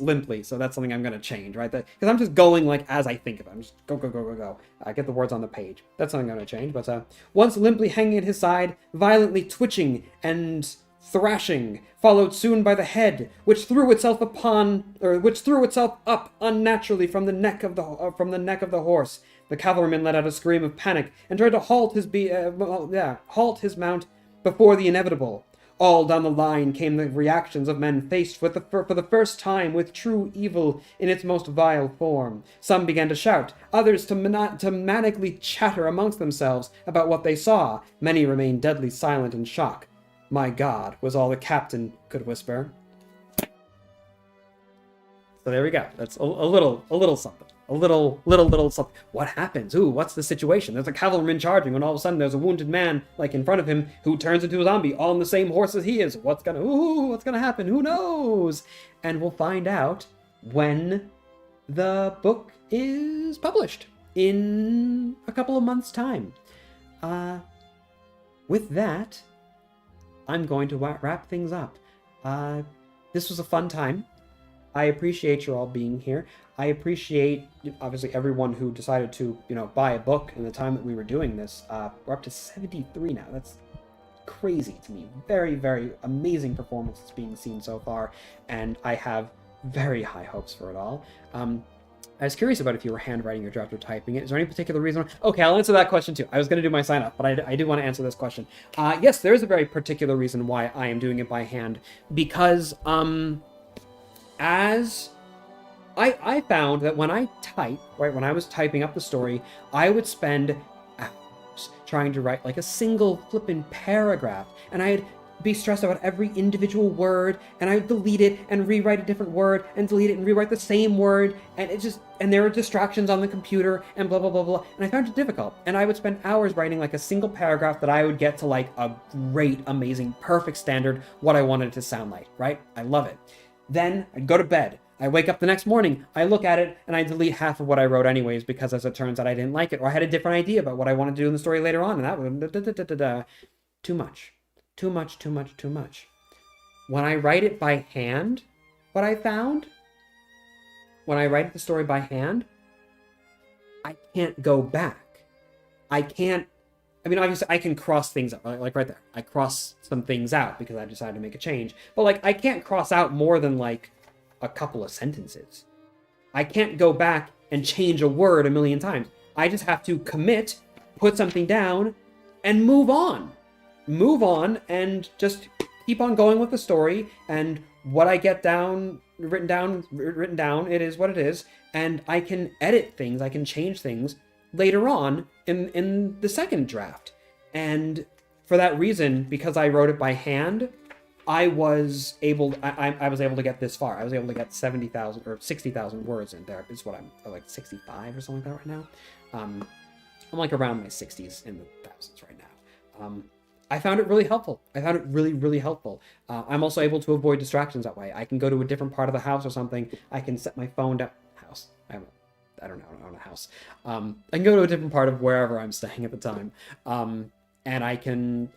limply, so that's something I'm going to change, right? Because I'm just going, like, as I think of it. I'm just go. I get the words on the page. That's something I'm going to change, but once limply hanging at his side, violently twitching and thrashing, followed soon by the head, which threw itself up unnaturally from the neck of the horse. The cavalryman let out a scream of panic and tried to halt his mount before the inevitable. All down the line came the reactions of men faced for the first time with true evil in its most vile form. Some began to shout, others to manically chatter amongst themselves about what they saw. Many remained deadly silent in shock. "My God," was all the captain could whisper. So there we go. That's a little something. A little something. What happens? Ooh, what's the situation? There's a cavalryman charging, and all of a sudden there's a wounded man, like, in front of him, who turns into a zombie, all on the same horse as he is. What's gonna happen? Who knows? And we'll find out when the book is published in a couple of months' time. With that, I'm going to wrap things up. This was a fun time. I appreciate you all being here. I appreciate, obviously, everyone who decided to, buy a book in the time that we were doing this. We're up to 73 now. That's crazy to me. Very, very amazing performance that's being seen so far, and I have very high hopes for it all. I was curious about if you were handwriting your draft or typing it. Is there any particular reason? Okay, I'll answer that question too. I was going to do my sign-off, but I do want to answer this question. Yes, there is a very particular reason why I am doing it by hand, because as I found that when I type, right, when I was typing up the story, I would spend hours trying to write like a single flippin' paragraph, and I'd be stressed about every individual word, and I would delete it and rewrite a different word and delete it and rewrite the same word, and there were distractions on the computer and blah blah blah blah, and I found it difficult, and I would spend hours writing like a single paragraph that I would get to like a great, amazing, perfect standard, what I wanted it to sound like, right? I love it. Then I'd go to bed. I wake up the next morning, I look at it, and I delete half of what I wrote anyways, because as it turns out I didn't like it, or I had a different idea about what I wanted to do in the story later on, and that was too much. When I write it by hand, what I found, when I write the story by hand, I can't go back. Obviously I can cross things out, like right there. I cross some things out because I decided to make a change, but like I can't cross out more than like a couple of sentences. I can't go back and change a word a million times. I just have to commit, put something down, and move on and just keep on going with the story, and what I get written down, it is what it is, and I can edit things, I can change things later on in the second draft. And for that reason, because I wrote it by hand, I was able to get this far. I was able to get 70,000 or 60,000 words in there. Is what I'm like 65 or something like that right now. I'm like around my 60s in the thousands right now. I found it really helpful. I found it really, really helpful. I'm also able to avoid distractions that way. I can go to a different part of the house or something. I can set my phone down. House. I don't own a house. I can go to a different part of wherever I'm staying at the time. And I can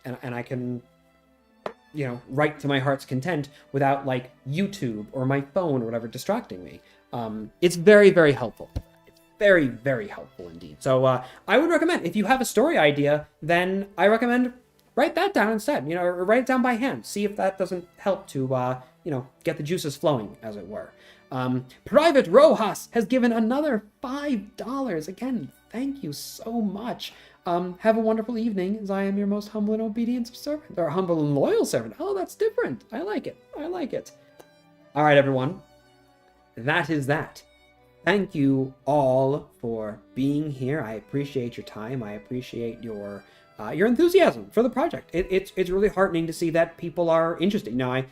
write to my heart's content without like YouTube or my phone or whatever distracting me. It's very, very helpful. It's very, very helpful indeed. So I would recommend, if you have a story idea, then I recommend write that down instead, or write it down by hand. See if that doesn't help to, get the juices flowing, as it were. Private Rojas has given another $5. Again, thank you so much. Have a wonderful evening, as I am your most humble and obedient servant, or humble and loyal servant. Oh, that's different. I like it. All right, everyone. That is that. Thank you all for being here. I appreciate your time. I appreciate your enthusiasm for the project. It's really heartening to see that people are interested. Now, I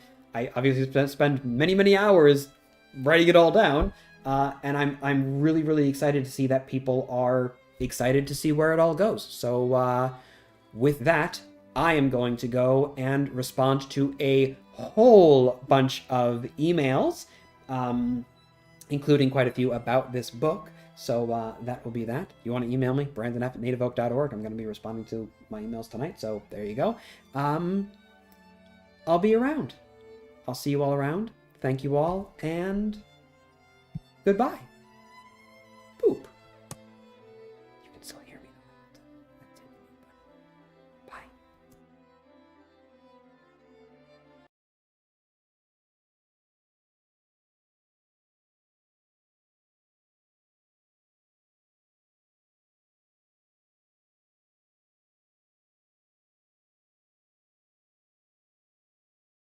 obviously spend many, many hours writing it all down, and I'm really, really excited to see that people are excited to see where it all goes. So with that, I am going to go and respond to a whole bunch of emails, including quite a few about this book. So that will be that. You want to email me, brandonf@nativeoak.org. I'm going to be responding to my emails tonight, so there you go. I'll be around. I'll see you all around. Thank you all, and goodbye.